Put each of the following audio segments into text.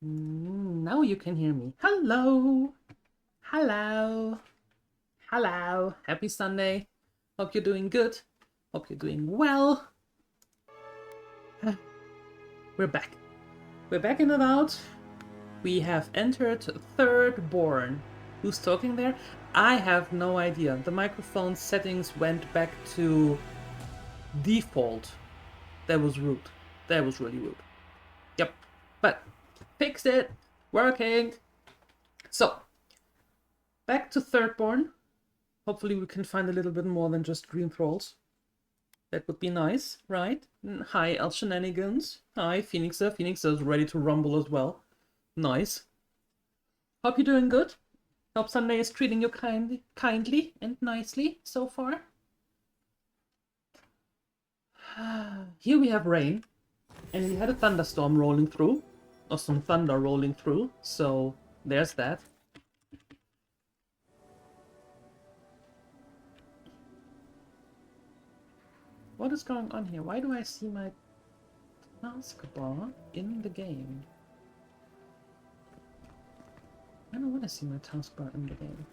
Now you can hear me. Hello! Hello! Hello! Happy Sunday. Hope you're doing good. Hope you're doing well. We're back. We're back in Avowed. We have entered Third Born. Who's talking there? I have no idea. The microphone settings went back to default. That was rude. That was really rude. Yep. But fixed it. Working. So, back to Thirdborn. Hopefully we can find a little bit more than just green thralls. That would be nice, right? Hi, El Shenanigans. Hi, Phoenixer. Phoenixer is ready to rumble as well. Nice. Hope you're doing good. Hope Sunday is treating you kindly and nicely so far. Here we have rain. And we had a thunderstorm rolling through. Or some thunder rolling through. So, there's that. What is going on here? Why do I see my taskbar in the game? I don't want to see my taskbar in the game.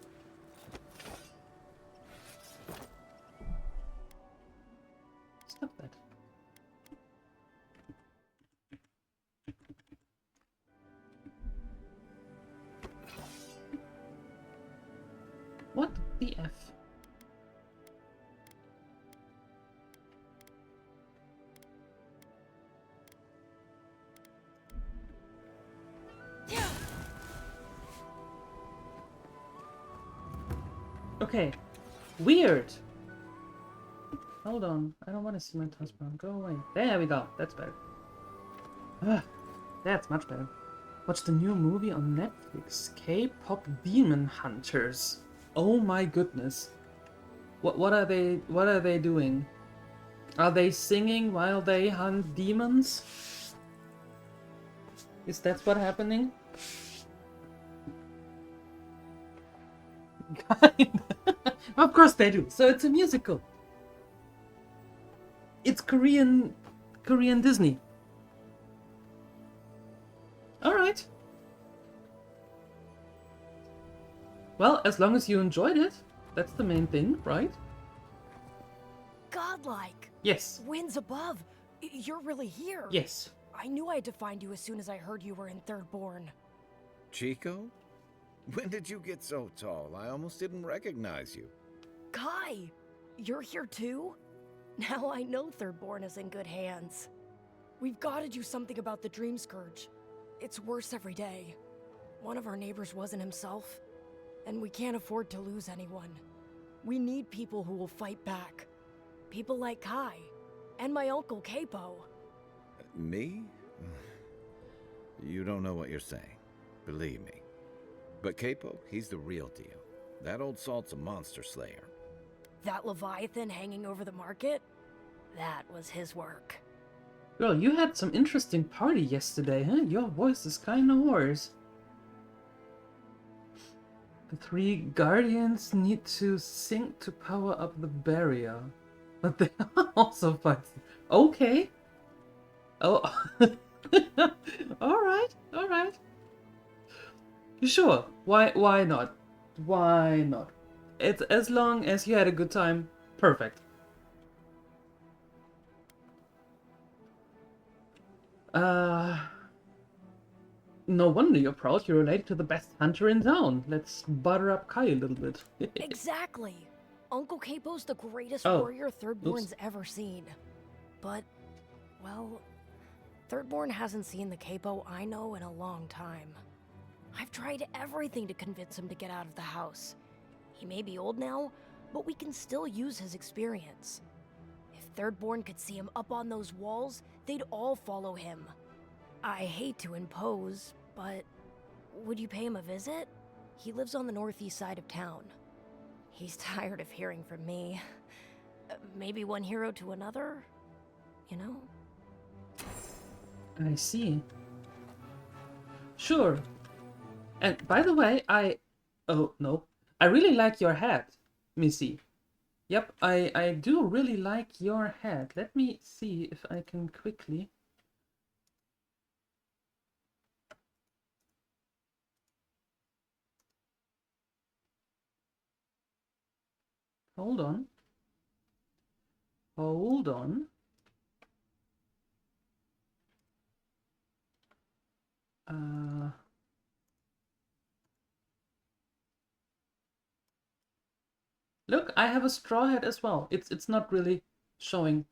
Stop that. What the F? Okay, weird. Hold on, I don't want to see my taskbar. Go away. There we go. That's better. That's much better. Watch the new movie on Netflix, K-pop Demon Hunters. Oh my goodness. What are they doing? Are they singing while they hunt demons? Is that what's happening? Of course they do. So it's a musical. It's Korean Disney. All right. Well, as long as you enjoyed it, that's the main thing, right? Godlike. Yes. Winds above. You're really here. Yes. I knew I had to find you as soon as I heard you were in Thirdborn. Chico? When did you get so tall? I almost didn't recognize you. Kai, you're here too? Now I know Thirdborn is in good hands. We've got to do something about the Dream Scourge. It's worse every day. One of our neighbors wasn't himself, and we can't afford to lose anyone. We need people who will fight back. People like Kai, and my uncle Capo. Me? You don't know what you're saying. Believe me. But Capo, he's the real deal. That old salt's a monster slayer. That Leviathan hanging over the market? That was his work. Girl, you had some interesting party yesterday, huh? Your voice is kinda hoarse. The three guardians need to sync to power up the barrier. But they are also fighting. Okay. Oh. Alright. Sure. Why not? Why not? It's as long as you had a good time. Perfect. No wonder you're proud. You're related to the best hunter in town. Let's butter up Kai a little bit. Exactly. Uncle Capo's the greatest Oh. warrior Thirdborn's ever seen. But, well, Thirdborn hasn't seen the Capo I know in a long time. I've tried everything to convince him to get out of the house. He may be old now, but we can still use his experience. If Thirdborn could see him up on those walls, they'd all follow him. I hate to impose, but would you pay him a visit? He lives on the northeast side of town. He's tired of hearing from me. Maybe one hero to another, you know? I see. Sure. And by the way, oh, no. I really like your hat, Missy. Yep, I do really like your hat. Let me see if I can quickly... Hold on. Hold on. Look, I have a straw hat as well. It's not really showing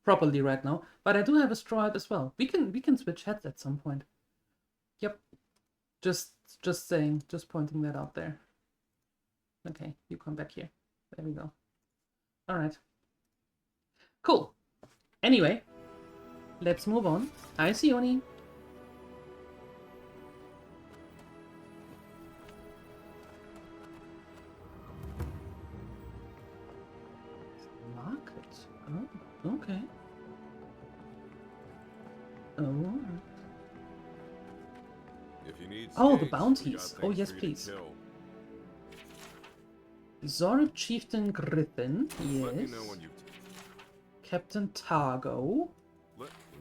properly right now, but I do have a straw hat as well. We can switch hats at some point. Yep. Just saying, just pointing that out there. Okay, you come back here. There we go. All right. Cool. Anyway, let's move on. Hi, Sioni. Market. Oh, okay. Oh. If you need Oh, the steaks, bounties. we got Oh, things yes, for you to please. kill. Zorb Chieftain Griffin. Let me Yes. know when you Captain Targo.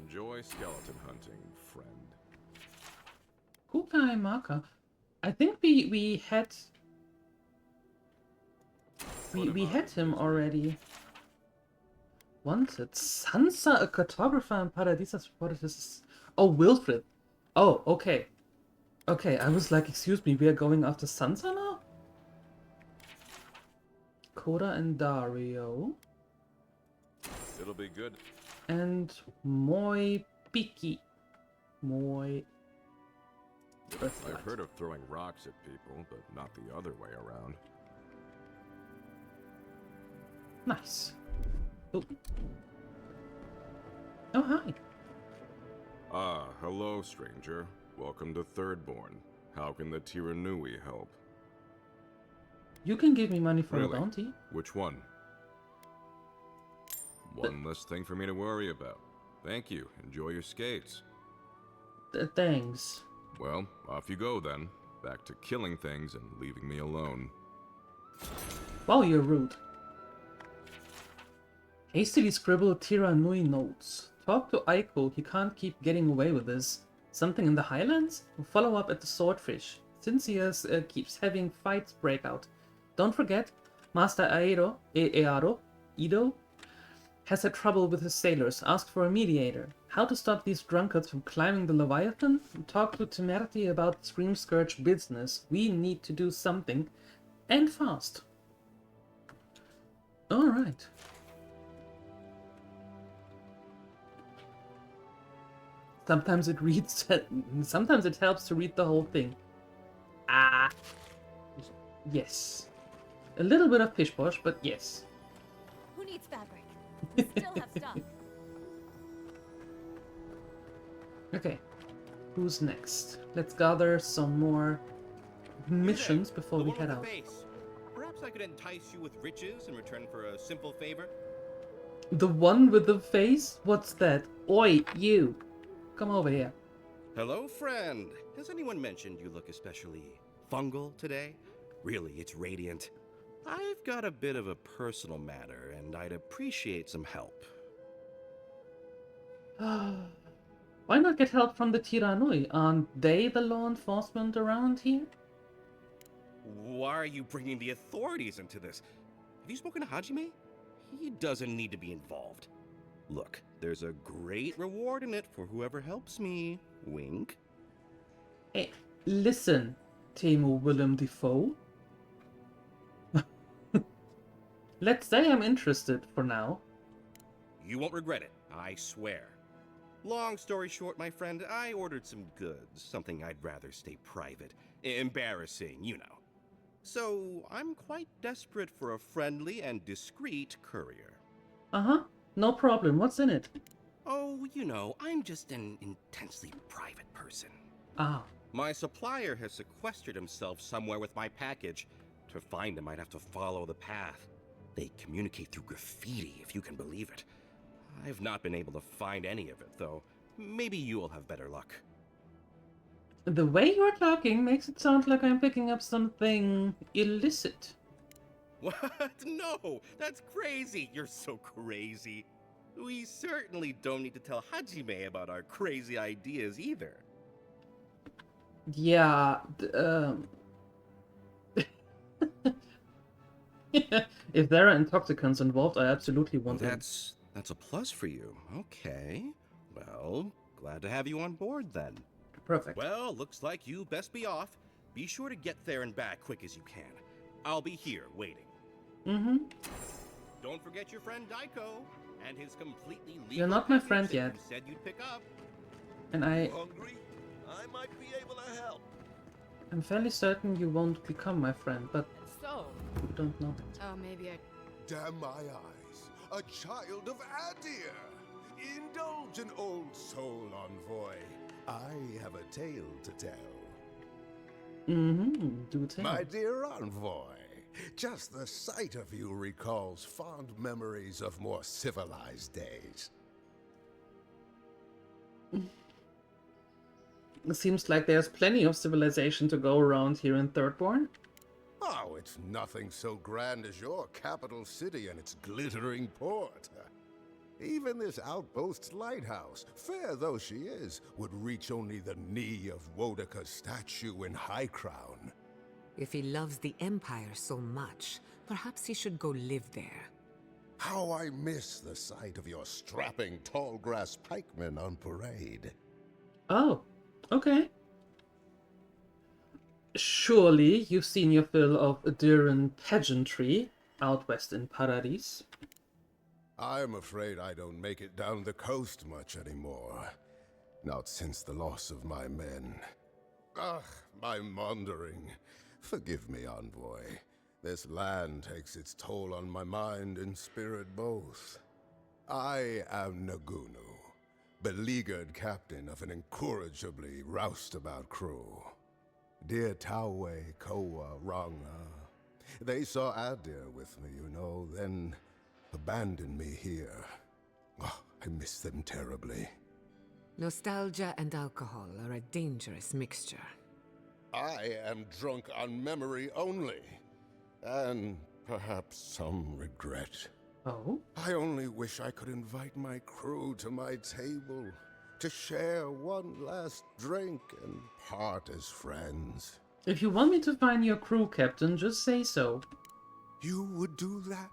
enjoy skeleton hunting, friend. Kukai Maka. I think we had we had him already. Wanted Sansa, a cartographer in Paradisa's reported his. Oh, Wilfred. Oh, okay. Okay, I was like, excuse me, we are going after Sansa now? Koda and Dario. It'll be good. And Moi Piki. Moi. I've heard of throwing rocks at people, but not the other way around. Nice. Oh. Oh, hi. Ah, hello, stranger. Welcome to Thirdborn. How can the Tiranui help? You can give me money for Really? a bounty. Which one? One less thing for me to worry about. Thank you. Enjoy your skates. Thanks. Well, off you go then. Back to killing things and leaving me alone. Wow, you're rude. Hastily scribbled Tiranui notes. Talk to Aiko, he can't keep getting away with this. Something in the Highlands? Follow up at the Swordfish. Cynthia's keeps having fights break out. Don't forget, Master Ido, has had trouble with his sailors. Ask for a mediator. How to stop these drunkards from climbing the Leviathan? Talk to Temerity about Scream Scourge business. We need to do something, and fast. Alright. Sometimes it reads, sometimes it helps to read the whole thing. Ah. Yes. A little bit of pish posh, but yes. Who needs fabric? We still have stuff. Okay. Who's next? Let's gather some more missions before The we one head with out. the face. Perhaps I could entice you with riches in return for a simple favor? The one with the face? What's that? Oi, you! Come over here. Hello, friend. Has anyone mentioned you look especially fungal today? Really, it's radiant. I've got a bit of a personal matter, and I'd appreciate some help. Why not get help from the Tiranui? Aren't they the law enforcement around here? Why are you bringing the authorities into this? Have you spoken to Hajime? He doesn't need to be involved. Look, there's a great reward in it for whoever helps me. Wink. Hey, listen, Teemu Willem Dafoe. Let's say I'm interested for now. You won't regret it, I swear. Long story short, my friend, I ordered some goods, something I'd rather stay private. Embarrassing, you know. So, I'm quite desperate for a friendly and discreet courier. Uh-huh, no problem. What's in it? Oh, you know, I'm just an intensely private person. Ah, My supplier has sequestered himself somewhere with my package. To find him, I'd have to follow the path. They communicate through graffiti, if you can believe it. I've not been able to find any of it, though. Maybe you'll have better luck. the way you're talking makes it sound like I'm picking up something illicit. What? No! That's crazy! You're so crazy. We certainly don't need to tell Hajime about our crazy ideas either. Yeah, If there are intoxicants involved, I absolutely Well, want in. that's a plus for you. Okay. Well, glad to have you on board then. Perfect. Well, looks like you best be off. Be sure to get there and back quick as you can. I'll be here waiting. Mm-hmm. Don't forget your friend Daiko and his completely legal You're not my package friend that yet. you said you'd pick up. And Hungry? I might be able to help. I'm fairly certain you won't become my friend, but So, we don't know. oh, maybe I. Damn my eyes. A child of Adir. Indulge an old soul, envoy. I have a tale to tell. Mm-hmm. Do tell. My dear envoy, just the sight of you recalls fond memories of more civilized days. It seems like there's plenty of civilization to go around here in Thirdborn. Oh, it's nothing so grand as your capital city and its glittering port. Even this outpost's lighthouse, fair though she is, would reach only the knee of Wodaka's statue in High Crown. If he loves the Empire so much, perhaps he should go live there. How I miss the sight of your strapping tall grass pikemen on parade. Oh, okay. Surely you've seen your fill of Aduran pageantry out west in Paradis. I'm afraid I don't make it down the coast much anymore. Not since the loss of my men. Ugh, my wandering. Forgive me, envoy. This land takes its toll on my mind and spirit both. I am Nagunu, beleaguered captain of an incorrigibly roustabout crew. Dear Tawe, Koa, Ranga. They saw Adir with me, you know, then abandoned me here. Oh, I miss them terribly. Nostalgia and alcohol are a dangerous mixture. I am drunk on memory only. And perhaps some regret. Oh? I only wish I could invite my crew to my table, to share one last drink and part as friends. If you want me to find your crew, Captain, just say so. You would do that?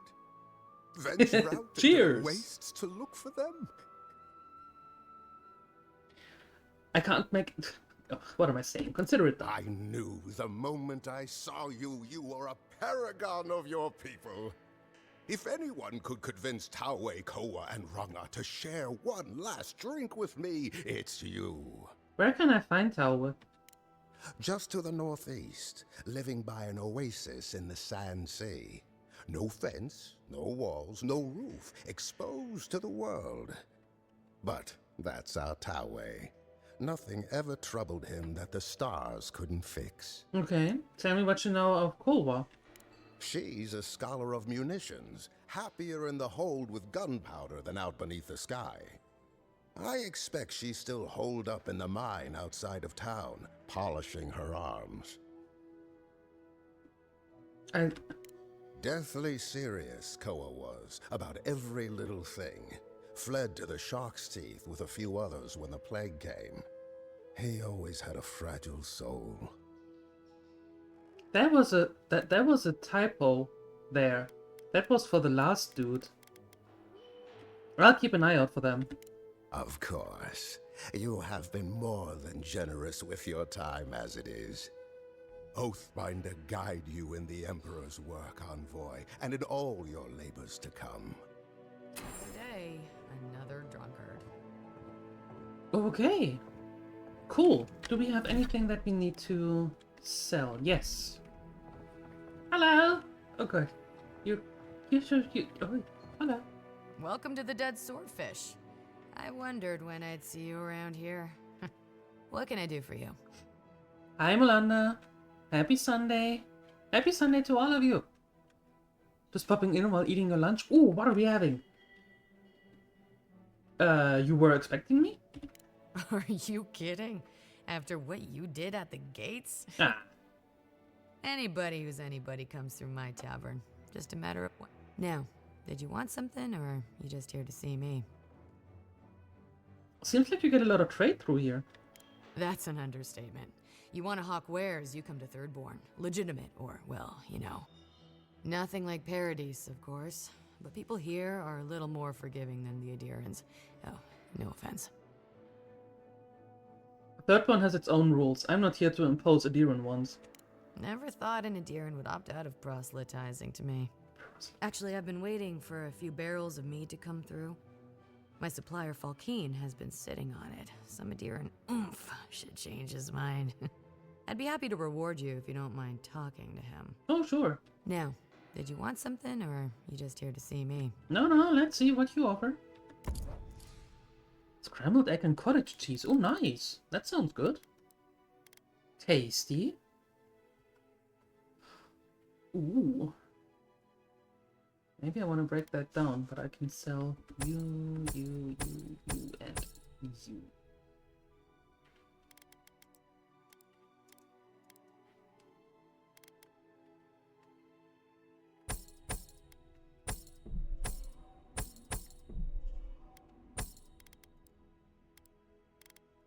Venture out into Cheers. the wastes to look for them? I can't make... Oh, what am I saying? Consider it done. I knew the moment I saw you, you were a paragon of your people. If anyone could convince Tawe, Koa, and Ranga to share one last drink with me, it's you. Where can I find Tawe? Just to the northeast, living by an oasis in the Sand Sea. No fence, no walls, no roof, exposed to the world. But that's our Tawe. Nothing ever troubled him that the stars couldn't fix. Okay, tell me what you know of Kolwa. She's a scholar of munitions, happier in the hold with gunpowder than out beneath the sky. I expect she's still holed up in the mine outside of town, polishing her arms. Deathly serious, Koa was, about every little thing. Fled to the shark's teeth with a few others when the plague came. He always had a fragile soul. That was a typo there. That was for the last dude. I'll keep an eye out for them. Of course. You have been more than generous with your time as it is. Oathbinder guide you in the Emperor's work, envoy, and in all your labors to come. Today, another drunkard. Okay. Cool. Do we have anything that we need to sell? Yes. Hello. Okay. You're so cute. Oh, hello. Welcome to the Dead Swordfish. I wondered when I'd see you around here. What can I do for you? Hi, Melanda. Happy Sunday. Happy Sunday to all of you. Just popping in while eating your lunch. Ooh, what are we having? You were expecting me? Are you kidding? After what you did at the gates? Ah. Anybody who's anybody comes through my tavern. Just a matter of what. Now, did you want something, or are you just here to see me? Seems like you get a lot of trade through here. That's an understatement. You want to hawk wares, you come to Thirdborn. Legitimate, or, well, you know. Nothing like Paradise, of course. But people here are a little more forgiving than the Adirans. Oh, no offense. The third one has its own rules. I'm not here to impose Adiran ones. Never thought an Adiran would opt out of proselytizing to me. Actually, I've been waiting for a few barrels of mead to come through. My supplier Falkeen has been sitting on it. Some Adiran oomph should change his mind. I'd be happy to reward you if you don't mind talking to him. Oh, sure. Now, did you want something, or are you just here to see me? No, let's see what you offer. Scrambled egg and cottage cheese. Oh, nice. That sounds good. Tasty. Ooh. Maybe I want to break that down, but I can sell you, and you.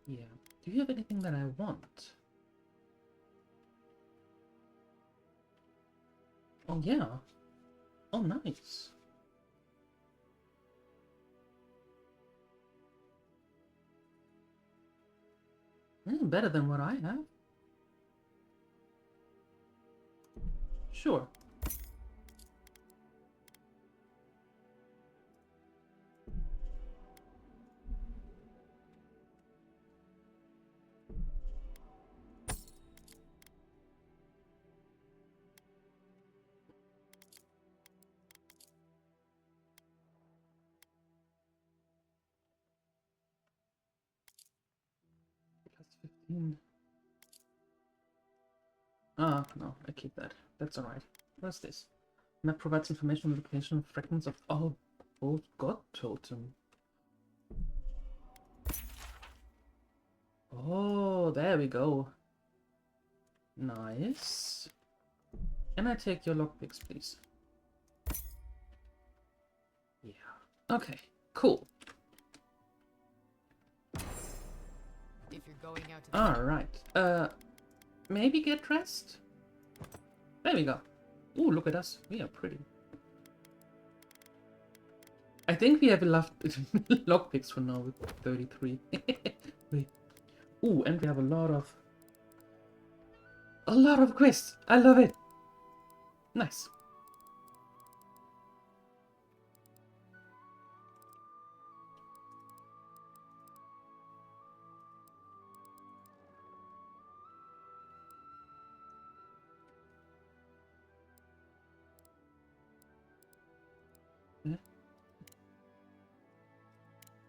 Yeah. Do you have anything that I want? Oh, yeah. Oh, nice. Better than what I have. Sure. Plus 15. Ah, no, I keep that. That's alright. What's this? Map provides information on the location of fragments of old god totem. Oh, there we go. Nice. Can I take your lockpicks, please? Yeah. Okay, cool. If you're going out to Alright. Maybe get dressed? There we go. Ooh, look at us. We are pretty. I think we have enough lockpicks for now with 33. Wait. Ooh, and we have a lot of quests. I love it. Nice.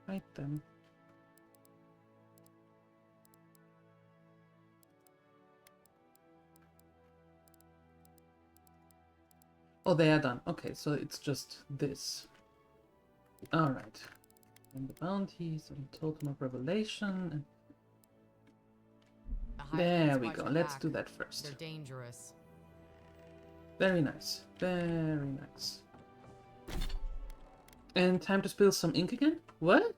Right then. Oh, they are done. Okay, so it's just this. Alright. And the bounties and totem of revelation. And there we go. Let's do that first. They're dangerous. Very nice. Very nice. And time to spill some ink again? What?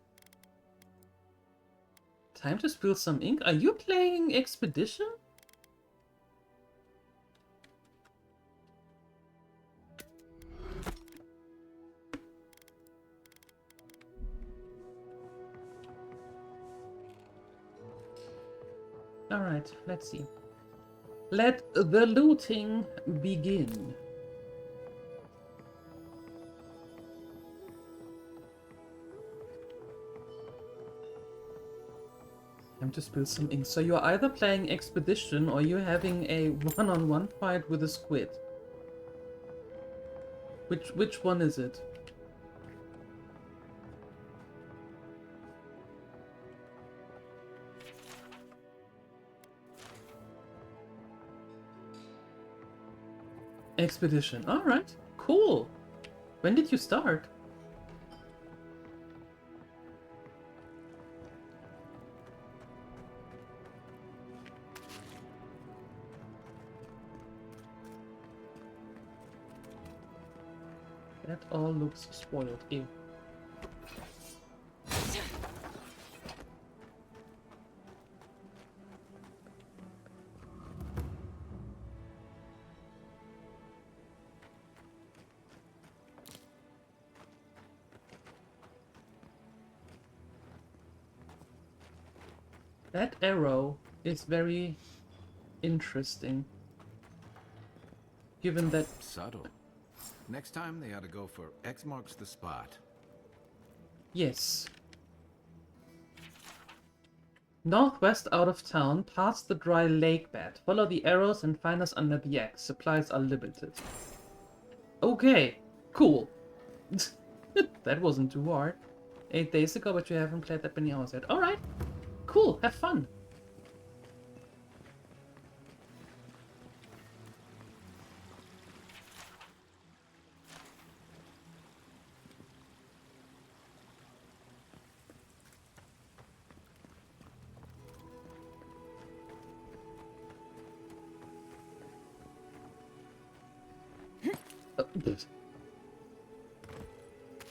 Time to spill some ink? Are you playing Expedition? Alright, let's see. Let the looting begin. Time to spill some ink. So you're either playing Expedition or you're having a one-on-one fight with a squid. Which one is it? Expedition. Alright, cool. When did you start? That all looks spoiled. Ew. That arrow is very interesting. Given that... Subtle. Next time they ought to go for X marks the spot. Yes. Northwest out of town, past the dry lake bed. Follow the arrows and find us under the X. Supplies are limited. Okay, cool. That wasn't too hard. 8 days ago, but you haven't played that many hours yet. Alright, cool, have fun.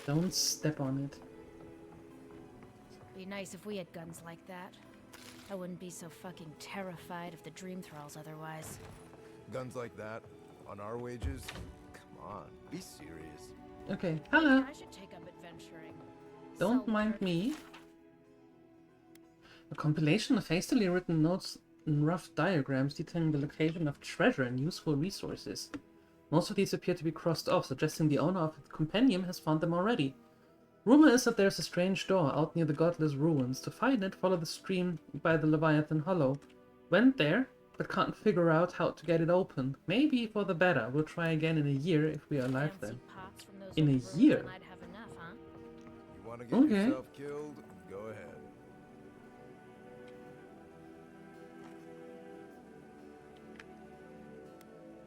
Don't step on it. Be nice if we had guns like that. I wouldn't be so fucking terrified of the dream thralls otherwise. Guns like that? On our wages? Come on, be serious. Okay, hello. I should take up adventuring. Don't mind me. A compilation of hastily written notes and rough diagrams detailing the location of treasure and useful resources. Most of these appear to be crossed off, suggesting the owner of the compendium has found them already. Rumor is that there's a strange door out near the godless ruins. To find it, follow the stream by the Leviathan Hollow. Went there, but can't figure out how to get it open. Maybe for the better. We'll try again in a year if we are alive then. In a year? You want to get Okay. yourself killed? Go ahead.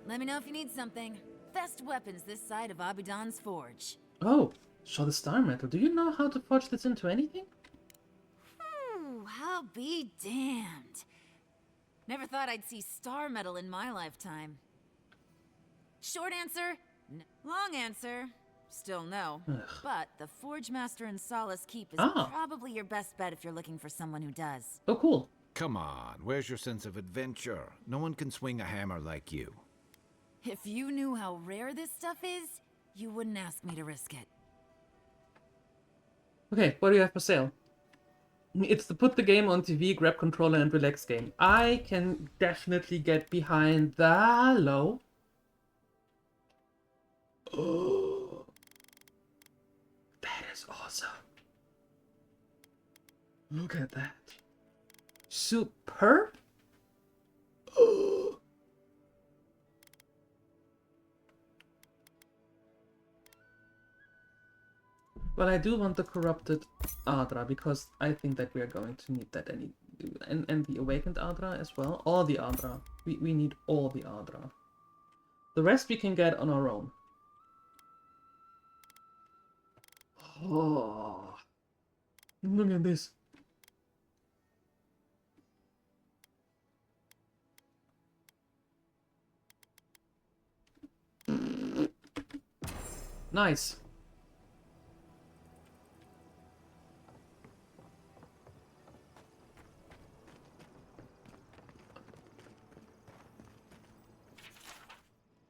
Let me know if you need something. Best weapons this side of Abidan's forge. Oh, show the star metal. Do you know how to forge this into anything? I'll be damned. Never thought I'd see star metal in my lifetime. Short answer, long answer, still no. Ugh. But the Forge Master in Solace Keep is Ah. probably your best bet if you're looking for someone who does. Oh, cool. Come on, where's your sense of adventure? No one can swing a hammer like you. If you knew how rare this stuff is, you wouldn't ask me to risk it. Okay, what do you have for sale? It's the put the game on TV, grab controller and relax game. I can definitely get behind the low. Oh, that is awesome. Look at that. Superb. Oh. Well, I do want the corrupted Ardra because I think that we are going to need that and the awakened Ardra as well. All the Ardra. We need all the Ardra. The rest we can get on our own. Oh, look at this. Nice.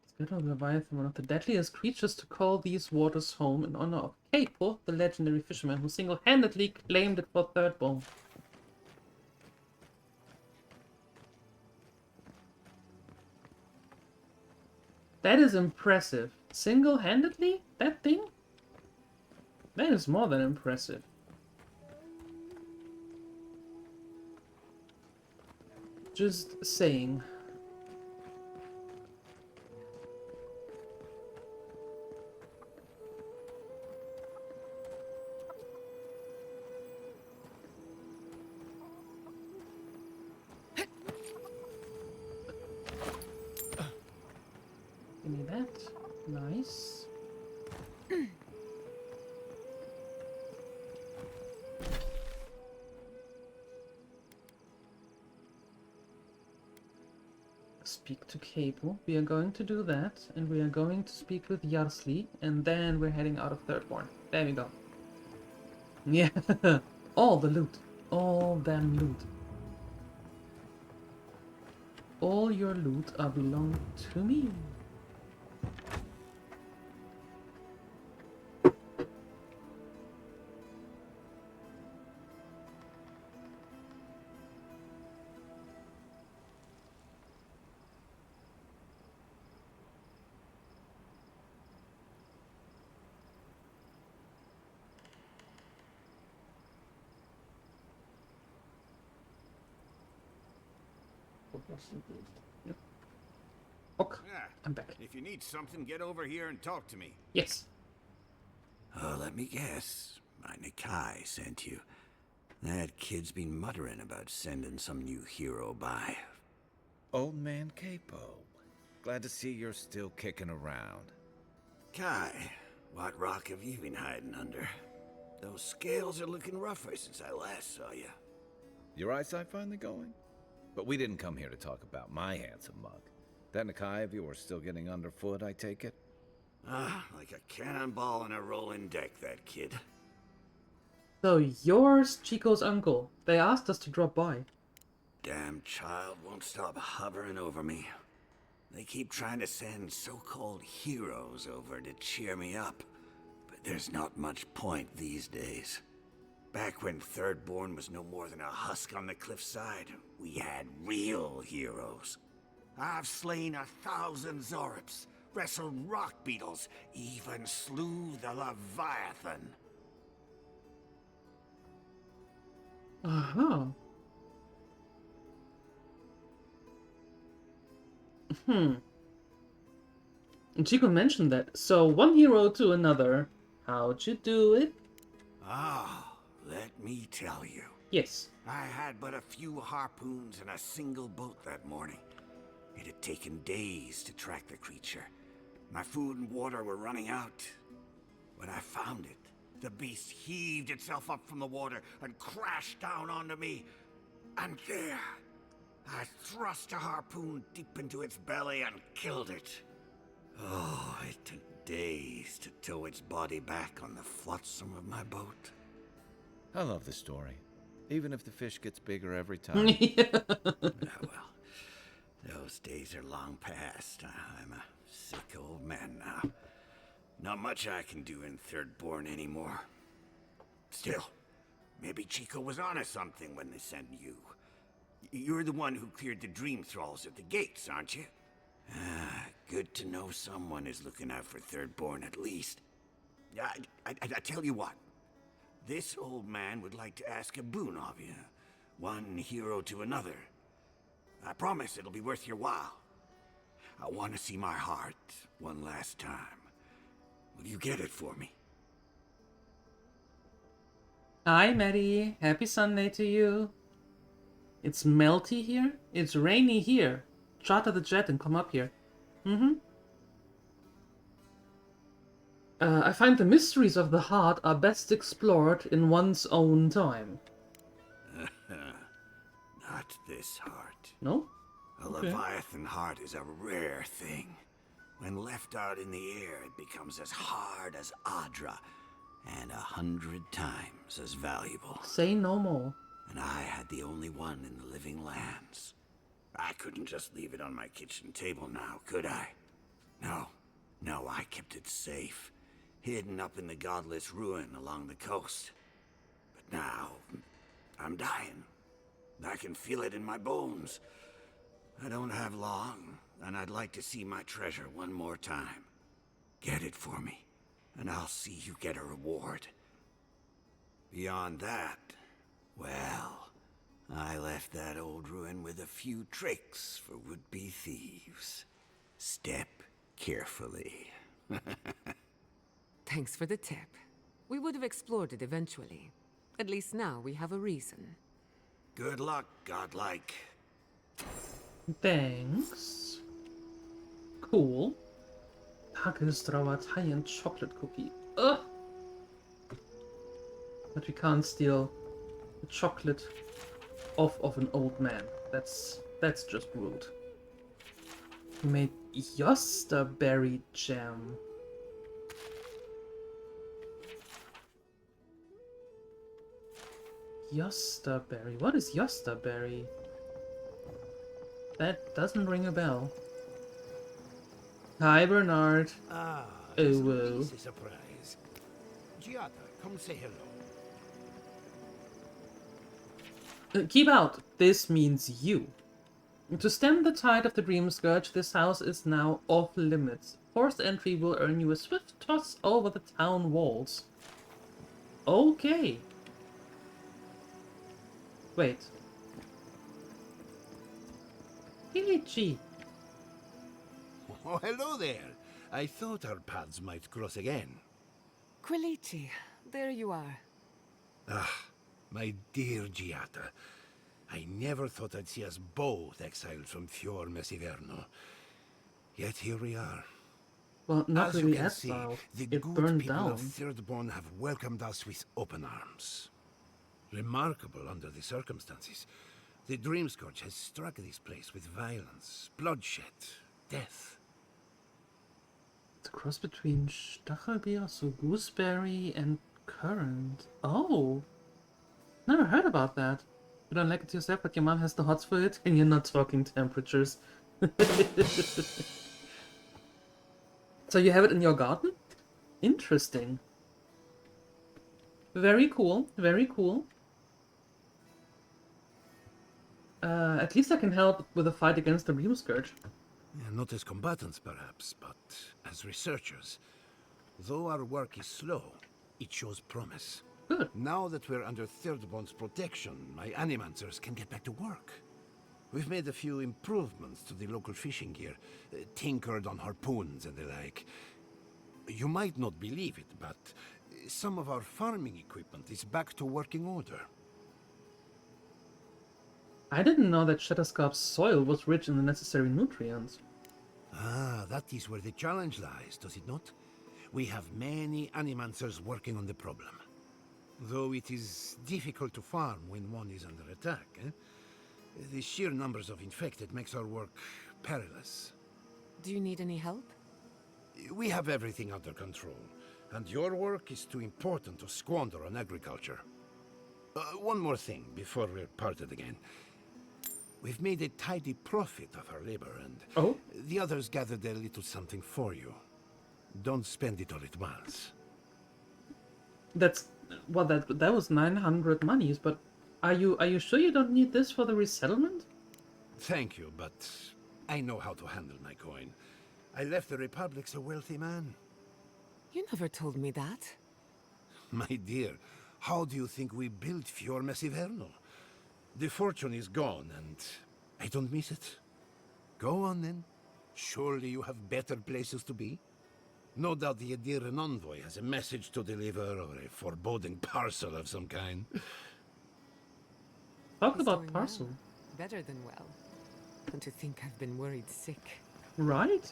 Spirit of Leviathan, one of the deadliest creatures to call these waters home in honor of Capo, the legendary fisherman who single-handedly claimed it for Third Bone. That is impressive. Single-handedly? That thing? That is more than impressive. Just saying. Give me that. Nice. Speak to Cable. We are going to do that, and we are going to speak with Yarsli, and then we're heading out of Thirdborn. There we go. Yeah, all the loot. All damn loot. All your loot are belong to me. Ok, Yeah. I'm back. If you need something, get over here and talk to me. Yes. Oh, let me guess. My Nikai sent you. That kid's been muttering about sending some new hero by. Old man Capo. Glad to see you're still kicking around. Kai, what rock have you been hiding under? Those scales are looking rougher since I last saw you. Your eyesight finally going? But we didn't come here to talk about my handsome mug. That Nikai of yours still getting underfoot, I take it? Ah, like a cannonball on a rolling deck, that kid. So yours, Chico's uncle. They asked us to drop by. Damn child won't stop hovering over me. They keep trying to send so-called heroes over to cheer me up. But there's not much point these days. Back when Thirdborn was no more than a husk on the cliffside, we had real heroes. I've slain 1,000 Zorips, wrestled rock beetles, even slew the Leviathan. Uh-huh. Chico mentioned that. So, one hero to another. How'd you do it? Ah, let me tell you. Yes. I had but a few harpoons and a single boat that morning. It had taken days to track the creature. My food and water were running out. When I found it, the beast heaved itself up from the water and crashed down onto me. And there, I thrust a harpoon deep into its belly and killed it. Oh, it took days to tow its body back on the flotsam of my boat. I love the story. Even if the fish gets bigger every time. Well, those days are long past. I'm a sick old man now. Not much I can do in Thirdborn anymore. Still, maybe Chico was onto something when they sent you. You're the one who cleared the dream thralls at the gates, aren't you? Ah, good to know someone is looking out for Thirdborn at least. I tell you what. This old man would like to ask a boon of you. One hero to another. I promise it'll be worth your while. I want to see my heart one last time. Will you get it for me? Hi, Maddie. Happy Sunday to you. It's melty here. It's rainy here. Charter the jet and come up here. I find the mysteries of the heart are best explored in one's own time. Not this heart. No? A Leviathan heart is a rare thing. When left out in the air, it becomes as hard as Adra, and 100 times as valuable. Say no more. And I had the only one in the living lands. I couldn't just leave it on my kitchen table now, could I? No, I kept it safe, hidden up in the godless ruin along the coast. But now, I'm dying. I can feel it in my bones. I don't have long, and I'd like to see my treasure one more time. Get it for me, and I'll see you get a reward. Beyond that, well, I left that old ruin with a few tricks for would-be thieves. Step carefully. Thanks for the tip. We would have explored it eventually. At least now we have a reason. Good luck, godlike. Thanks. Cool. Hagelstrauer Italian chocolate cookie. Ugh! But we can't steal the chocolate off of an old man. That's just rude. We made Yosta berry jam. Yosta berry. What is Yosta berry? That doesn't ring a bell. Hi, Bernard. Ah, oh, whoa. It's a surprise. Giada, come say hello. Keep out. This means you. To stem the tide of the Dream Scourge, this house is now off limits. Forced entry will earn you a swift toss over the town walls. Okay. Wait. Kilichi. Oh, hello there. I thought our paths might cross again. Quilici, there you are. Ah, my dear Giata. I never thought I'd see us both exiled from Fior Mesiverno. Yet here we are. Well, not As really you can exiled. see, the It good burned people down. of Thirdborn have welcomed us with open arms. Remarkable under the circumstances. The Dreamscourge has struck this place with violence, bloodshed, death. It's a cross between Stachelbeer, so gooseberry, and currant. Oh! Never heard about that. You don't like it yourself, but your mom has the hots for it, and you're not talking temperatures. So you have it in your garden? Interesting. Very cool, very cool. At least I can help with the fight against the Dreamscourge. Yeah, not as combatants, perhaps, but as researchers. Though our work is slow, it shows promise. Good. Now that we're under Thirdborn's protection, my animancers can get back to work. We've made a few improvements to the local fishing gear, tinkered on harpoons and the like. You might not believe it, but some of our farming equipment is back to working order. I didn't know that Shatterscarp's soil was rich in the necessary nutrients. Ah, that is where the challenge lies, does it not? We have many animancers working on the problem. Though it is difficult to farm when one is under attack, eh? The sheer numbers of infected makes our work perilous. Do you need any help? We have everything under control, and your work is too important to squander on agriculture. One more thing before we're parted again. We've made a tidy profit of our labor, and the others gathered a little something for you. Don't spend it all at once. That's well, that was 900 monies, but are you sure you don't need this for the resettlement? Thank you, but I know how to handle my coin. I left the Republic a wealthy man. You never told me that. My dear, how do you think we built Fior Mesiverno? The fortune is gone, and I don't miss it. Go on, then. Surely you have better places to be. No doubt the Adiran envoy has a message to deliver, or a foreboding parcel of some kind. Talk about parcel. Well. Better than well. And to think I've been worried sick. Right?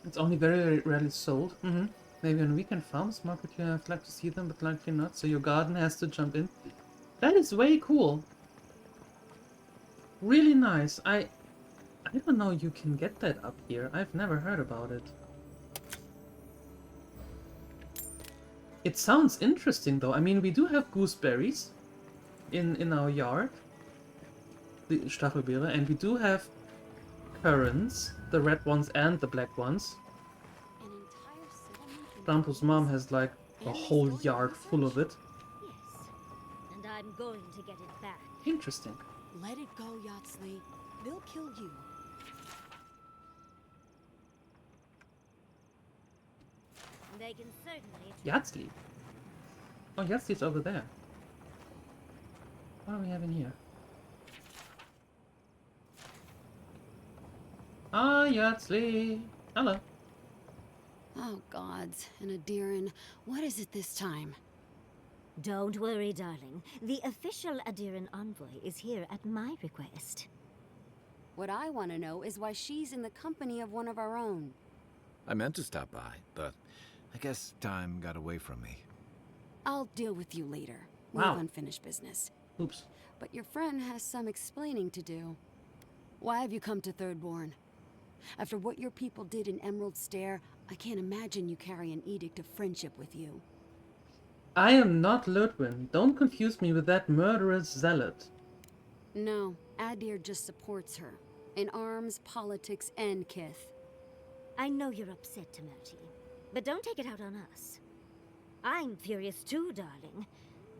It's only very rarely sold. Maybe on weekend farmers market you have like to see them, but likely not, so your garden has to jump in. That is way cool. Really nice. I don't know you can get that up here. I've never heard about it. It sounds interesting though. I mean, we do have gooseberries in our yard. The Stachelbeere, and we do have currants, the red ones and the black ones. Rampo's mom has like a whole yard full of it. And I'm going to get it back. Interesting. Let it go, Yatsley. They'll kill you. They can certainly. Yatsley. Oh, Yatsley's over there. What do we have in here? Ah, Yatsley. Hello. Oh, gods. And Adiran, what is it this time? Don't worry, darling. The official Adiran envoy is here at my request. What I want to know is why she's in the company of one of our own. I meant to stop by, but I guess time got away from me. I'll deal with you later. We Wow. have unfinished business. Oops. But your friend has some explaining to do. Why have you come to Thirdborn? After what your people did in Emerald Stair, I can't imagine you carry an edict of friendship with you. I am not Ludwin. Don't confuse me with that murderous zealot. No, Adir just supports her. In arms, politics, and kith. I know you're upset, Tamerti, but don't take it out on us. I'm furious too, darling.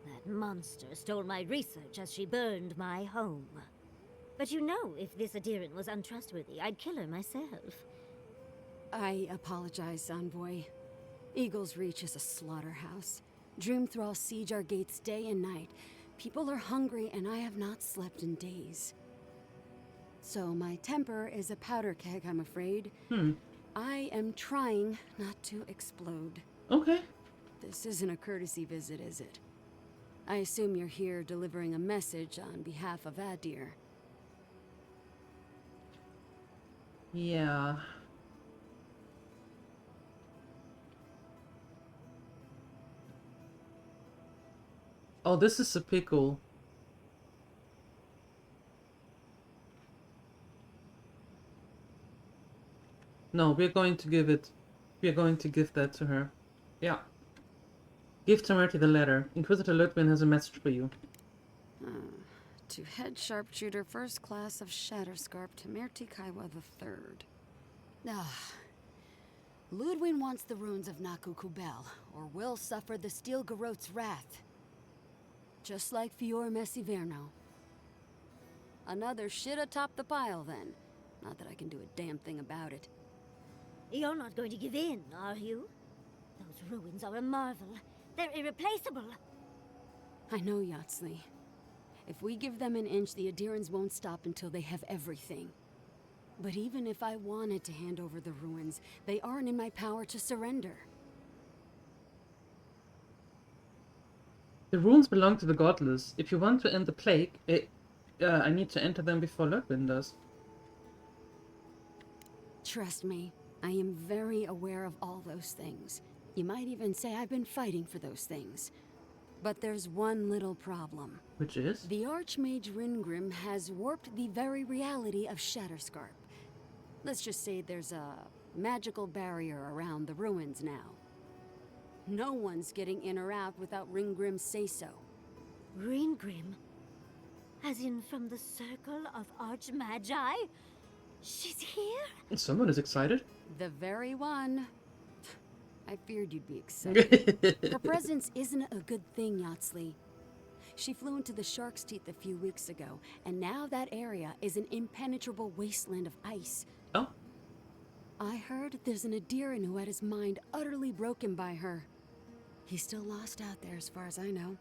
That monster stole my research as she burned my home. But you know, if this Adiran was untrustworthy, I'd kill her myself. I apologize, Envoy. Eagle's Reach is a slaughterhouse. Dreamthrall siege our gates day and night. People are hungry, and I have not slept in days. so my temper is a powder keg, I'm afraid. I am trying not to explode. Okay. This isn't a courtesy visit, is it? I assume you're here delivering a message on behalf of Adir. Yeah. Oh, this is a pickle. No, we're going to give it. We're going to give that to her. Yeah. Give Temerty the letter. Inquisitor Ludwin has a message for you. To head sharpshooter, first class of Shatterscarp, Temerty Kaiwa III. Ludwin wants the ruins of Naku Kubel, or will suffer the Steel Garrote's wrath. Just like Fior Messiverno. Another shit atop the pile, then. Not that I can do a damn thing about it. You're not going to give in, are you? Those ruins are a marvel. They're irreplaceable. I know, Yatsley. If we give them an inch, the Adirans won't stop until they have everything. But even if I wanted to hand over the ruins, they aren't in my power to surrender. The ruins belong to the godless. If you want to end the plague, I need to enter them before Ludwin does. Trust me, I am very aware of all those things. You might even say I've been fighting for those things. But there's one little problem. Which is? The Archmage Ringrim has warped the very reality of Shatterscarp. Let's just say there's a magical barrier around the ruins now. No one's getting in or out without Ringgrim's say-so. Ringgrim? As in from the Circle of Archmagi? She's here? Someone is excited. The very one. I feared you'd be excited. Her presence isn't a good thing, Yatsley. She flew into the Shark's Teeth a few weeks ago, and now that area is an impenetrable wasteland of ice. Oh? I heard there's an Adiran who had his mind utterly broken by her. He's still lost out there as far as I know.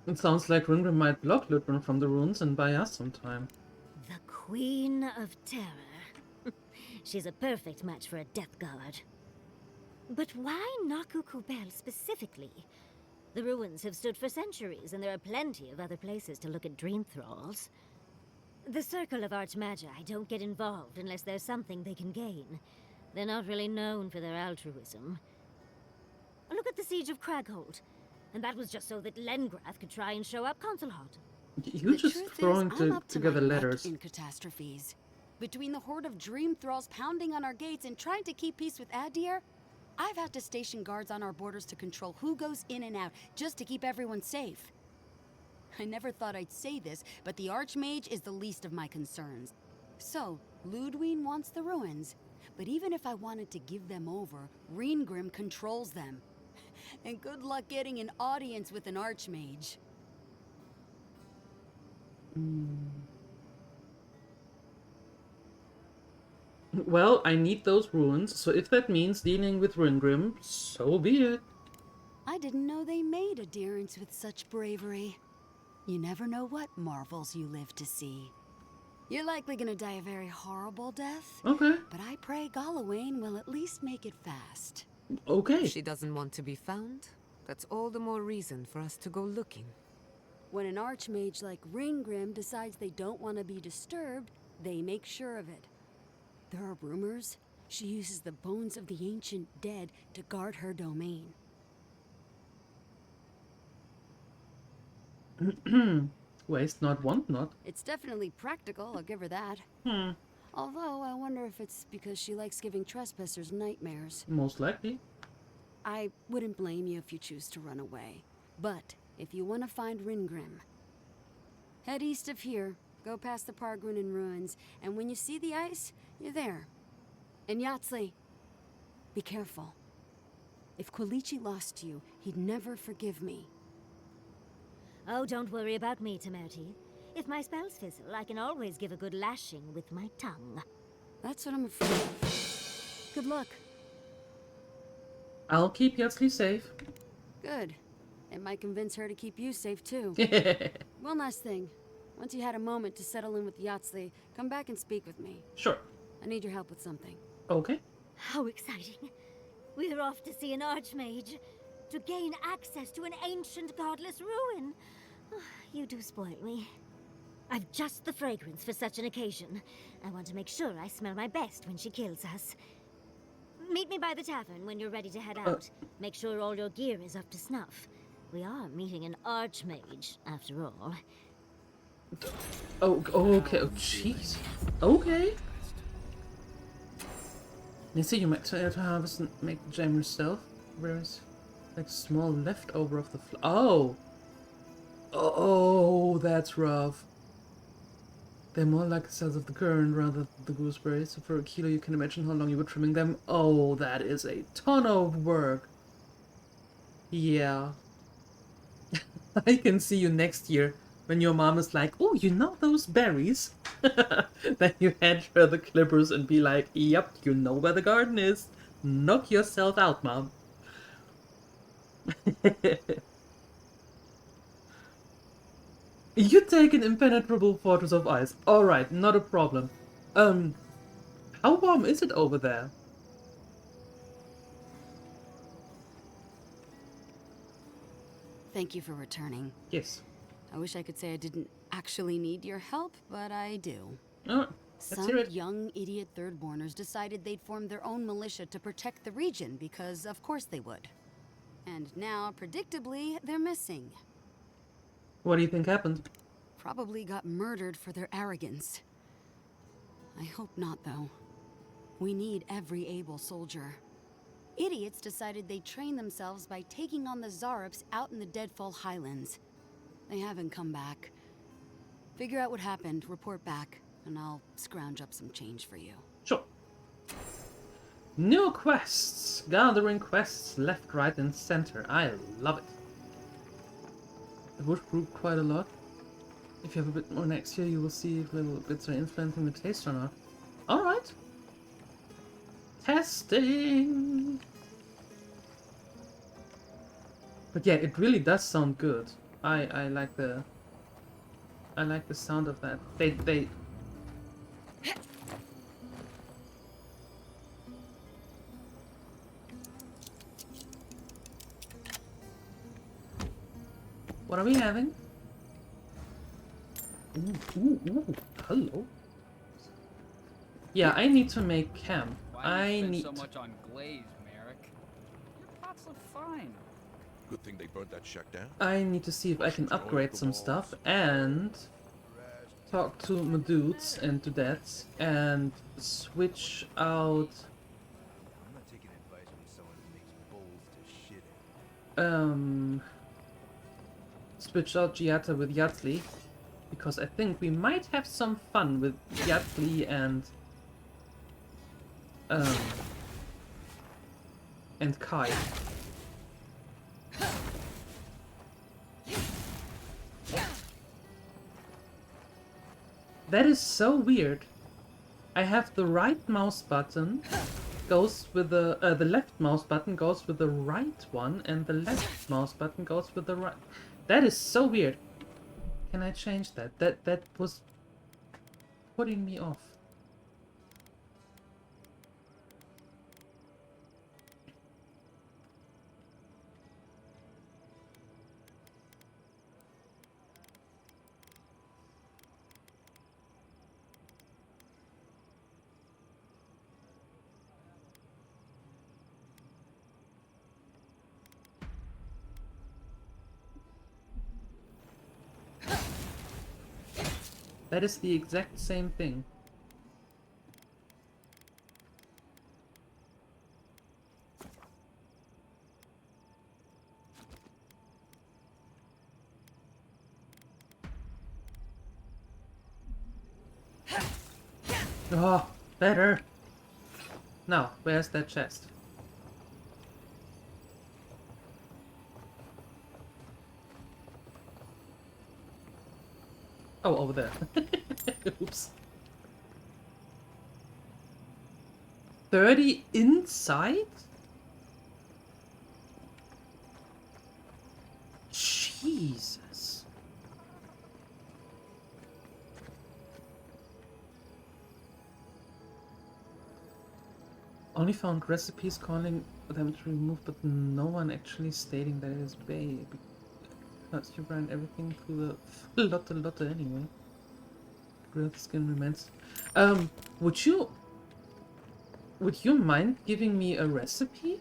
It sounds like Ringgrim might block Ludwin from the ruins and buy us some time. The Queen of Terror. She's a perfect match for a Death Guard. But why Naku Kubel specifically? The ruins have stood for centuries, and there are plenty of other places to look at dream thralls. The Circle of Archmagi don't get involved unless there's something they can gain. They're not really known for their altruism. Look at the Siege of Craghold. And that was just so that Lengrath could try and show up Consulhot. You're just throwing together letters. In catastrophes. Between the horde of dream thralls pounding on our gates and trying to keep peace with Adir, I've had to station guards on our borders to control who goes in and out, just to keep everyone safe. I never thought I'd say this, but the Archmage is the least of my concerns. So, Ludwin wants the ruins, but even if I wanted to give them over, Ringgrim controls them. And good luck getting an audience with an Archmage. Well, I need those ruins, so if that means dealing with Ringgrim, so be it. I didn't know they made adherents with such bravery. You never know what marvels you live to see. You're likely gonna die a very horrible death. Okay. But I pray Galawain will at least make it fast. Okay. If she doesn't want to be found, that's all the more reason for us to go looking. When an Archmage like Ringgrim decides they don't want to be disturbed, they make sure of it. There are rumors she uses the bones of the ancient dead to guard her domain. Waste not, want not. It's definitely practical, I'll give her that. Although, I wonder if it's because she likes giving trespassers nightmares. Most likely. I wouldn't blame you if you choose to run away. But, if you want to find Ringgrim, head east of here, go past the Pargrunin ruins, and when you see the ice, you're there. And Yatsley, be careful. If Quilichi lost you, he'd never forgive me. Oh, don't worry about me, Temerty. If my spells fizzle, I can always give a good lashing with my tongue. That's what I'm afraid of. Good luck. I'll keep Yatsley safe. Good. It might convince her to keep you safe, too. One last thing. Once you had a moment to settle in with Yatsley, come back and speak with me. Sure. I need your help with something. Okay. How exciting. We're off to see an archmage, to gain access to an ancient godless ruin. You do spoil me. I've just the fragrance for such an occasion. I want to make sure I smell my best when she kills us. Meet me by the tavern when you're ready to head out. Make sure all your gear is up to snuff. We are meeting an archmage, after all. Oh, okay. Oh, jeez. Okay. Lisa, you might try to harvest and make the gem yourself. Where is like a small leftover of the Oh! Oh, that's rough. They're more like the cells of the currant rather than the gooseberries. So for a kilo, you can imagine how long you were trimming them. Oh, that is a ton of work. Yeah. I can see you next year when your mom is like, oh, you know those berries? Then you hand her the clippers and be like, yep, you know where the garden is. Knock yourself out, mom. You take an impenetrable fortress of ice. Alright, not a problem. How warm is it over there? Thank you for returning. Yes. I wish I could say I didn't actually need your help, but I do. Oh, some young idiot thirdborners decided they'd form their own militia to protect the region because of course they would. And now, predictably, they're missing. What do you think happened? Probably got murdered for their arrogance. I hope not, though. We need every able soldier. Idiots decided they'd train themselves by taking on the Zarups out in the Deadfall Highlands. They haven't come back. Figure out what happened, report back, and I'll scrounge up some change for you. Sure. New quests! Gathering quests left, right, and center. I love it. The wood grew quite a lot. If you have a bit more next year, you will see if little bits are influencing the taste or not. Alright. Testing! But yeah, it really does sound good. I like the sound of that. They What are we having? Ooh, hello. Yeah, I need to make camp. Why do you spend so much on glaze, Merrick? Your pots look fine. Good thing they burnt that shack down. I need to see if I can upgrade some stuff and talk to my dudes and to dads and switch out I'm not taking advice from someone who makes bowls to shit in. Switch out Giata with Yatsley, because I think we might have some fun with Yatsley and Kai. That is so weird. I have the right mouse button goes with the left mouse button goes with the right one, and the left mouse button goes with the right. That is so weird. Can I change that? That was putting me off. That is the exact same thing. Oh, better. Now, where's that chest? Oh, over there. Oops. 30 inside? Jesus. Only found recipes calling them to remove, but no one actually stating that it is bae. Because you ran everything through the Lotte anyway. Grilled skin remains. Would you mind giving me a recipe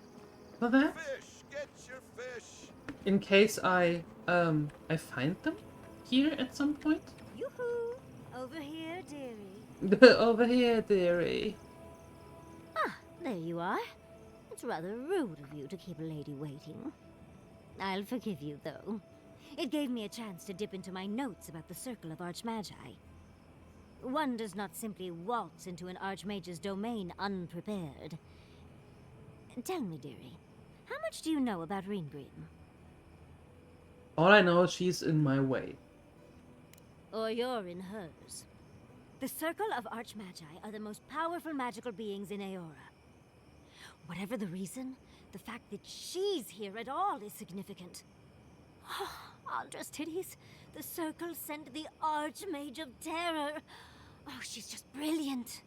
for that? Fish! Get your fish! In case I find them here at some point? Yoo-hoo! Over here, dearie. Over here, dearie. Ah, there you are. It's rather rude of you to keep a lady waiting. I'll forgive you, though. It gave me a chance to dip into my notes about the Circle of Archmagi. One does not simply waltz into an Archmage's domain unprepared. Tell me, dearie, how much do you know about Reengrim? All I know is she's in my way. Or you're in hers. The Circle of Archmagi are the most powerful magical beings in Aeora. Whatever the reason, the fact that she's here at all is significant. Andra's titties, the Circle sent the Archmage of Terror. Oh, she's just brilliant.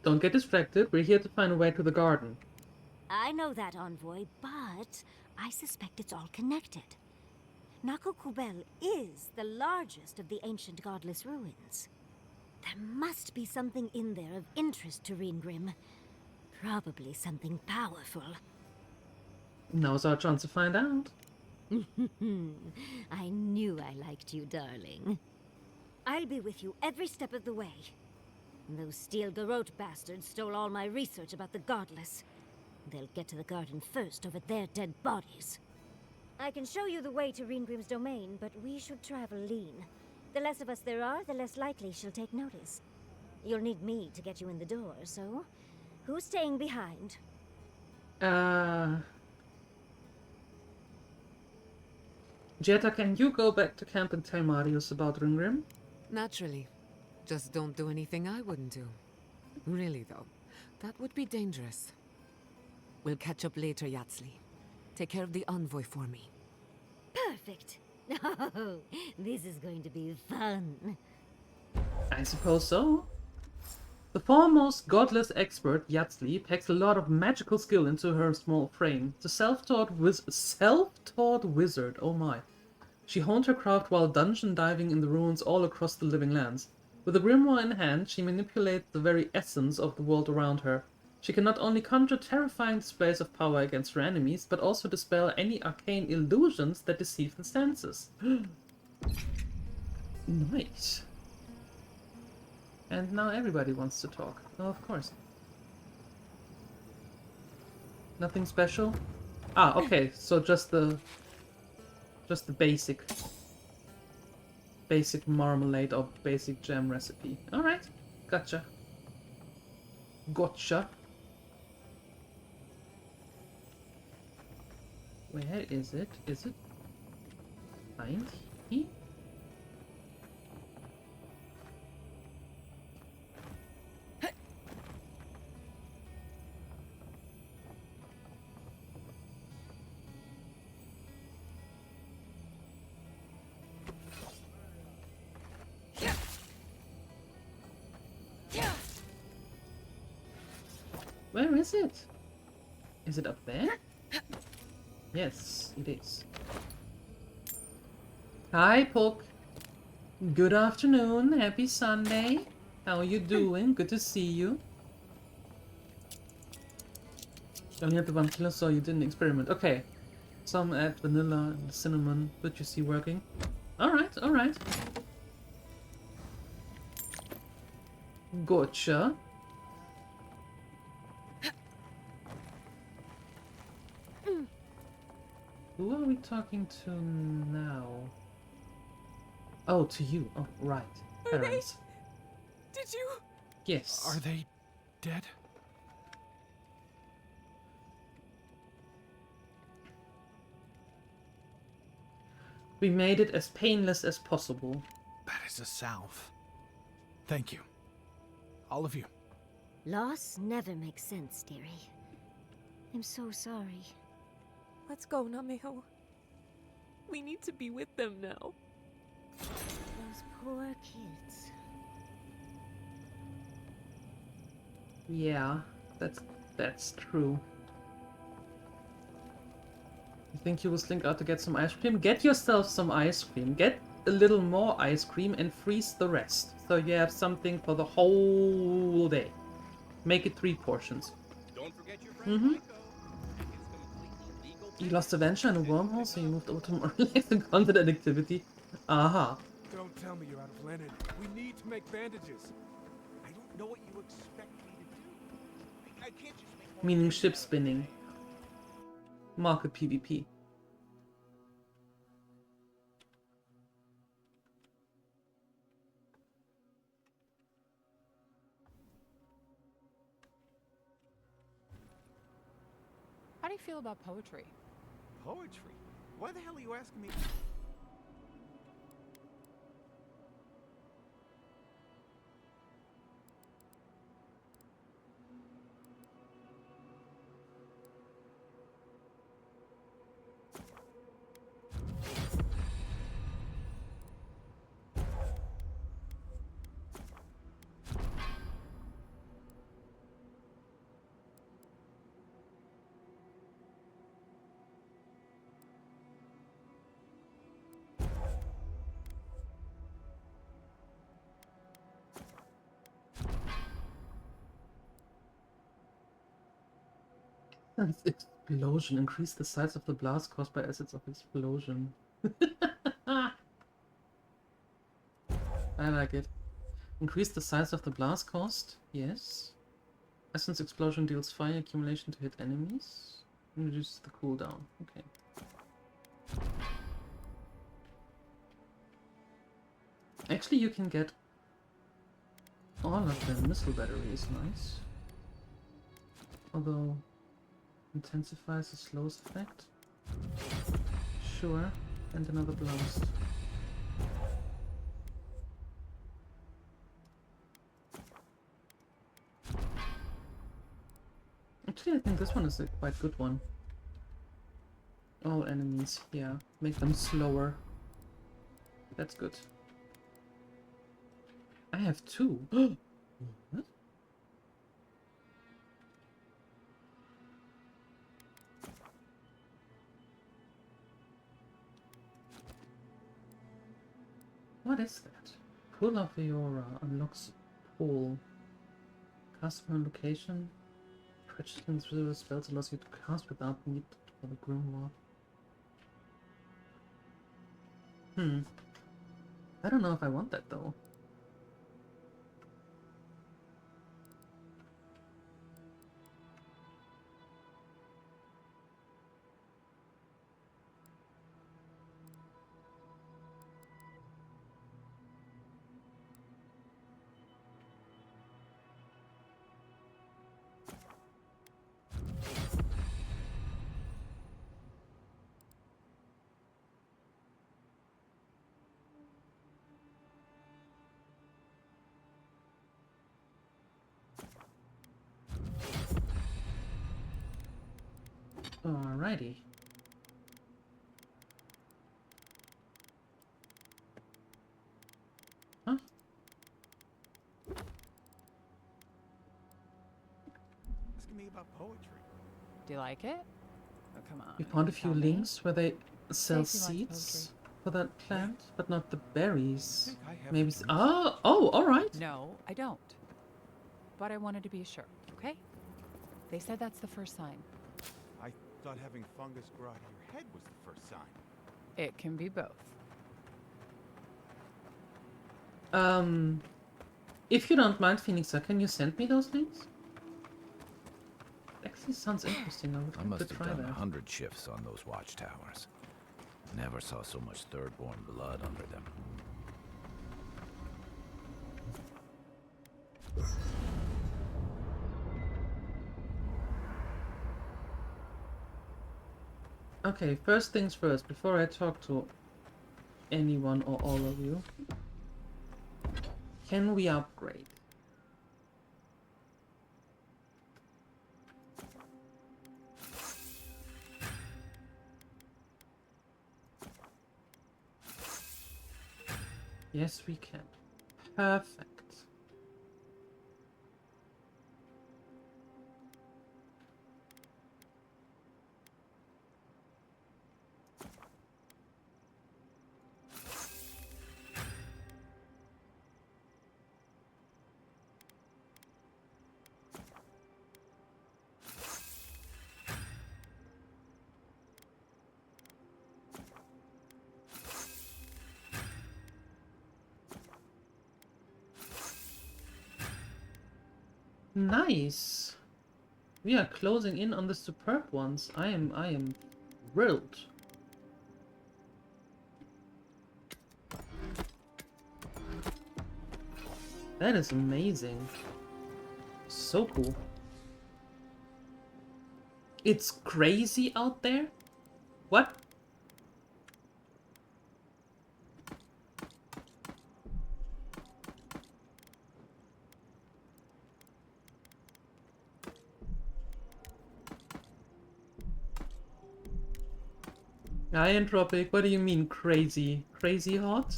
Don't get distracted, we're here to find a way to the garden. I know that, Envoy, but I suspect it's all connected. Nakokubel is the largest of the ancient godless ruins. There must be something in there of interest to Reengrim. Probably something powerful. Now's our chance to find out. I knew I liked you, darling. I'll be with you every step of the way. Those Steel Garrote bastards stole all my research about the godless. They'll get to the garden first over their dead bodies. I can show you the way to Reengrim's domain, but we should travel lean. The less of us there are, the less likely she'll take notice. You'll need me to get you in the door, so who's staying behind? Jetta, can you go back to camp and tell Marius about Reengrim? Naturally. Just don't do anything I wouldn't do. Really, though, that would be dangerous. We'll catch up later, Yatsli. Take care of the envoy for me. Perfect. Oh, this is going to be fun. I suppose so. The foremost godless expert, Yatsli, packs a lot of magical skill into her small frame. The self-taught wizard, oh my. She honed her craft while dungeon diving in the ruins all across the living lands. With a grimoire in hand, she manipulates the very essence of the world around her. She can not only conjure terrifying displays of power against her enemies, but also dispel any arcane illusions that deceive the senses. Nice. And now everybody wants to talk. Oh, of course. Nothing special? Ah, okay, so just the basic marmalade or basic jam recipe. Alright, gotcha. Gotcha. Where is it? Is it behind here? Where is it? Is it up there? Yes, it is. Hi, Poke. Good afternoon. Happy Sunday. How are you doing? Good to see you. Only had the one killer, so you didn't experiment. Okay. Some add vanilla and cinnamon, but you see working. Alright, alright. Gotcha. Who are we talking to now? Oh, to you. Oh, right. Parents. Did you? Yes. Are they dead? We made it as painless as possible. That is a salve. Thank you. All of you. Loss never makes sense, dearie. I'm so sorry. Let's go, Nameho. We need to be with them now. Those poor kids. Yeah, that's true. You think you will slink out to get some ice cream? Get yourself some ice cream. Get a little more ice cream and freeze the rest. So you have something for the whole day. Make it 3 portions. Don't forget your friend You lost a venture in a wormhole, so you moved over to more relaxing content and activity. Aha. Don't tell me you're out of linen. We need to make bandages. I don't know what you expect me to do. I can't just make more Meaning ship spinning. Market PvP. How do you feel about poetry? Poetry? Why the hell are you asking me? Explosion. Increase the size of the blast caused by acids of explosion. I like it. Increase the size of the blast cost. Yes. Essence explosion deals fire accumulation to hit enemies. Reduces the cooldown. Okay. Actually, you can get all of the missile batteries. Nice. Although intensifies the slowest effect. Sure. And another blast. Actually, I think this one is a quite good one. All enemies, yeah. Make them slower. That's good. I have 2. What? What is that? Pool of the Aura unlocks pool. Customer location. Purchasing through spells allows you to cast without need for the grimoire. I don't know if I want that though. Alrighty. Huh? Asking me about poetry. Do you like it? Oh, come on. We found a few tell me. links where they sell Stacy likes seeds for that plant, but not the berries. I have Maybe. to Oh, alright. No, I don't. But I wanted to be sure, okay? They said that's the first sign. I thought having fungus grow out of your head was the first sign. It can be both. If you don't mind, Phoenixa, can you send me those links? Actually sounds interesting. I I must would have try done that. 100 shifts on those watchtowers. Never saw so much Thirdborn blood under them. Okay, first things first, before I talk to anyone or all of you, can we upgrade? Yes, we can. Perfect. Nice. We are closing in on the superb ones. I am thrilled. That is amazing. So cool. It's crazy out there? What? Entropic, what do you mean crazy? Crazy hot?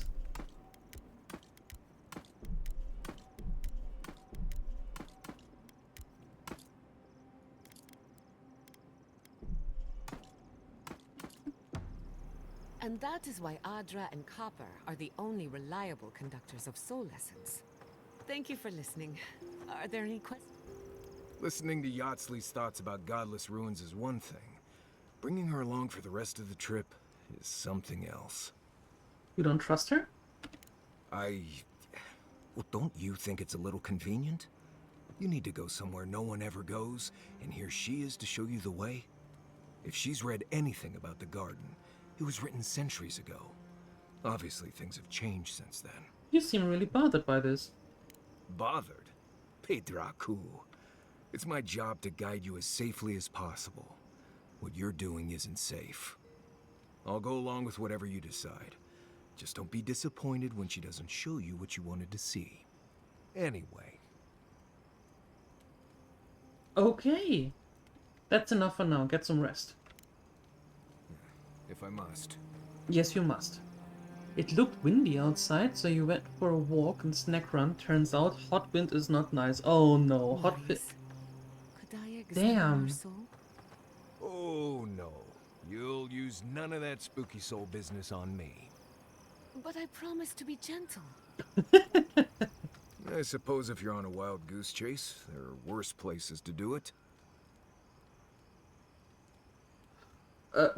And that is why Adra and Copper are the only reliable conductors of soul essence. Thank you for listening. Are there any questions? Listening to Yatsley's thoughts about godless ruins is one thing. Bringing her along for the rest of the trip is something else. You don't trust her? Well, don't you think it's a little convenient? You need to go somewhere no one ever goes, and here she is to show you the way? If she's read anything about the garden, it was written centuries ago. Obviously, things have changed since then. You seem really bothered by this. Bothered? Pedraku. It's my job to guide you as safely as possible. What you're doing isn't safe. I'll go along with whatever you decide. Just don't be disappointed when she doesn't show you what you wanted to see. Anyway. Okay. That's enough for now. Get some rest. If I must. Yes, you must. It looked windy outside, so you went for a walk and snack run. Turns out hot wind is not nice. Oh no, hot wind. Damn. Oh no. You'll use none of that spooky soul business on me. But I promised to be gentle. I suppose if you're on a wild goose chase, there are worse places to do it.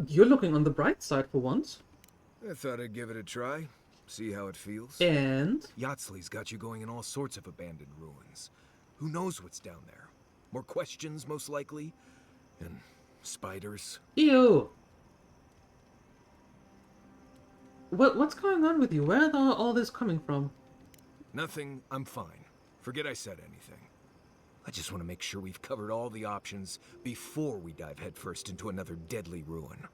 You're looking on the bright side for once. I thought I'd give it a try, see how it feels. And? Yatsley's got you going in all sorts of abandoned ruins. Who knows what's down there? More questions, most likely. And spiders. Ew! What's going on with you? Where are all this coming from? Nothing, I'm fine. Forget I said anything. I just want to make sure we've covered all the options before we dive headfirst into another deadly ruin.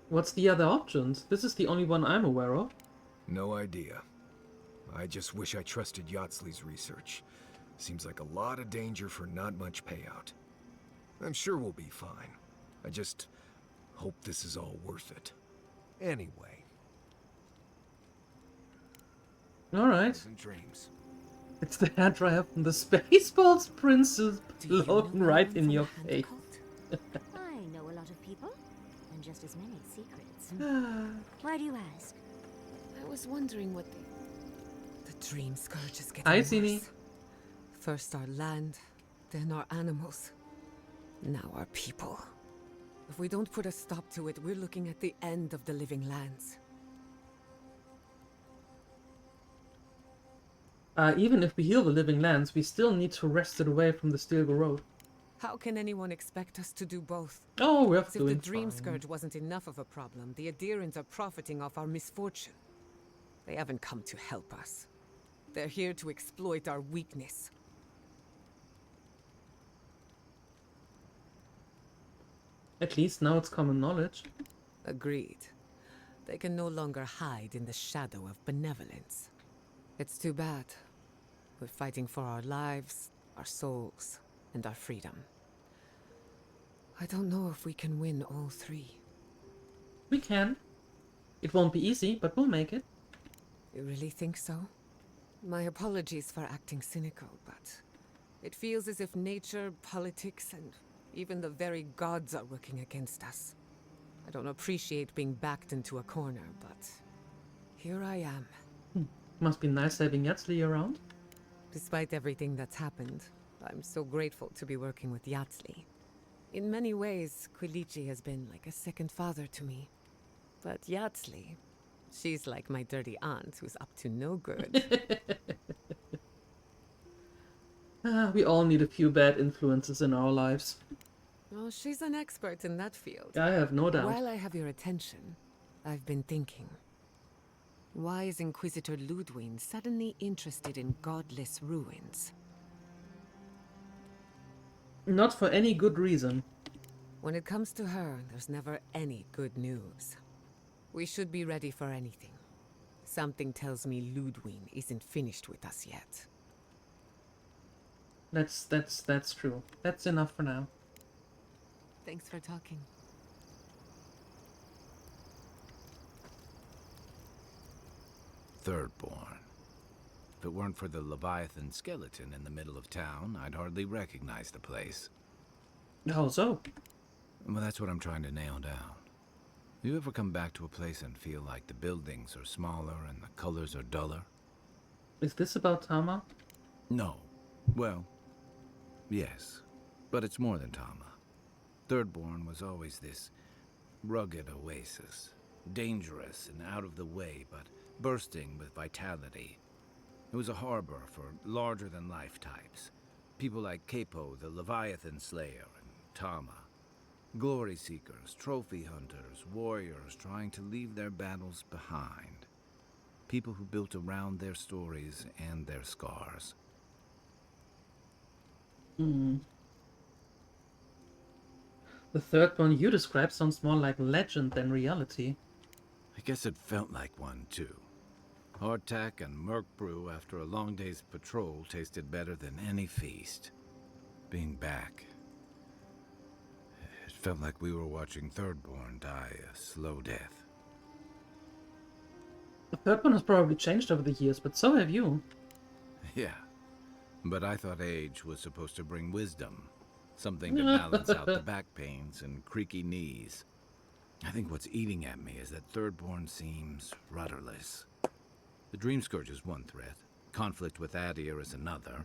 What's the other options? This is the only one I'm aware of. No idea. I just wish I trusted Yatsley's research. Seems like a lot of danger for not much payout. I'm sure we'll be fine. I just hope this is all worth it. Anyway. Alright. Dreams. It's the hair dryer from the Spaceballs Princess blown right in your face. I know a lot of people, and just as many secrets. Why do you ask? I was wondering what the dream scourge is getting Hi, worse. Sini. First our land, then our animals. Now our people. If we don't put a stop to it, we're looking at the end of the living lands. Even if we heal the living lands, we still need to wrest it away from the Stilgo Road. How can anyone expect us to do both? Oh, we're As if doing the dream fine. scourge wasn't enough of a problem, the Adherents are profiting off our misfortune. They haven't come to help us. They're here to exploit our weakness. At least now it's common knowledge. Agreed. They can no longer hide in the shadow of benevolence. It's too bad. We're fighting for our lives, our souls, and our freedom. I don't know if we can win all three. We can. It won't be easy, but we'll make it. You really think so? My apologies for acting cynical, but it feels as if nature, politics, and even the very gods are working against us. I don't appreciate being backed into a corner, but here I am. Must be nice having Yatsley around. Despite everything that's happened, I'm so grateful to be working with Yatsley. In many ways, Quilichi has been like a second father to me. But Yatsley, she's like my dirty aunt who's up to no good. We all need a few bad influences in our lives. Oh, she's an expert in that field. I have no doubt. While I have your attention, I've been thinking. Why is Inquisitor Ludwig suddenly interested in godless ruins? Not for any good reason. When it comes to her, there's never any good news. We should be ready for anything. Something tells me Ludwig isn't finished with us yet. That's true. That's enough for now. Thanks for talking. Thirdborn. If it weren't for the Leviathan skeleton in the middle of town, I'd hardly recognize the place. How so? Well, that's what I'm trying to nail down. You ever come back to a place and feel like the buildings are smaller and the colors are duller? Is this about Tama? No. Well, yes. But it's more than Tama. Thirdborn was always this rugged oasis. Dangerous and out of the way, but bursting with vitality. It was a harbor for larger-than-life types. People like Capo, the Leviathan Slayer, and Tama. Glory seekers, trophy hunters, warriors trying to leave their battles behind. People who built around their stories and their scars. The third one you described sounds more like legend than reality. I guess it felt like one, too. Hardtack and Merc brew after a long day's patrol tasted better than any feast. Being back, it felt like we were watching Thirdborn die a slow death. The third one has probably changed over the years, but so have you. Yeah, but I thought age was supposed to bring wisdom. Something to balance out the back pains and creaky knees. I think what's eating at me is that Thirdborn seems rudderless. The Dream Scourge is one threat. Conflict with Adir is another.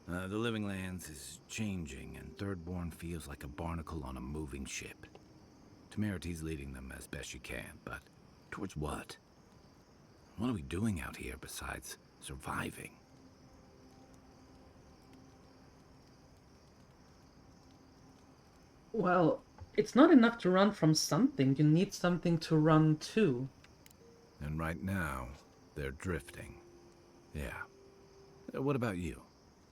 The Living Lands is changing, and Thirdborn feels like a barnacle on a moving ship. Temerity's leading them as best she can, but towards what? What are we doing out here besides surviving? Well, it's not enough to run from something. You need something to run to. And right now, they're drifting. Yeah. What about you?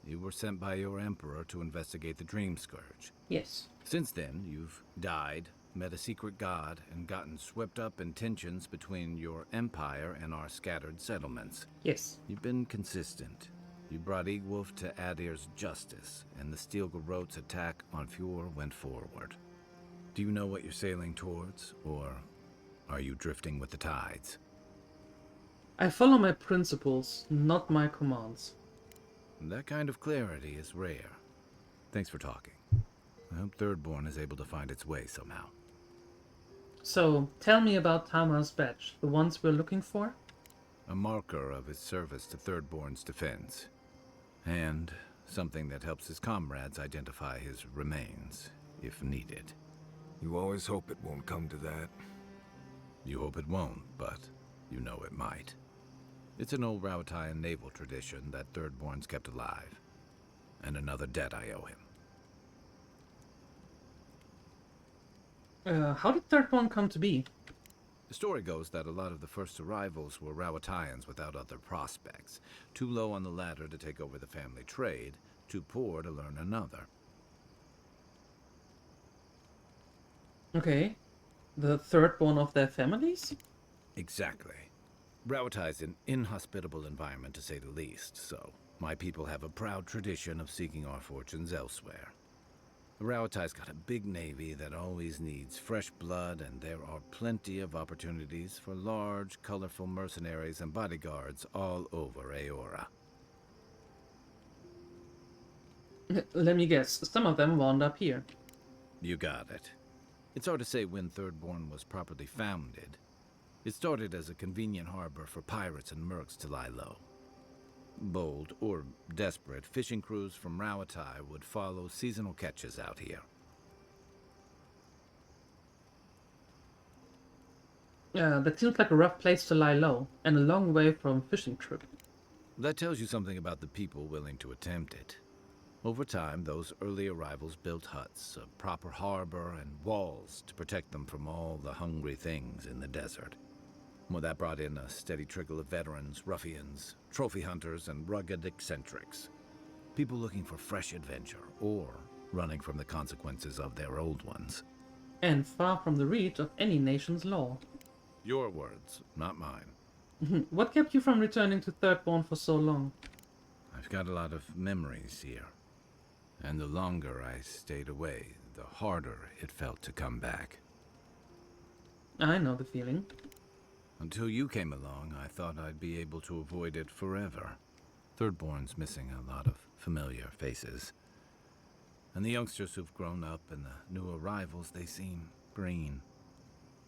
You were sent by your Emperor to investigate the Dream Scourge. Yes. Since then, you've died, met a secret god, and gotten swept up in tensions between your empire and our scattered settlements. Yes. You've been consistent. You brought Egwolf to Adir's justice, and the Stilgarrote's attack on Fjord went forward. Do you know what you're sailing towards, or are you drifting with the tides? I follow my principles, not my commands. That kind of clarity is rare. Thanks for talking. I hope Thirdborn is able to find its way somehow. So, tell me about Tama's badge, the ones we're looking for? A marker of his service to Thirdborn's defense. And something that helps his comrades identify his remains, if needed. You always hope it won't come to that. You hope it won't, but you know it might. It's an old Rauatayan naval tradition that Thirdborn's kept alive. And another debt I owe him. How did Thirdborn come to be? The story goes that a lot of the first arrivals were Rauatayans without other prospects. Too low on the ladder to take over the family trade, too poor to learn another. Okay. The Thirdborn of their families? Exactly. Rauatai's an inhospitable environment, to say the least, so my people have a proud tradition of seeking our fortunes elsewhere. Rauatai's got a big navy that always needs fresh blood, and there are plenty of opportunities for large, colorful mercenaries and bodyguards all over Aora. Let me guess, some of them wound up here. You got it. It's hard to say when Thirdborn was properly founded. It started as a convenient harbor for pirates and mercs to lie low. Bold, or desperate, fishing crews from Rauatai would follow seasonal catches out here. That seems like a rough place to lie low, and a long way from fishing trip. That tells you something about the people willing to attempt it. Over time, those early arrivals built huts, a proper harbor, and walls to protect them from all the hungry things in the desert. Well, that brought in a steady trickle of veterans, ruffians, trophy hunters, and rugged eccentrics. People looking for fresh adventure, or running from the consequences of their old ones. And far from the reach of any nation's law. Your words, not mine. What kept you from returning to Thirdborn for so long? I've got a lot of memories here. And the longer I stayed away, the harder it felt to come back. I know the feeling. Until you came along, I thought I'd be able to avoid it forever. Thirdborn's missing a lot of familiar faces. And the youngsters who've grown up and the new arrivals, they seem green.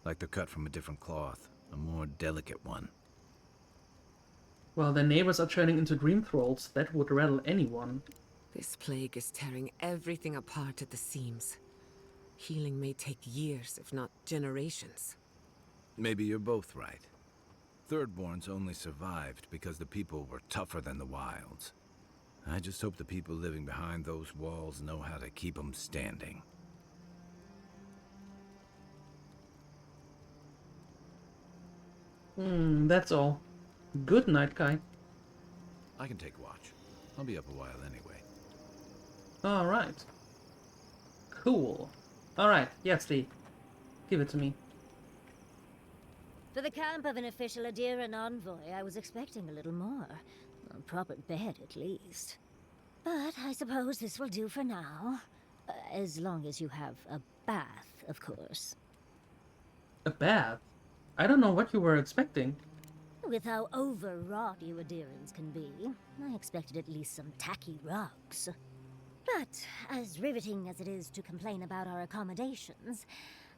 Like they're cut from a different cloth, a more delicate one. Well, their neighbors are turning into dream thralls. That would rattle anyone. This plague is tearing everything apart at the seams. Healing may take years, if not generations. Maybe you're both right. Thirdborns only survived because the people were tougher than the wilds. I just hope the people living behind those walls know how to keep them standing. That's all. Good night, Kai. I can take watch. I'll be up a while anyway. Alright. Cool. Alright, yes, Lee. Give it to me. For the camp of an official Adiran envoy, I was expecting a little more. A proper bed, at least. But I suppose this will do for now. As long as you have a bath, of course. A bath? I don't know what you were expecting. With how overwrought you Adirans can be, I expected at least some tacky rugs. But, as riveting as it is to complain about our accommodations,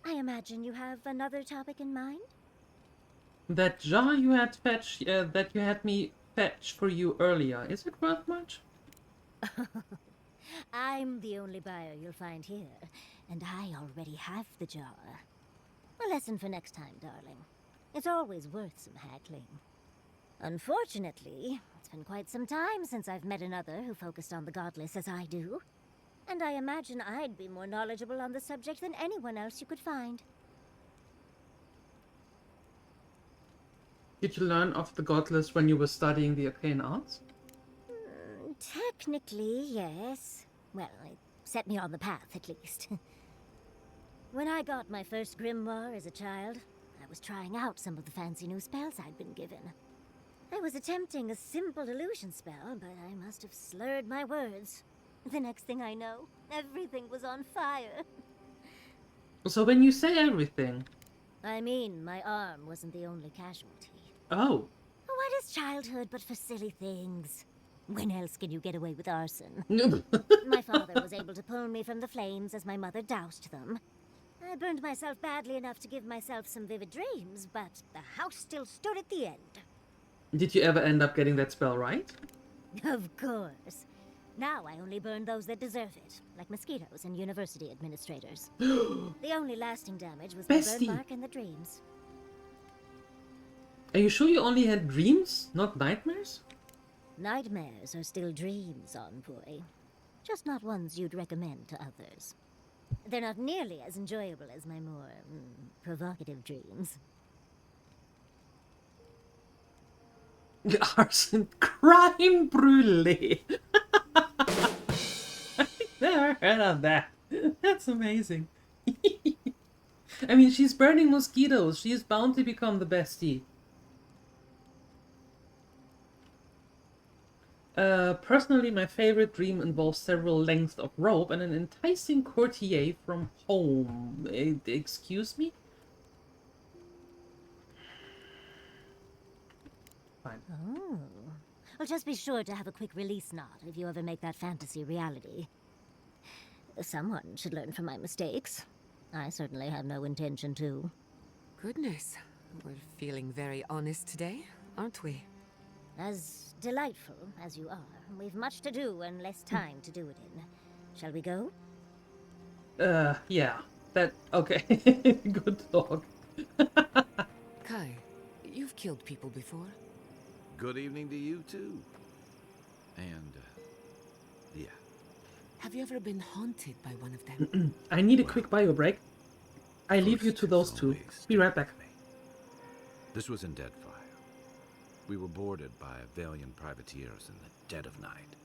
I imagine you have another topic in mind? That jar you had that you had me fetch for you earlier, is it worth much? I'm the only buyer you'll find here, and I already have the jar. A lesson for next time, darling. It's always worth some haggling. Unfortunately, it's been quite some time since I've met another who focused on the godless as I do. And I imagine I'd be more knowledgeable on the subject than anyone else you could find. Did you learn of the godless when you were studying the arcane arts? Technically, yes. Well, it set me on the path, at least. When I got my first grimoire as a child, I was trying out some of the fancy new spells I'd been given. I was attempting a simple illusion spell, but I must have slurred my words. The next thing I know, everything was on fire. So when you say everything... I mean, my arm wasn't the only casualty. Oh. What is childhood but for silly things? When else can you get away with arson? My father was able to pull me from the flames as my mother doused them. I burned myself badly enough to give myself some vivid dreams, but the house still stood at the end. Did you ever end up getting that spell right? Of course. Now I only burn those that deserve it, like mosquitoes and university administrators. The only lasting damage was the burn mark and the dreams. Are you sure you only had dreams, not nightmares? Nightmares are still dreams, envoy. Just not ones you'd recommend to others. They're not nearly as enjoyable as my more provocative dreams. Arson crime brulee. I've never heard of that. That's amazing. I mean, she's burning mosquitoes. She is bound to become the bestie. Personally, my favorite dream involves several lengths of rope and an enticing courtier from home. Excuse me? Fine. Oh. Well, just be sure to have a quick release knot if you ever make that fantasy reality. Someone should learn from my mistakes. I certainly have no intention to. Goodness, we're feeling very honest today, aren't we? As delightful as you are, we've much to do and less time to do it in. Shall we go? Yeah. Okay. Good talk. Kai, you've killed people before. Good evening to you, too. And, yeah. Have you ever been haunted by one of them? I need a quick bio break. I leave you to those two. Be right back. This was in Deadfire. We were boarded by Avalian privateers in the dead of night.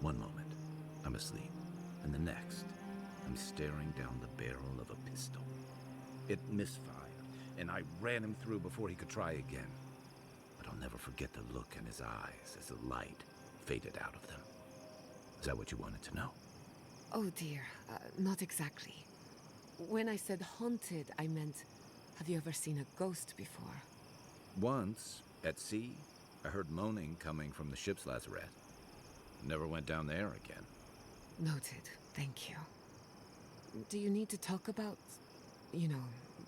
One moment, I'm asleep, and the next, I'm staring down the barrel of a pistol. It misfired, and I ran him through before he could try again. But I'll never forget the look in his eyes as the light faded out of them. Is that what you wanted to know? Oh dear, not exactly. When I said haunted, I meant, have you ever seen a ghost before? Once, at sea, I heard moaning coming from the ship's lazarette. Never went down there again. Noted, thank you. Do you need to talk about, you know,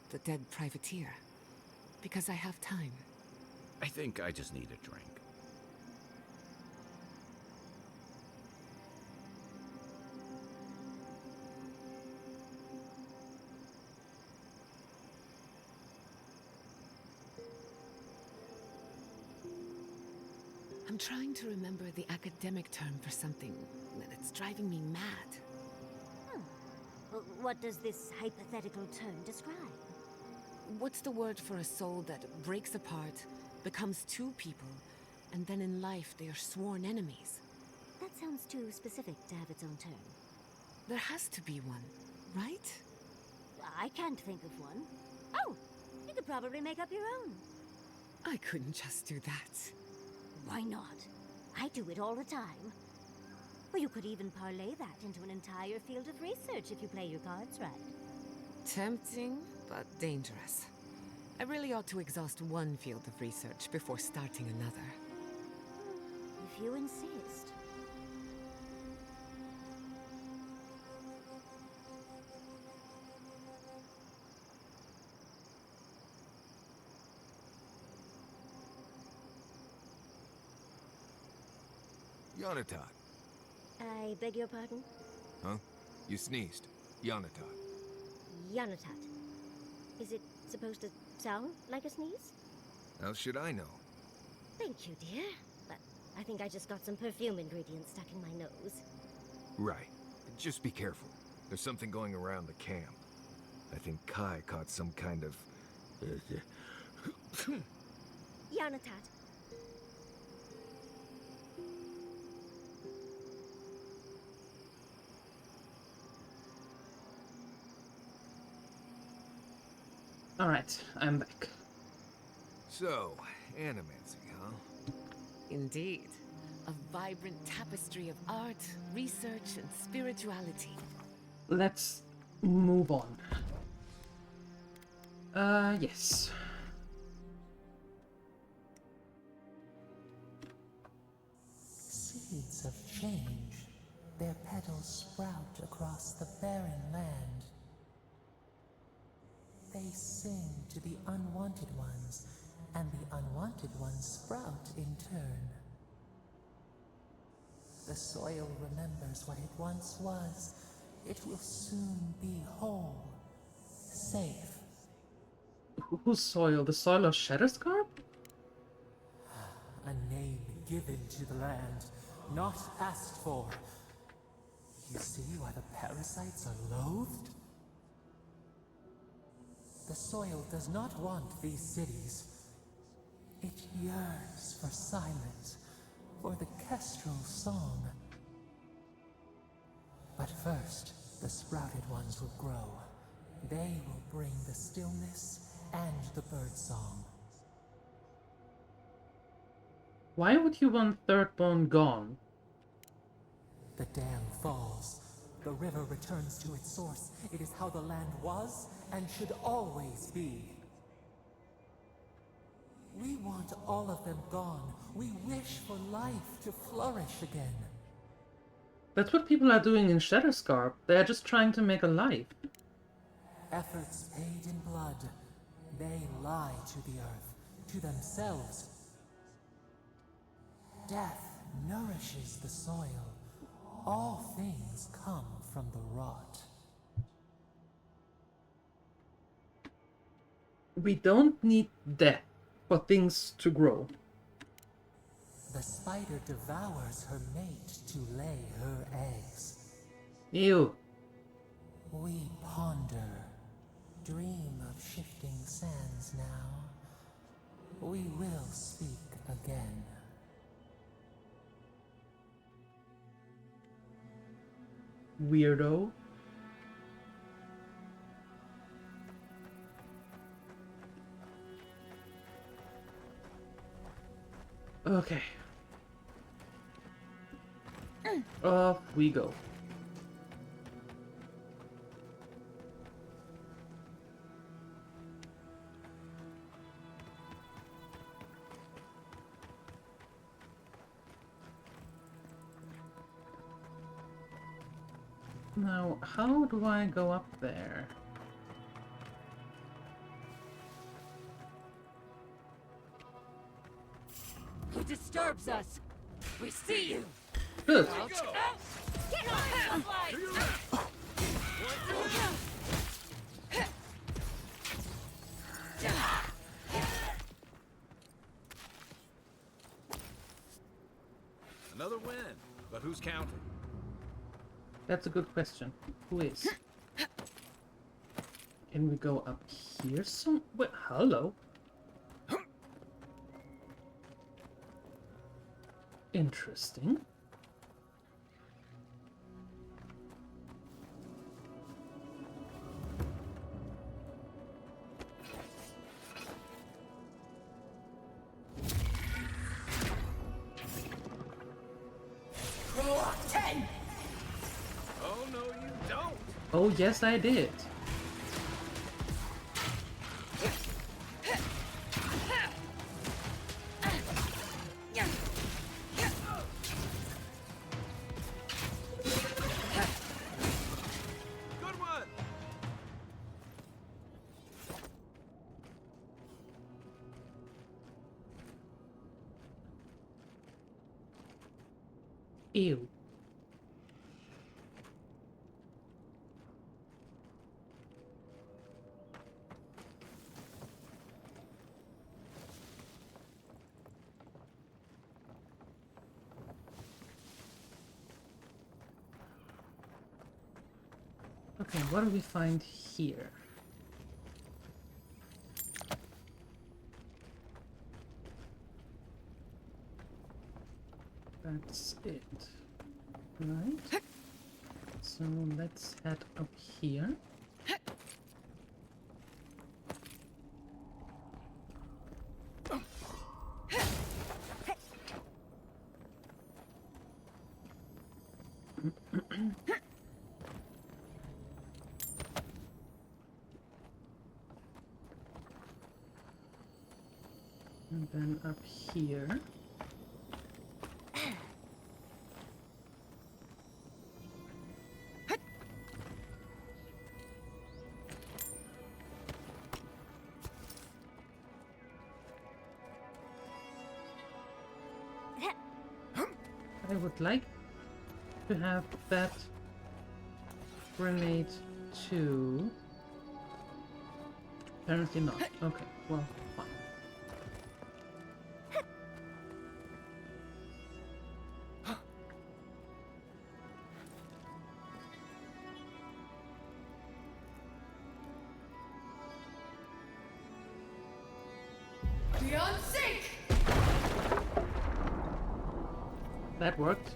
the dead privateer? Because I have time. I think I just need a drink. I'm trying to remember the academic term for something that's driving me mad. What does this hypothetical term describe? What's the word for a soul that breaks apart, becomes two people, and then in life they are sworn enemies? That sounds too specific to have its own term. There has to be one, right? I can't think of one. Oh, you could probably make up your own. I couldn't just do that. Why not? I do it all the time. Or you could even parlay that into an entire field of research if you play your cards right. Tempting, but dangerous. I really ought to exhaust one field of research before starting another. If you insist. Yanatat. I beg your pardon? Huh? You sneezed. Yanatat. Yanatat. Is it supposed to sound like a sneeze? How should I know? Thank you, dear. But I think I just got some perfume ingredients stuck in my nose. Right. Just be careful. There's something going around the camp. I think Kai caught some kind of... Yanatat. Alright, I'm back. So, animancy, huh? Indeed. A vibrant tapestry of art, research, and spirituality. Let's move on. Yes. Seeds of change, their petals sprout across the barren land. They sing to the unwanted ones, and the unwanted ones sprout in turn. The soil remembers what it once was. It will soon be whole, safe. Whose soil? The soil of Shadowscarp? A name given to the land, not asked for. You see why the parasites are loathed? The soil does not want these cities. It yearns for silence, for the kestrel song. But first, the sprouted ones will grow. They will bring the stillness and the birdsong. Why would you want Thirdborn gone? The dam falls. The river returns to its source. It is how the land was and should always be. We want all of them gone. We wish for life to flourish again. That's what people are doing in Shadowscarp. They are just trying to make a life. Efforts paid in blood. They lie to the earth, to themselves. Death nourishes the soil. All things come from the rot. We don't need death for things to grow. The spider devours her mate to lay her eggs. Ew. We ponder, dream of shifting sands now. We will speak again. Weirdo. Okay. Off we go. Now, how do I go up there? Who disturbs us? We see you. Good. Get off the Another win, but who's counting? That's a good question. Who is? Can we go up here some? Wait, hello. Interesting. Oh, no, you don't. Oh, yes, I did. Good one. Ew. Okay, what do we find here? That's it. Right. So let's head up here. And then up here. I would like to have that grenade too. Apparently not. Okay, well, fine. Beyond sync! That worked.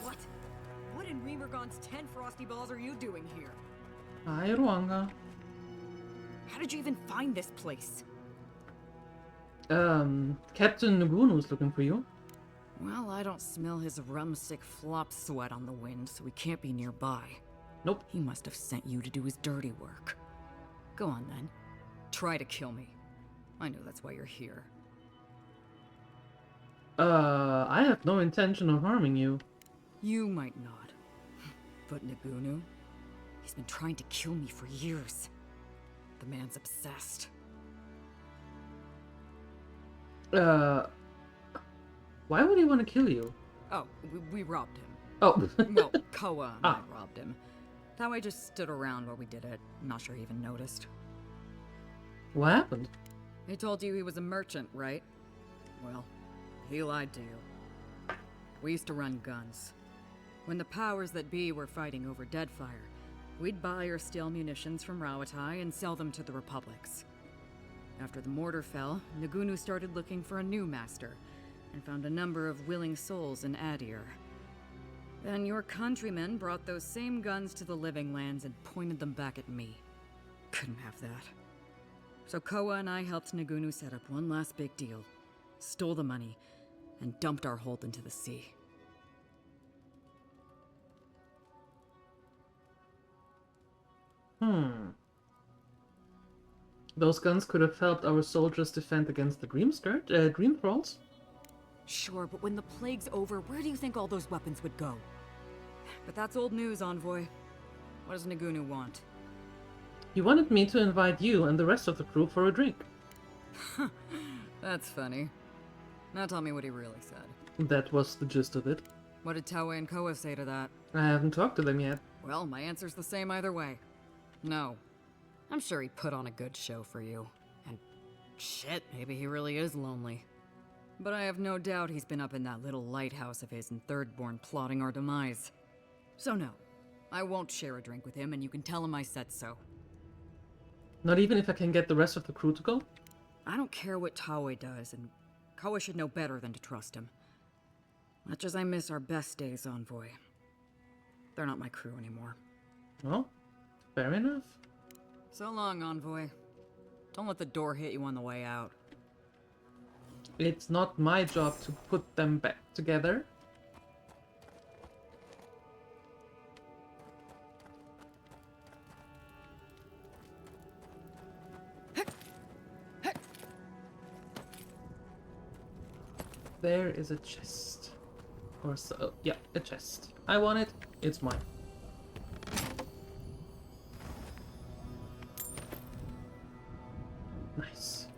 What? What in Remergon's 10 frosty balls are you doing here? Hi, Ruanga. How did you even find this place? Captain Nagunu's looking for you. Well, I don't smell his rum-sick flop sweat on the wind, so he can't be nearby. Nope. He must have sent you to do his dirty work. Go on, then. Try to kill me. I know that's why you're here. I have no intention of harming you. You might not. But Nagunu? He's been trying to kill me for years. The man's obsessed. Why would he want to kill you? Oh, we robbed him. Oh. Well, Koa and I robbed him. That way just stood around while we did it. I'm not sure he even noticed. What happened? He told you he was a merchant, right? Well, he lied to you. We used to run guns. When the powers that be were fighting over Deadfire, we'd buy or steal munitions from Rawatai and sell them to the Republics. After the mortar fell, Nagunu started looking for a new master, and found a number of willing souls in Adir. Then your countrymen brought those same guns to the Living Lands and pointed them back at me. Couldn't have that. So Koa and I helped Nagunu set up one last big deal, stole the money, and dumped our hold into the sea. Those guns could have helped our soldiers defend against the Dream Thralls. Sure, but when the plague's over, where do you think all those weapons would go? But that's old news, Envoy. What does Nagunu want? He wanted me to invite you and the rest of the crew for a drink. That's funny. Now tell me what he really said. That was the gist of it. What did Taue and Koa say to that? I haven't talked to them yet. Well, my answer's the same either way. No. I'm sure he put on a good show for you. And shit, maybe he really is lonely. But I have no doubt he's been up in that little lighthouse of his in Thirdborn plotting our demise. So no, I won't share a drink with him, and you can tell him I said so. Not even if I can get the rest of the crew to go? I don't care what Taue does, and Koa should know better than to trust him. Much as I miss our best days, Envoy. They're not my crew anymore. Well, fair enough. So long, Envoy. Don't let the door hit you on the way out. It's not my job to put them back together. There is a chest. Or so, yeah, a chest. I want it, it's mine. Nice.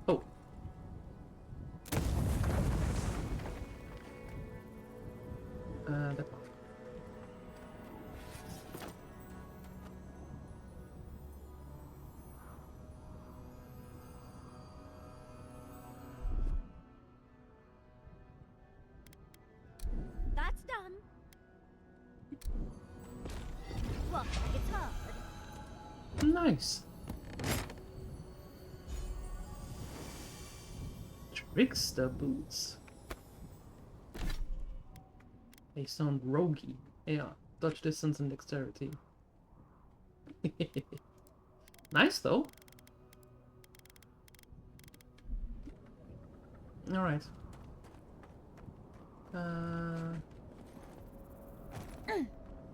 Oh. That one. That's done. What? It's hard. Nice. Trickster boots. They sound roguey. Yeah, dodge distance and dexterity. Nice though. Alright.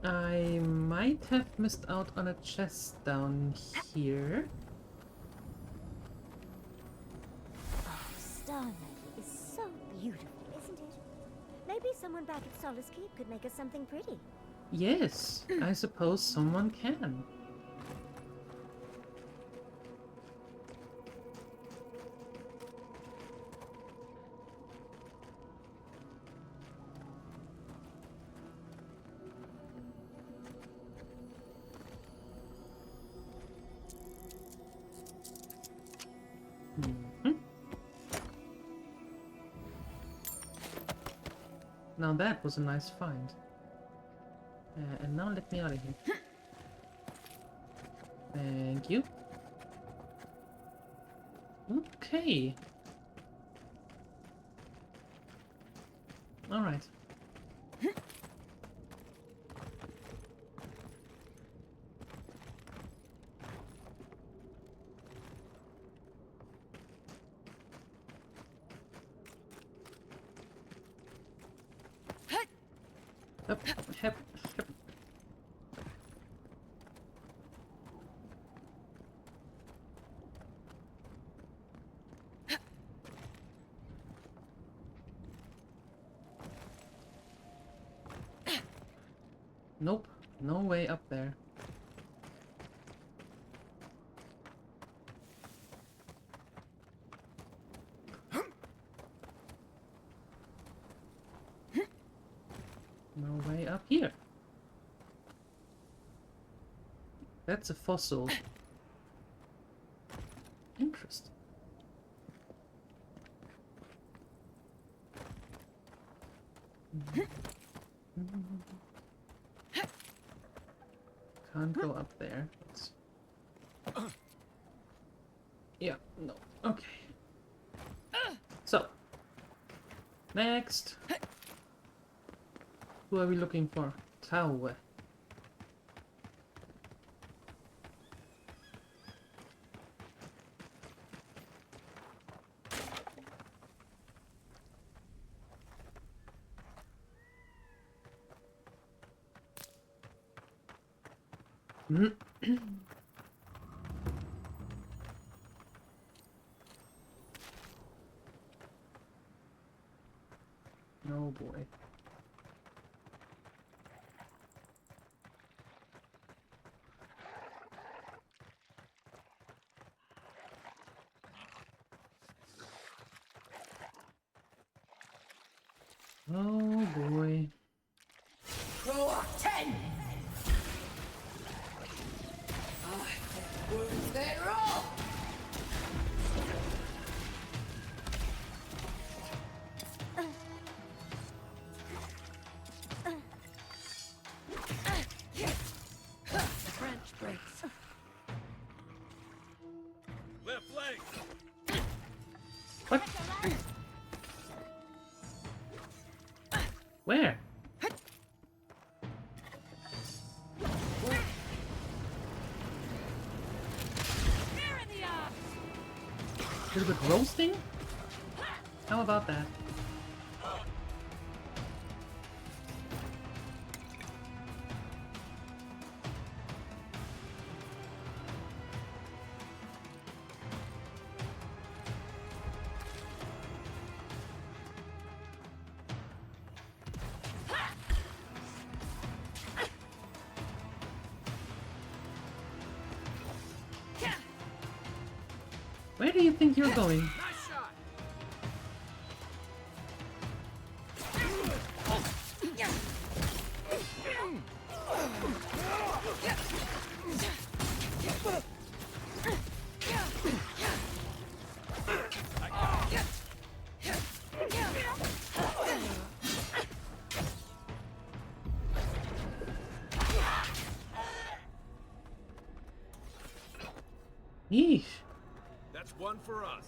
I might have missed out on a chest down here. Starlight is so beautiful, isn't it? Maybe someone back at Solace Keep could make us something pretty. Yes, I suppose someone can. Now that was a nice find. And now let me out of here. Thank you. Okay. Alright. Up, hep, hep. Nope, no way up there. No way up here. That's a fossil. Interesting. Can't go up there. Yeah, no. Okay. So, next. Who are we looking for? Tower. Oh boy. Oh boy. Pro 10! Words that roll! Branch breaks. Left leg! What? Where? A little bit roasting? How about that? Where do you think you're going? Yeesh. That's one for us.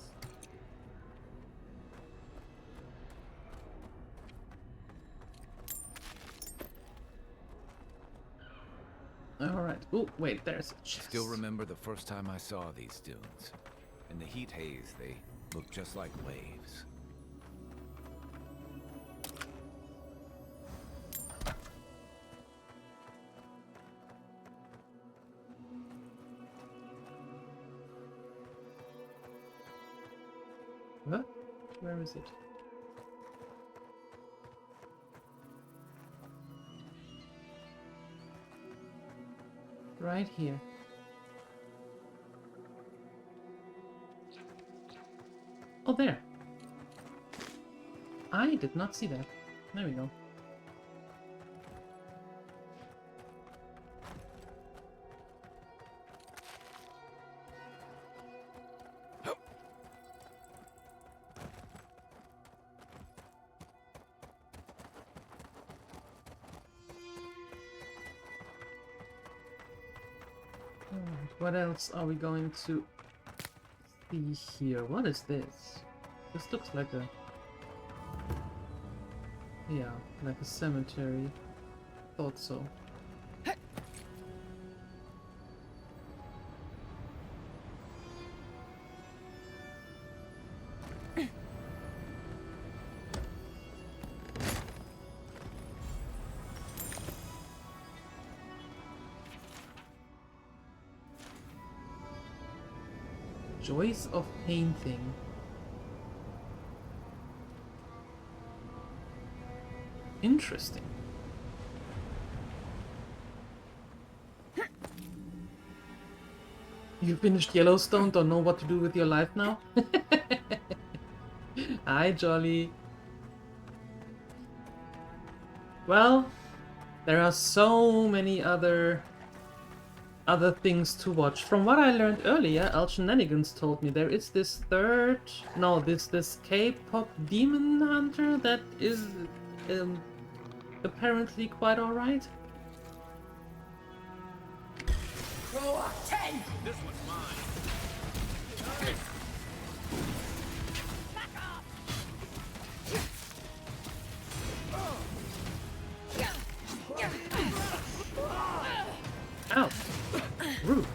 Alright. Oh, wait, there's a chest. Still remember the first time I saw these dunes. In the heat haze, they looked just like waves. What? Where is it? Right here. Oh, there. I did not see that. There we go. What else are we going to see here? What is this? This looks like a... yeah, like a cemetery. Thought so. Joys of painting. Interesting. You finished Yellowstone, don't know what to do with your life now? Hi, Jolly. Well, there are so many other things to watch. From what I learned earlier, Al Shenanigans told me there is this this K-pop demon hunter that is apparently quite alright. Roll up 10! This one's mine. Ow! Rude.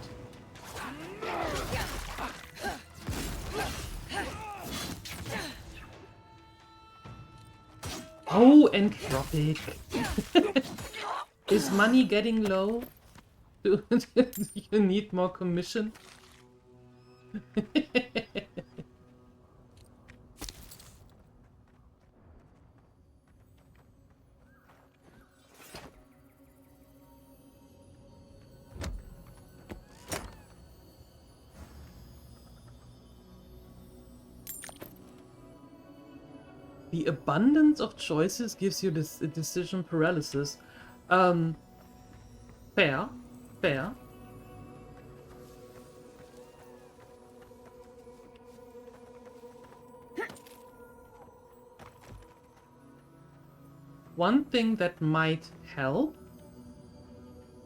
Oh, Entropic. Is money getting low? Do you need more commission? The abundance of choices gives you this decision paralysis. Fair. Fair. One thing that might help,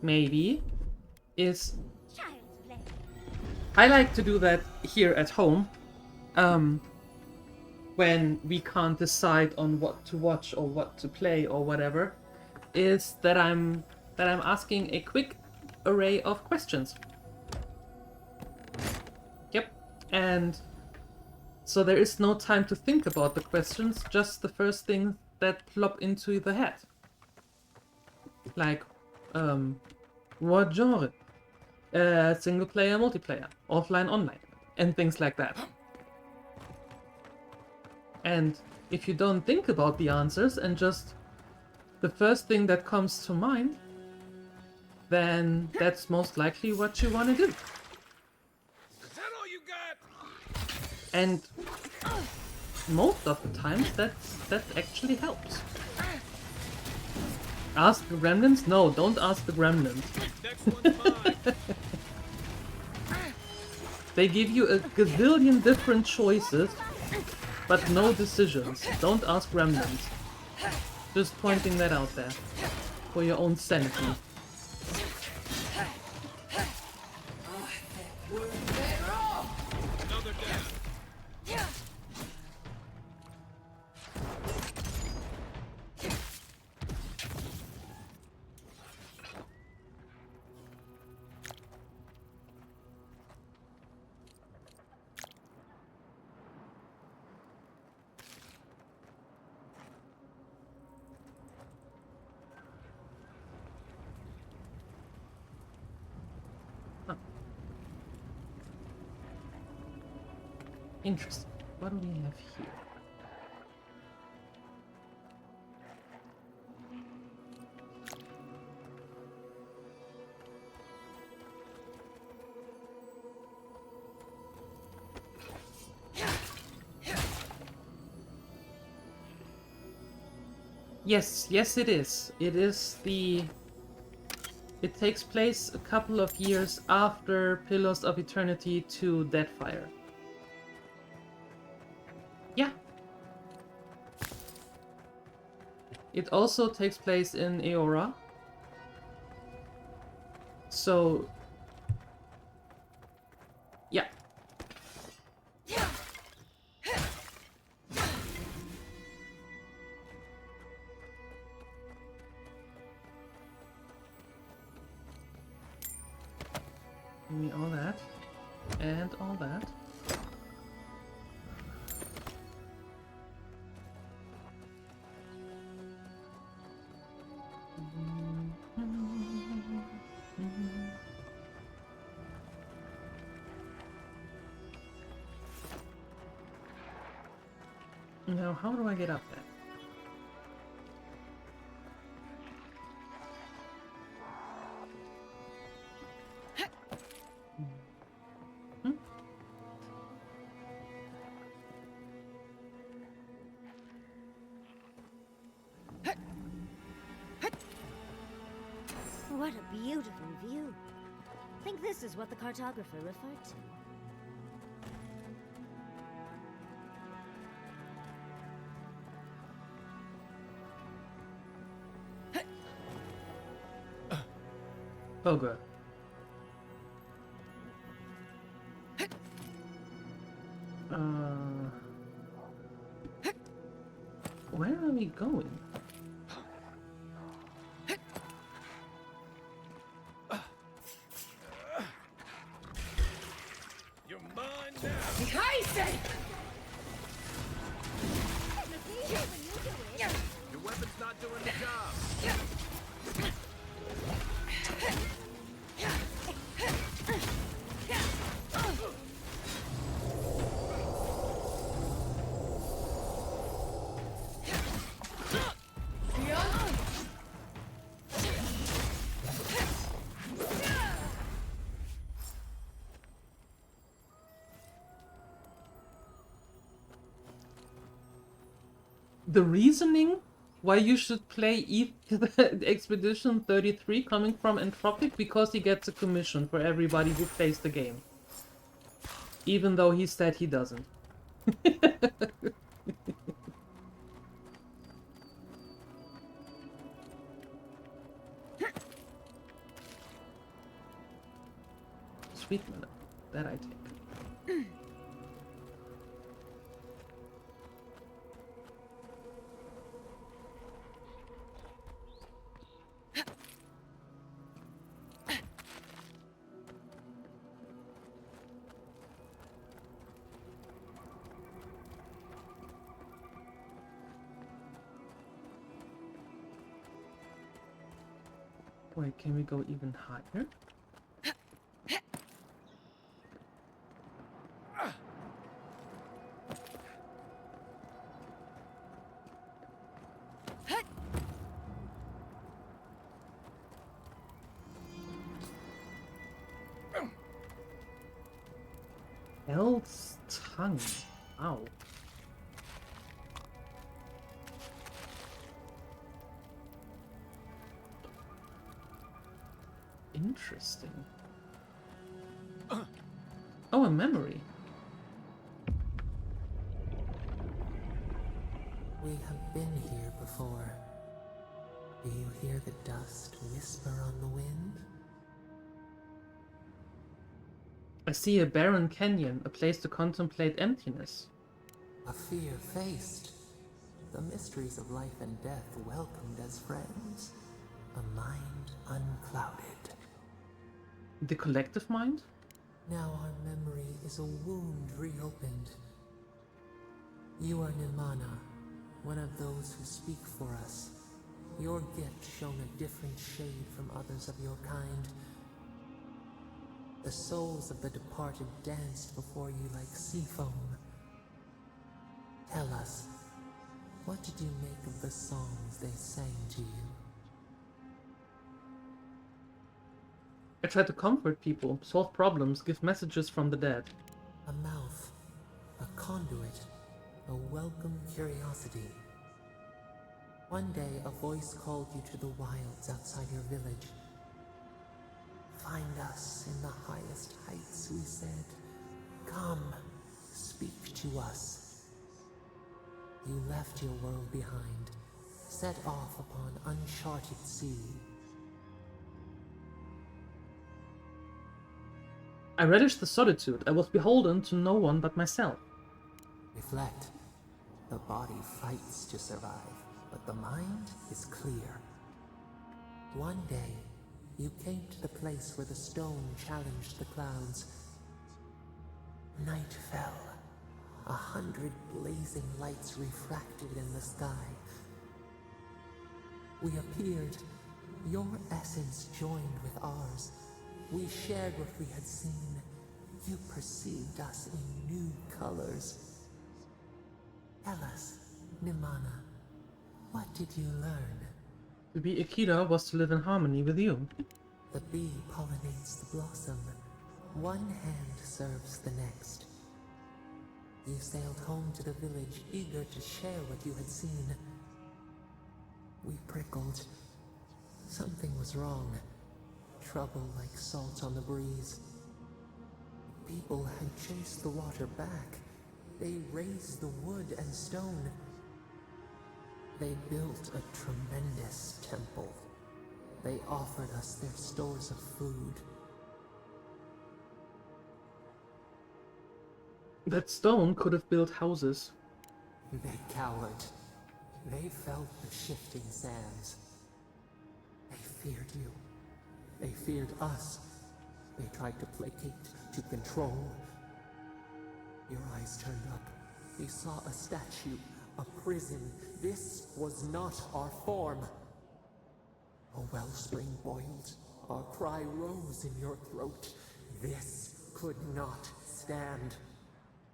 maybe, is I like to do that here at home. When we can't decide on what to watch or what to play or whatever, is that I'm asking a quick array of questions. Yep. And so there is no time to think about the questions, just the first thing that plop into the head. Like, what genre? Single player, multiplayer, offline, online, and things like that. And if you don't think about the answers and just the first thing that comes to mind, then that's most likely what you want to do. Is that all you got? And most of the times that actually helps. Ask the gremlins? No, don't ask the gremlins. Next one's mine. They give you a gazillion different choices, but no decisions. Don't ask gremlins. Just pointing that out there. For your own sanity. Another down. Interesting. What do we have here? Yes, it is. It is the... It takes place a couple of years after Pillars of Eternity to Deadfire. Yeah. It also takes place in Eora. So... yeah. Give me all that. And all that. Now, how do I get up there? What a beautiful view. Think this is what the cartographer referred to. Oh, good. Where are we going? You're mine now. Scheiße! Your weapon's not doing the job. The reasoning why you should play Expedition 33 coming from Entropic, because he gets a commission for everybody who plays the game. Even though he said he doesn't. Sweet minute. That I take. Wait, can we go even higher? Hell's tongue. Ow. Interesting. Oh, a memory. We have been here before. Do you hear the dust whisper on the wind? I see a barren canyon, a place to contemplate emptiness. A fear faced. The mysteries of life and death welcomed as friends. A mind unclouded. The collective mind? Now our memory is a wound reopened. You are Nimana, one of those who speak for us. Your gift shone a different shade from others of your kind. The souls of the departed danced before you like sea foam. Tell us, what did you make of the songs they sang to you? I try to comfort people, solve problems, give messages from the dead. A mouth, a conduit, a welcome curiosity. One day a voice called you to the wilds outside your village. Find us in the highest heights, we said. Come, speak to us. You left your world behind, set off upon uncharted sea. I relished the solitude. I was beholden to no one but myself. Reflect. The body fights to survive, but the mind is clear. One day, you came to the place where the stone challenged the clouds. Night fell. 100 blazing lights refracted in the sky. We appeared. Your essence joined with ours. We shared what we had seen. You perceived us in new colors. Tell us, Nimana, what did you learn? To be Akira was to live in harmony with you. The bee pollinates the blossom. One hand serves the next. You sailed home to the village, eager to share what you had seen. We prickled. Something was wrong. trouble like salt on the breeze. People had chased the water back. They raised the wood and stone. They built a tremendous temple. They offered us their stores of food. That stone could have built houses. They cowered. They felt the shifting sands. They feared you. They feared us. They tried to placate, to control. Your eyes turned up. You saw a statue, a prison. This was not our form. A wellspring boiled. Our cry rose in your throat. This could not stand.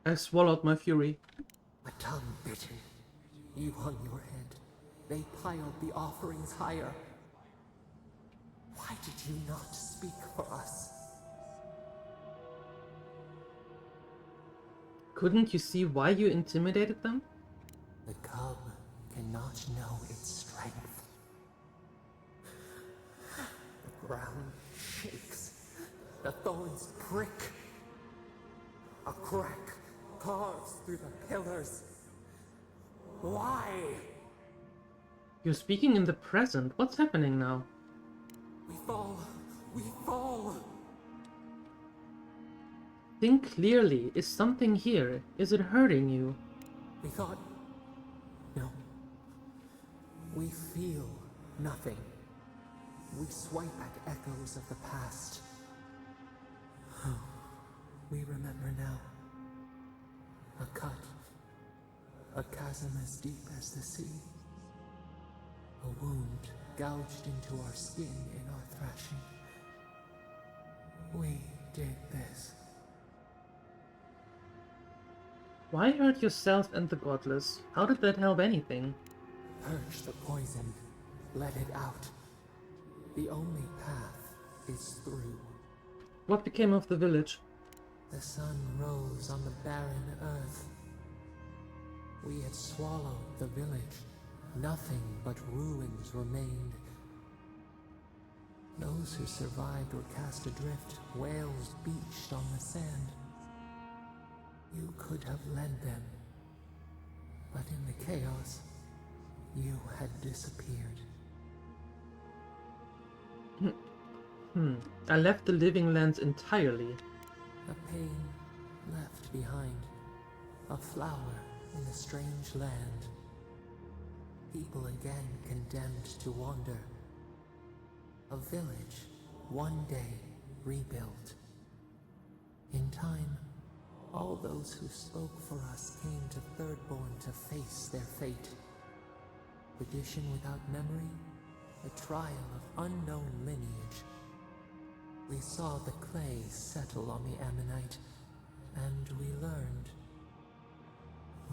I swallowed my fury. A tongue bitten. You hung your head. They piled the offerings higher. Why did you not speak for us? Couldn't you see why you intimidated them? The cub cannot know its strength. The ground shakes. The thorns prick. A crack carves through the pillars. Why? You're speaking in the present. What's happening now? We fall. We fall. Think clearly. Is something here? Is it hurting you? We thought... No. We feel nothing. We swipe at echoes of the past. Oh, we remember now. A cut. A chasm as deep as the sea. A wound gouged into our skin in our thrashing. We did this. Why hurt yourself and the godless? How did that help anything? Purge the poison. Let it out. The only path is through. What became of the village? The sun rose on the barren earth. We had swallowed the village. Nothing but ruins remained. Those who survived were cast adrift, whales beached on the sand. You could have led them, but in the chaos, you had disappeared. I left the living lands entirely. A pain left behind. A flower in a strange land. People again condemned to wander. A village, one day rebuilt. In time, all those who spoke for us came to Thirdborn to face their fate. Tradition without memory, a trial of unknown lineage. We saw the clay settle on the Ammonite, and we learned.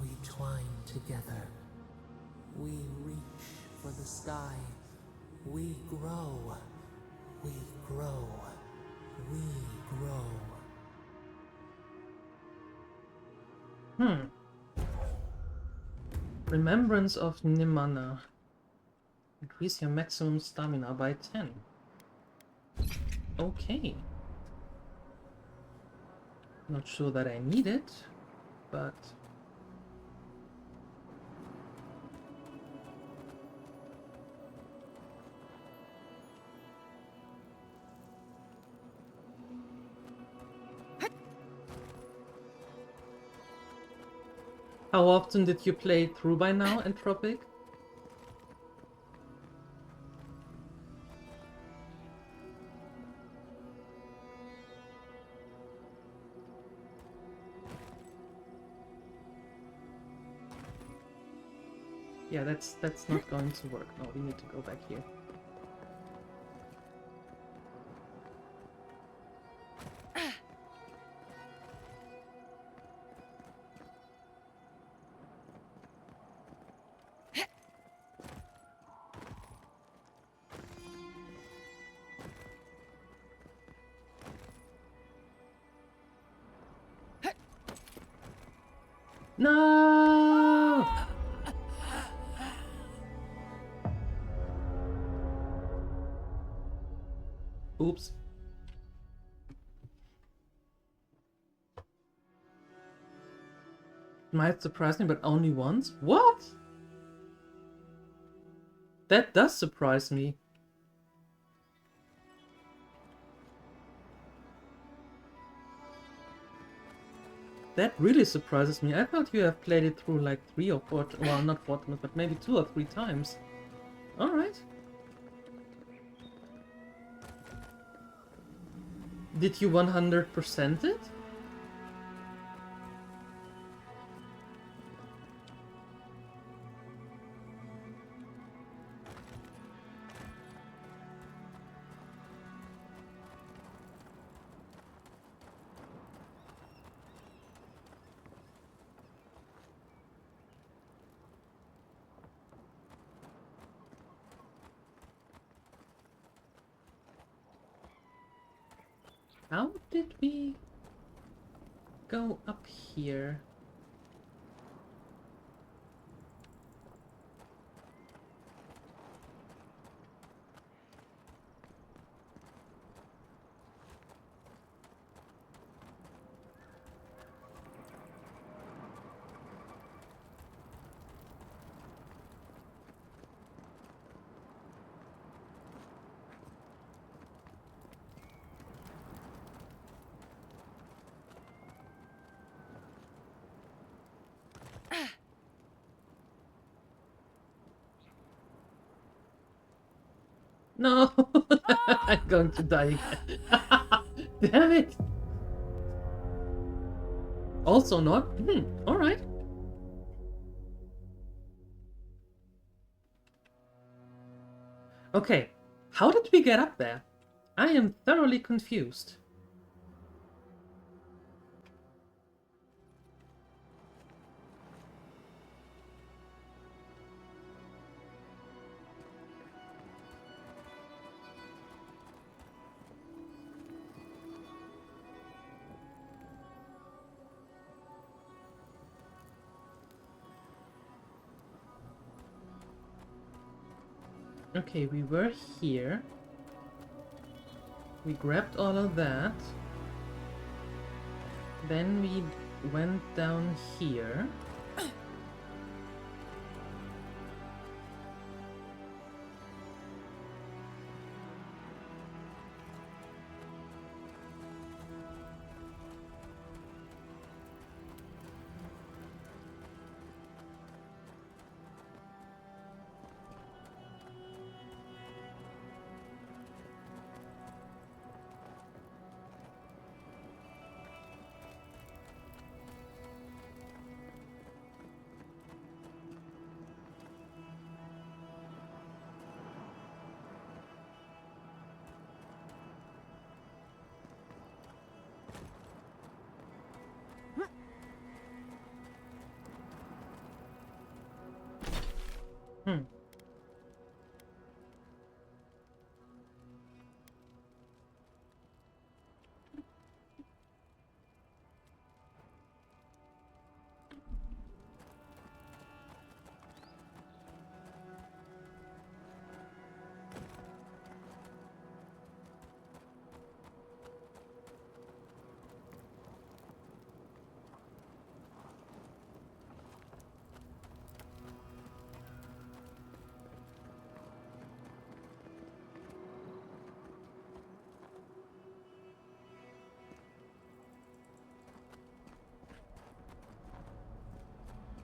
We twine together. We reach for the sky. We grow. We grow. We grow. Remembrance of Nimana. Increase your maximum stamina by 10. Okay. Not sure that I need it, but... How often did you play through by now, Entropic? Yeah, that's not going to work. No, we need to go back here. No! Oops. Might surprise me, but only once? What? That does surprise me. That really surprises me. I thought you have played it through like 3 or 4, well, not 4 times, but maybe 2 or 3 times. Alright. Did you 100% it? How did we go up here? No, I'm going to die again. Damn it! Also not? Alright. Okay, how did we get up there? I am thoroughly confused. Okay, we were here. We grabbed all of that. Then we went down here.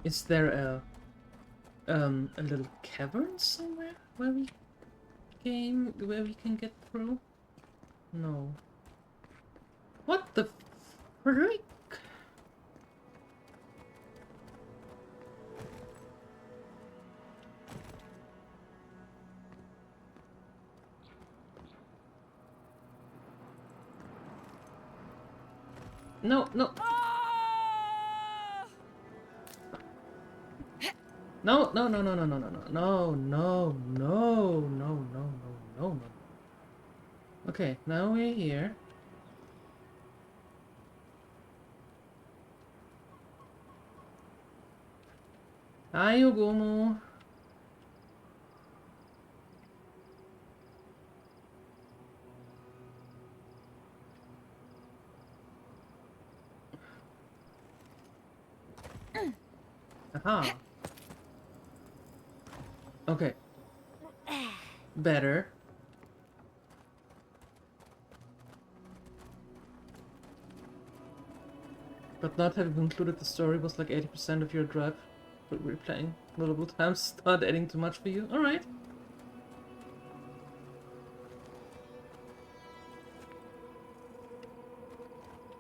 Is there a little cavern somewhere where we can get through? No. What the frick? No, no. No, no, no, no, no, no, no, no, no, no, no, no, no, no, no, no. Okay, now we're here. Hi, Ogomo. Aha. Okay. Better. But not having concluded the story was like 80% of your drive. But replaying multiple times not adding too much for you. Alright.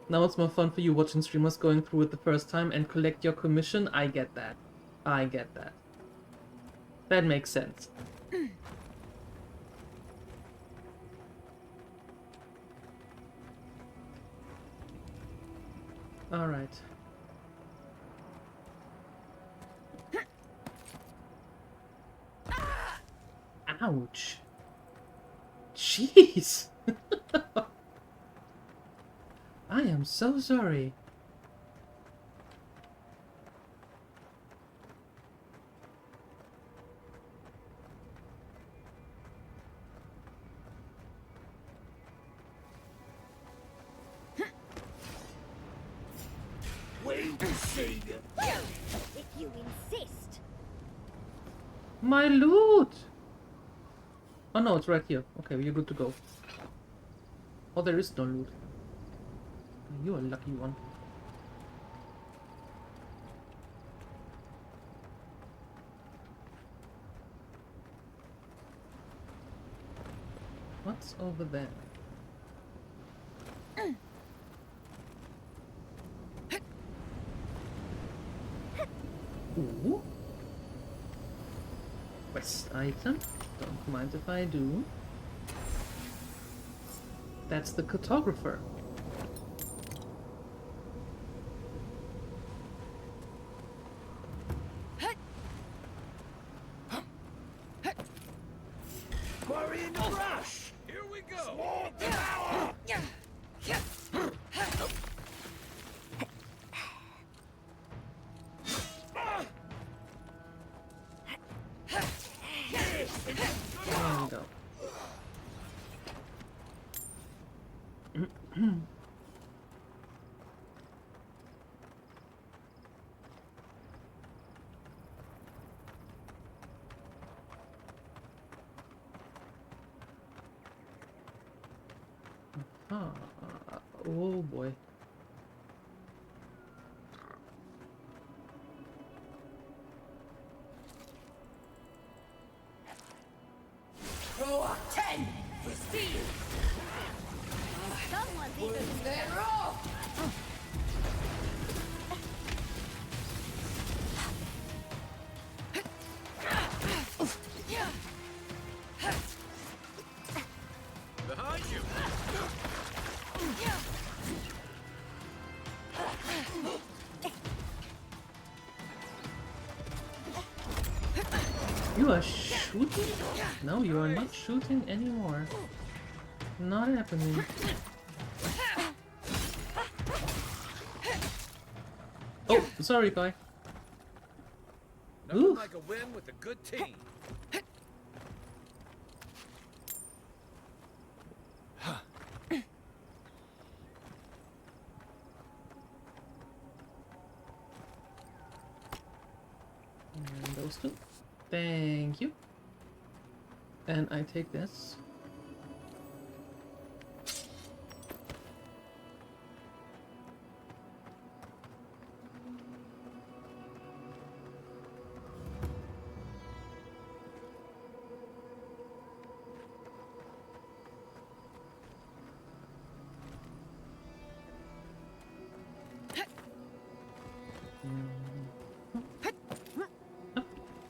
Now it's more fun for you watching streamers going through it the first time and collect your commission. I get that. I get that. That makes sense. Alright. Ouch. Jeez. I am so sorry. Wait to see you. If you insist. My loot! Oh no, it's right here. Okay, you're good to go. Oh, there is no loot. You're a lucky one. What's over there? Ooh. Quest item. Don't mind if I do. That's the cartographer. Quarry in the brush. Here we go. Small devour. There we go. Oh boy. Throw a 10. Receive. Someone's Put even it there off. Behind you. You are shooting? No, you are not shooting anymore. Not happening. Oh, sorry, guy. Nothing Oof. like a win with a good team. And those two. Thank you. And I take this.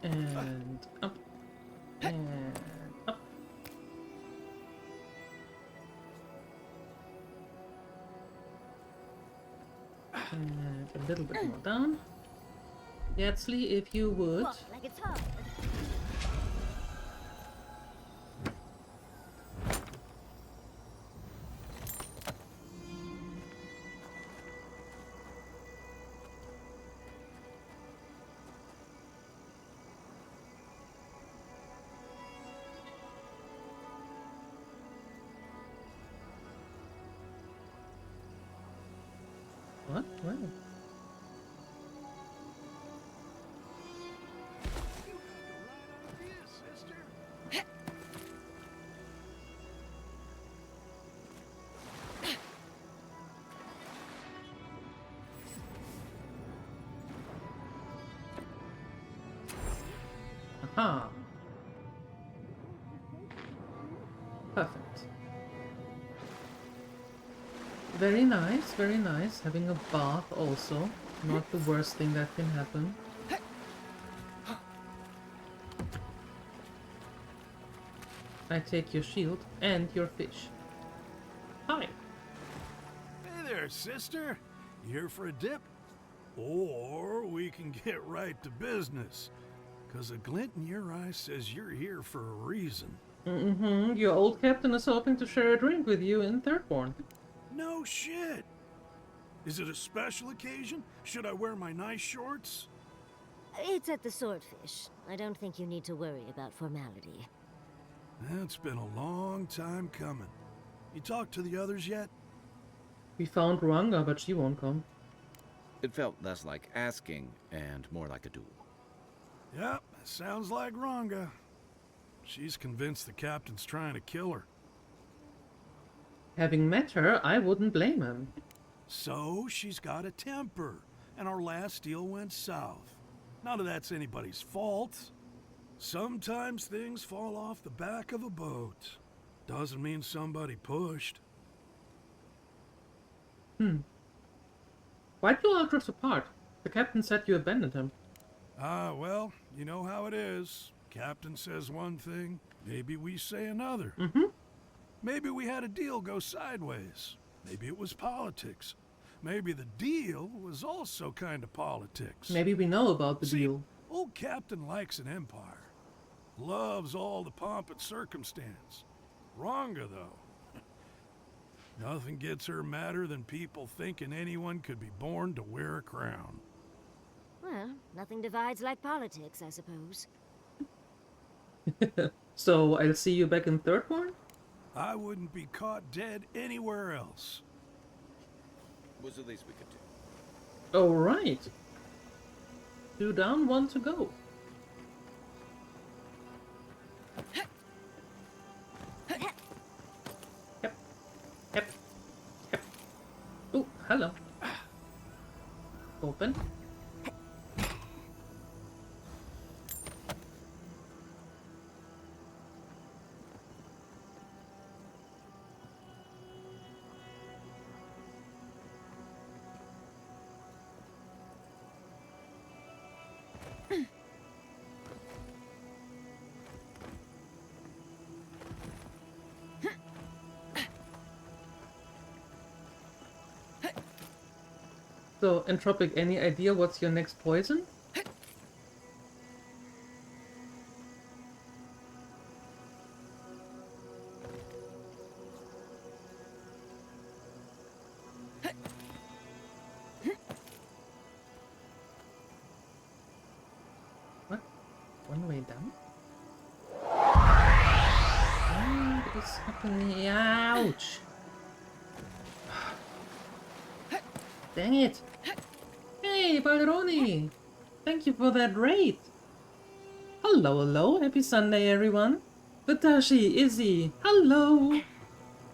And up. And up. And a little bit more down. Yatsly, if you would. Walk like it's hard. What? Where? Aha. Perfect. Very nice, very nice. Having a bath also. Not the worst thing that can happen. I take your shield and your fish. Hi. Hey there, sister. You here for a dip? Or we can get right to business. 'Cause a glint in your eye says you're here for a reason. Mm-hmm. Your old captain is hoping to share a drink with you in Thirdborn. No shit. Is it a special occasion? Should I wear my nice shorts? It's at the Swordfish. I don't think you need to worry about formality. It's been a long time coming. You talked to the others yet? We found Ranga, but she won't come. It felt less like asking and more like a duel. Yep, sounds like Ranga. She's convinced the captain's trying to kill her. Having met her, I wouldn't blame him. So she's got a temper, and our last deal went south. None of that's anybody's fault. Sometimes things fall off the back of a boat. Doesn't mean somebody pushed. Why'd you all drift apart? The captain said you abandoned him. Well, you know how it is. Captain says one thing, maybe we say another. Maybe we had a deal go sideways. Maybe it was politics. Maybe the deal was also kind of politics. Maybe we know about the deal. Old Captain likes an empire. Loves all the pomp and circumstance. Ranga, though. Nothing gets her madder than people thinking anyone could be born to wear a crown. Well, nothing divides like politics, I suppose. So, I'll see you back in Thirdborn? I wouldn't be caught dead anywhere else. Was the least we could do. Alright. 2 down, 1 to go. Yep. Oh, hello. Open. So, Entropic, any idea what's your next poison? What? One way down? What is happening? Ouch! Dang it! Hey, Balderoni! Thank you for that raid! Hello, hello! Happy Sunday, everyone! Batashi, Izzy, hello!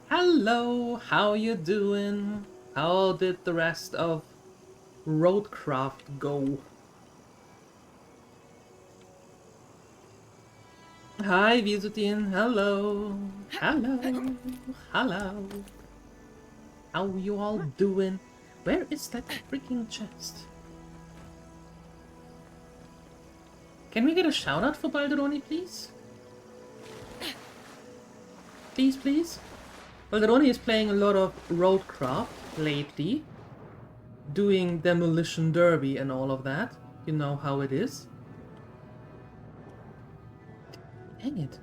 Hello! How you doing? How did the rest of Roadcraft go? Hi, Vizutin, hello! Hello! Hello! How you all doing? Where is that freaking chest? Can we get a shout out for Balderoni, please? Please, please? Balderoni is playing a lot of Roadcraft lately. Doing Demolition Derby and all of that. You know how it is. Dang it.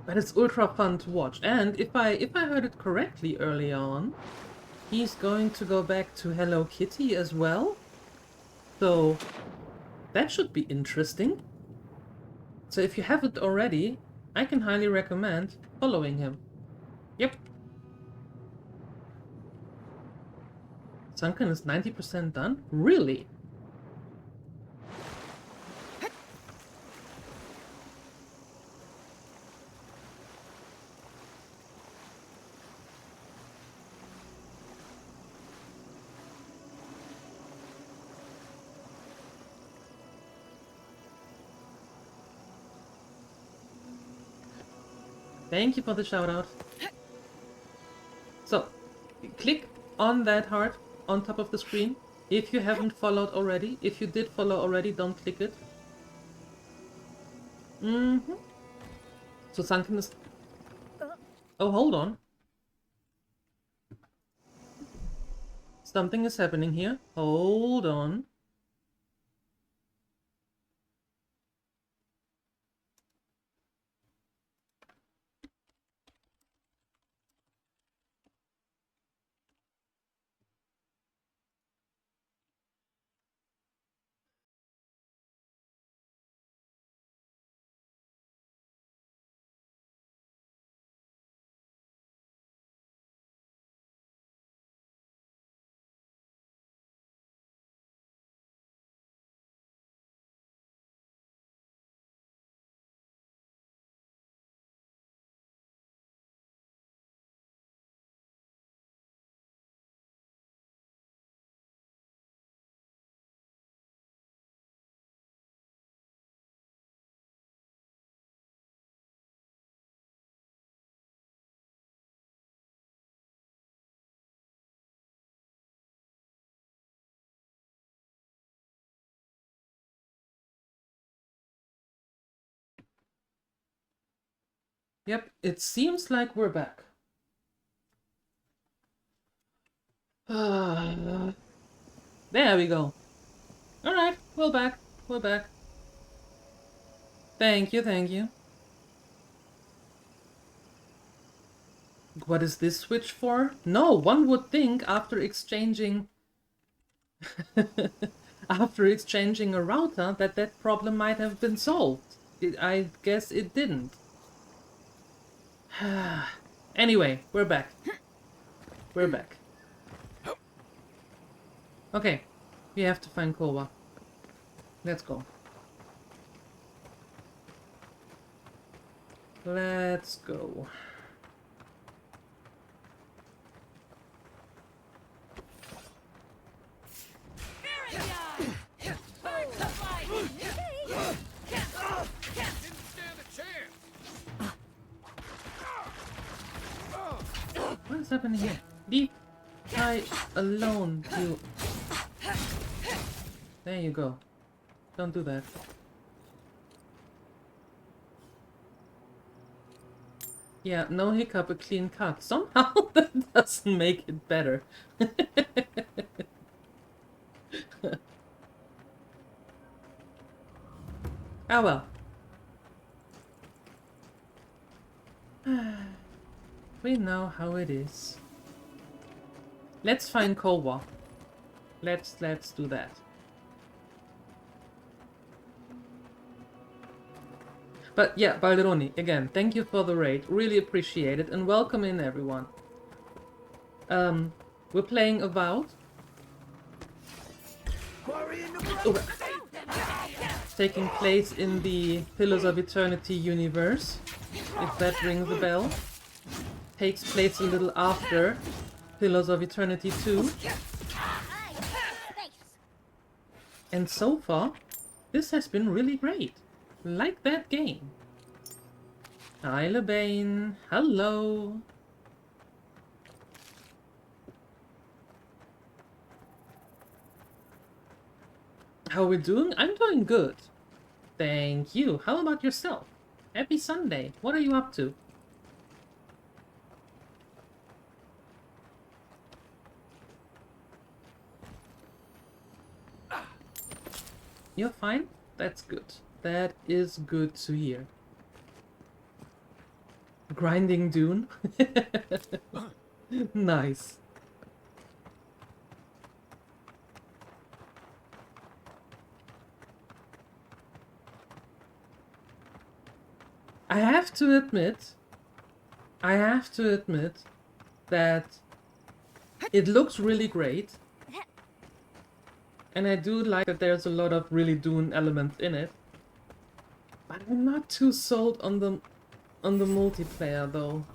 But it's ultra fun to watch, and if I heard it correctly early on, he's going to go back to Hello Kitty as well. So that should be interesting. So if you haven't already, I can highly recommend following him. Yep. Sunken is 90% done? Really? Thank you for the shout out. So, click on that heart on top of the screen if you haven't followed already. If you did follow already, don't click it. So Sunken is... Oh, hold on. Something is happening here. Hold on. Yep, it seems like we're back. There we go. Alright, we're back. We're back. Thank you, thank you. What is this switch for? No, one would think after exchanging... after exchanging a router that that problem might have been solved. I guess it didn't. Anyway, we're back. We're back. Okay, we have to find Kowa. Let's go. Let's go. What is happening here? Leave I alone, you. There you go. Don't do that. Yeah, no hiccup, a clean cut. Somehow that doesn't make it better. Ah well. We know how it is. Let's find Kowa. Let's do that. But yeah, Balderoni, again, thank you for the raid. Really appreciate it, and welcome in everyone. We're playing Avowed. Taking place in the Pillars of Eternity universe, if that rings a bell. Takes place a little after Pillars of Eternity 2. And so far, this has been really great. Like that game. Hi, Lebane. Hello. How are we doing? I'm doing good. Thank you. How about yourself? Happy Sunday. What are you up to? You're fine? That's good. That is good to hear. Grinding Dune? Nice. I have to admit that it looks really great. And I do like that there's a lot of really Dune elements in it. But I'm not too sold on the multiplayer though.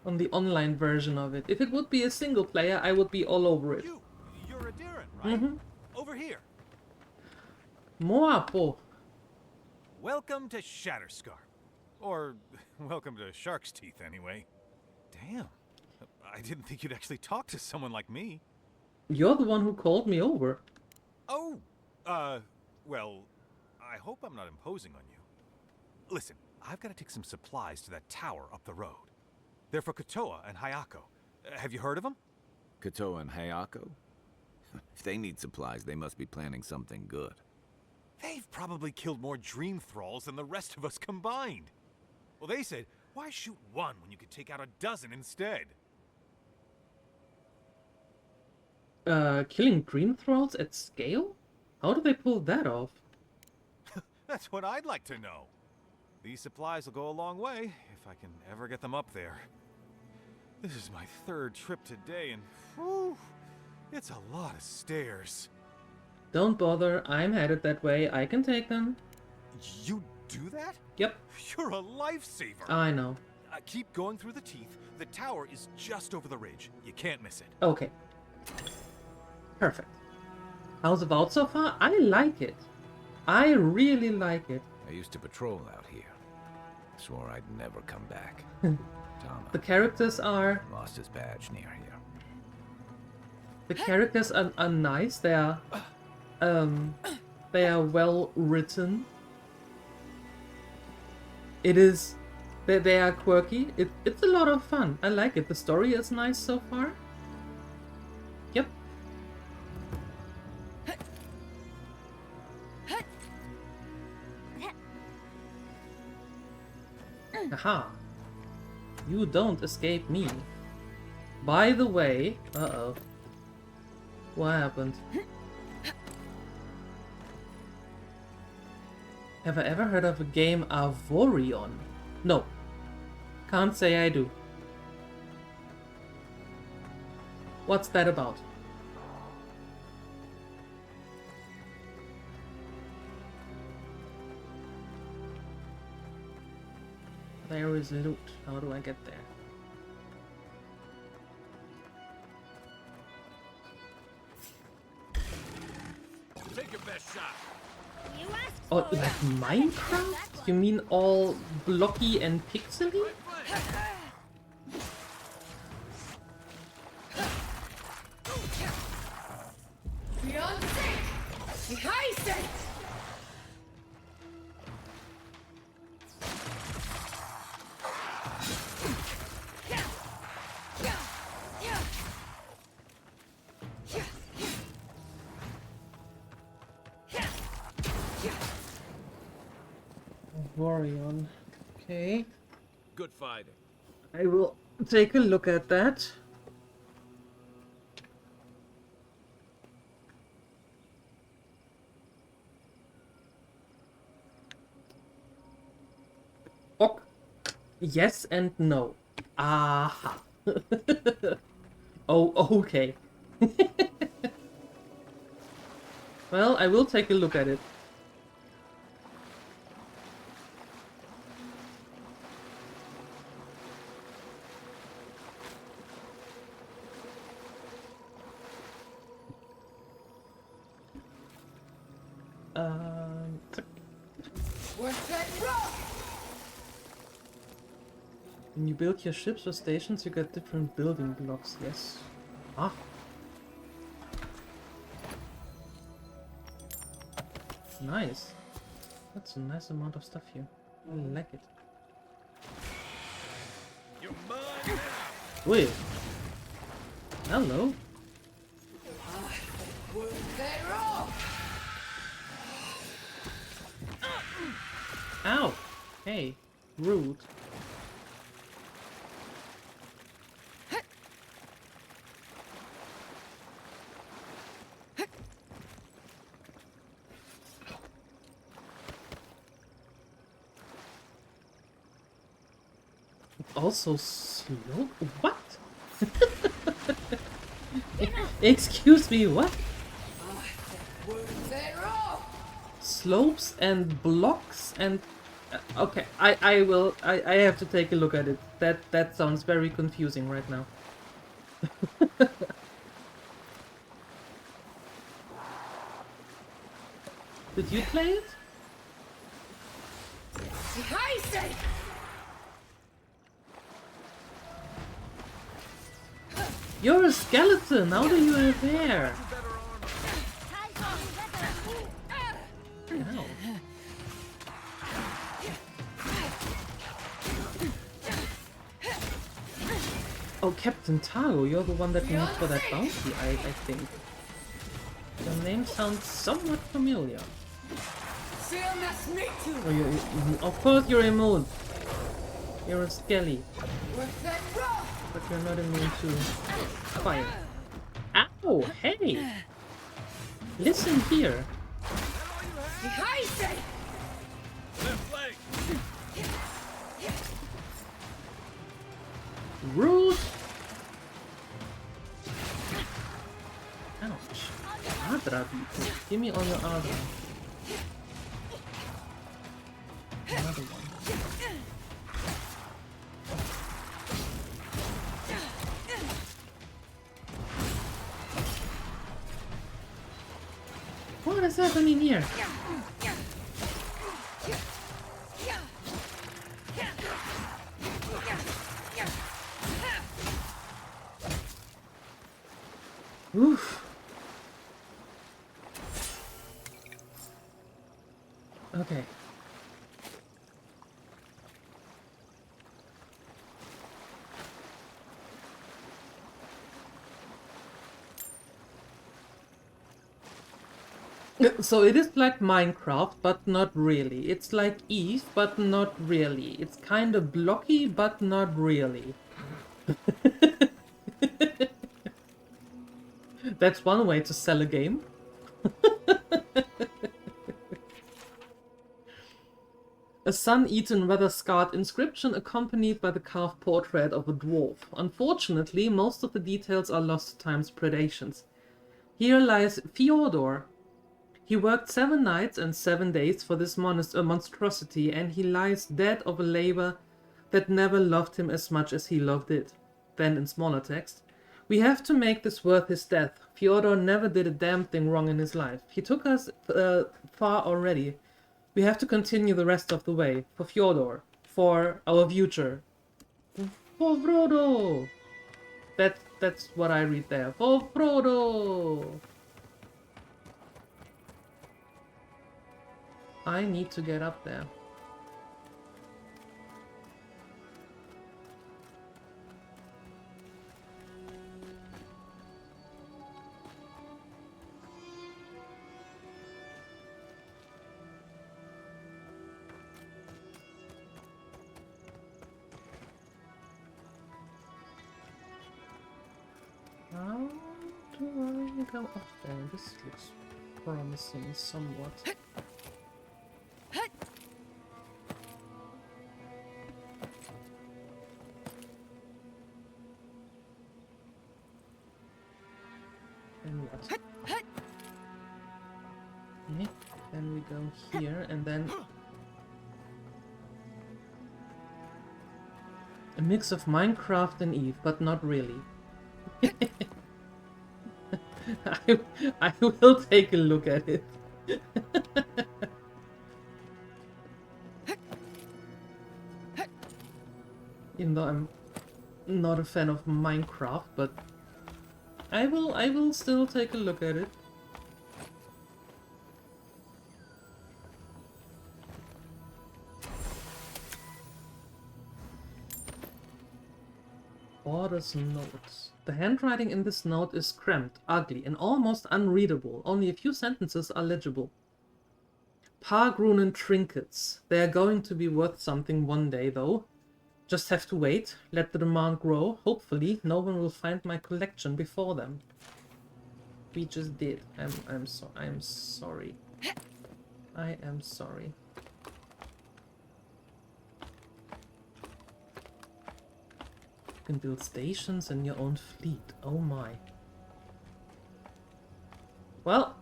On the online version of it. If it would be a single player, I would be all over it. You're a Diran, right? Mm-hmm. Over here. Moapo. Welcome to Shatterscar. Or Welcome to Shark's Teeth, anyway. Damn. I didn't think you'd actually talk to someone like me. You're the one who called me over. Oh, well, I hope I'm not imposing on you. Listen, I've got to take some supplies to that tower up the road. They're for Kotoa and Hayako. Have you heard of them? Kotoa and Hayako? If they need supplies, they must be planning something good. They've probably killed more dream thralls than the rest of us combined. Well, they said, why shoot one when you could take out a dozen instead? Killing dream thralls at scale? How do they pull that off? That's what I'd like to know. These supplies will go a long way if I can ever get them up there. This is my 3rd trip today, and whew, it's a lot of stairs. Don't bother, I'm headed that way. I can take them. You do that? Yep. You're a lifesaver. I know. Keep going through the teeth. The tower is just over the ridge. You can't miss it. Okay. Perfect. How's Avowed so far? I like it. I really like it. I used to patrol out here. Swore I'd never come back. Tama. The characters are... Lost his badge near here. The characters are nice. They are well written. It is... They are quirky. It's a lot of fun. I like it. The story is nice so far. Yep. Aha. You don't escape me. By the way... Uh-oh. What happened? Have I ever heard of a game Avorion? No. Can't say I do. What's that about? There is loot. How do I get there? Take your best shot. Oh, like Minecraft? You mean all blocky and pixely? Avorion. Okay. Good fighting. I will take a look at that. Ok. Yes and no. Aha. Oh, okay. Well, I will take a look at it. When you build your ships or stations, you get different building blocks, yes. Ah. Nice. That's a nice amount of stuff here. I like it. You're mine now. Wait. Hello. Ow! Hey, rude. Also slow? What? Excuse me, what? Slopes and blocks and... okay, I have to take a look at it. That sounds very confusing right now. Did you play it? You're a skeleton! How do you have hair? Ow. Oh, Captain Tago, you're the one that needs for that bounty, I think. Your name sounds somewhat familiar. Oh, of course you're immune. You're a skelly. But you're not immune to fire. Ow! Hey! Listen here. Rude! Ouch. Adra, give me all your Adra. Another one. What is happening here? Oof. Okay. So it is like Minecraft, but not really. It's like Eve, but not really. It's kind of blocky, but not really. That's one way to sell a game. A sun-eaten, weather-scarred inscription accompanied by the carved portrait of a dwarf. Unfortunately, most of the details are lost to time's predations. Here lies Fyodor. He worked 7 nights and 7 days for this monstrosity, and he lies dead of a labor that never loved him as much as he loved it. Then, in smaller text, we have to make this worth his death. Fyodor never did a damn thing wrong in his life. He took us far already. We have to continue the rest of the way. For Fyodor. For our future. For Frodo! That's what I read there. For Frodo! I need to get up there. How do I go up there? This looks promising somewhat. And what? Okay, then we go here and then a mix of Minecraft and Eve, but not really. I will take a look at it. Even though I'm not a fan of Minecraft, but I will still take a look at it. Order's notes. The handwriting in this note is cramped, ugly, and almost unreadable. Only a few sentences are legible. Pargrunen trinkets. They are going to be worth something one day, though. Just have to wait, let the demand grow. Hopefully, no one will find my collection before them. We just did. I'm sorry. I am sorry. You can build stations in your own fleet. Oh my. Well.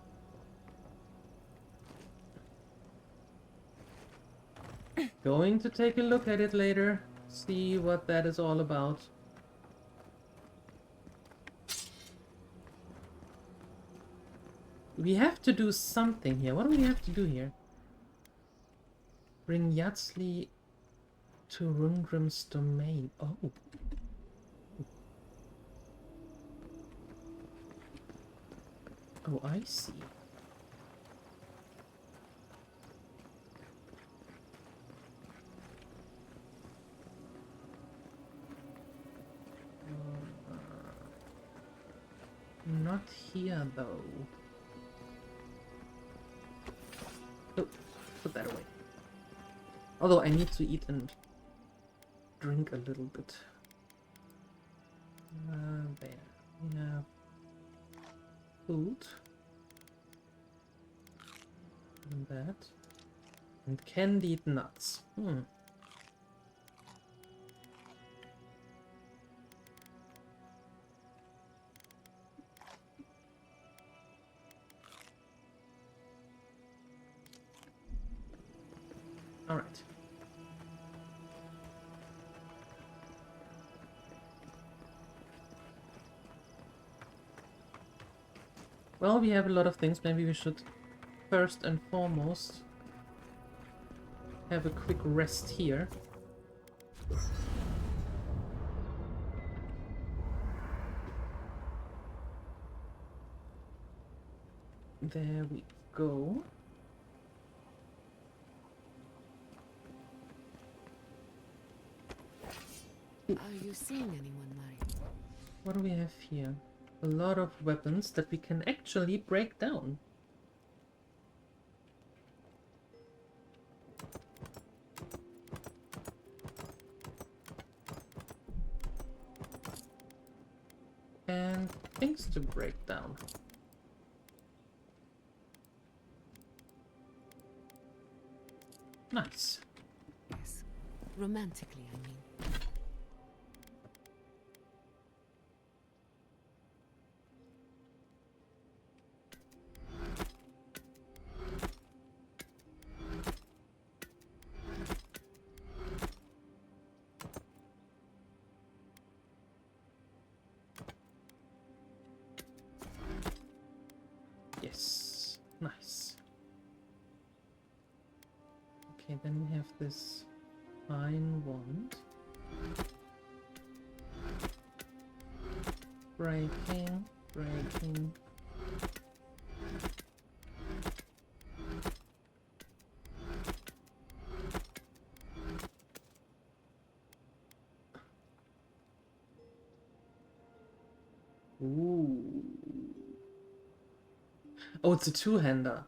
Going to take a look at it later. See what that is all about. We have to do something here. What do we have to do here? Bring Yatsli to Rundgrim's domain. Oh. Oh, I see. Not here, though. Oh, put that away. Although I need to eat and drink a little bit. There. We have food. And that. And candied nuts. All right. Well, we have a lot of things. Maybe we should first and foremost have a quick rest here. There we go. Are you seeing anyone, Mari? What do we have here? A lot of weapons that we can actually break down. And things to break down. Nice. Yes. Romantically, I mean. Yes. Nice. Okay, then we have this fine wand. Breaking, breaking. Ooh. Oh, it's a two-hander.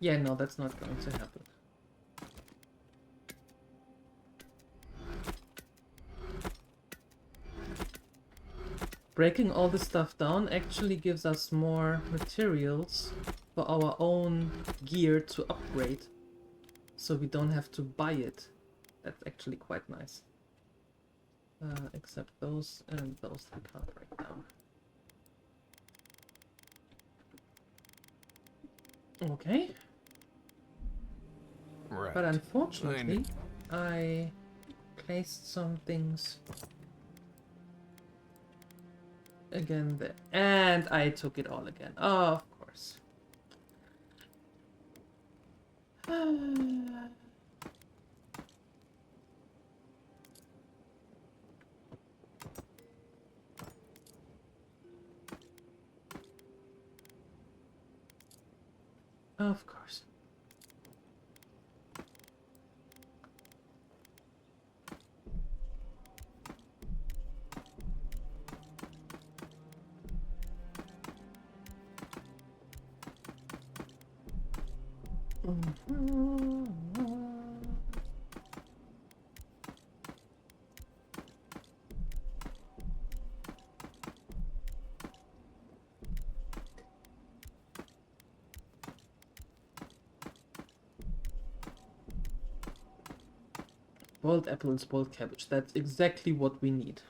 Yeah, no, that's not going to happen. Breaking all this stuff down actually gives us more materials for our own gear to upgrade. So we don't have to buy it. That's actually quite nice. Except those and those we can't break down. Okay. Right. But unfortunately, I placed some things again there. And I took it all again. Oh, of course. Of course. Boiled apples, boiled cabbage. That's exactly what we need.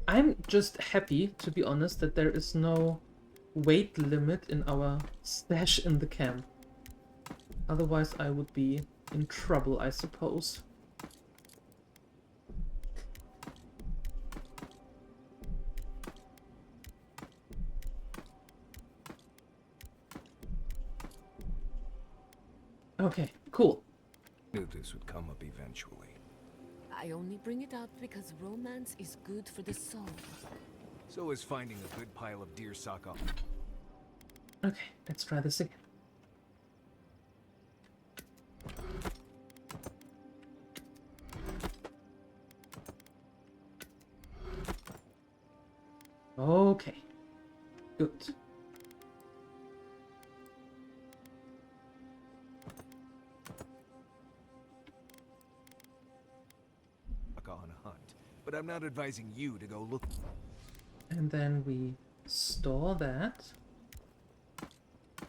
I'm just happy, to be honest, that there is no weight limit in our stash in the camp. Otherwise I would be in trouble, I suppose. Okay, cool. Knew this would come up eventually. I only bring it up because romance is good for the soul. So is finding a good pile of deer sock up. Okay, let's try this again. Okay, good. On a hunt, but I'm not advising you to go look. And then we store that.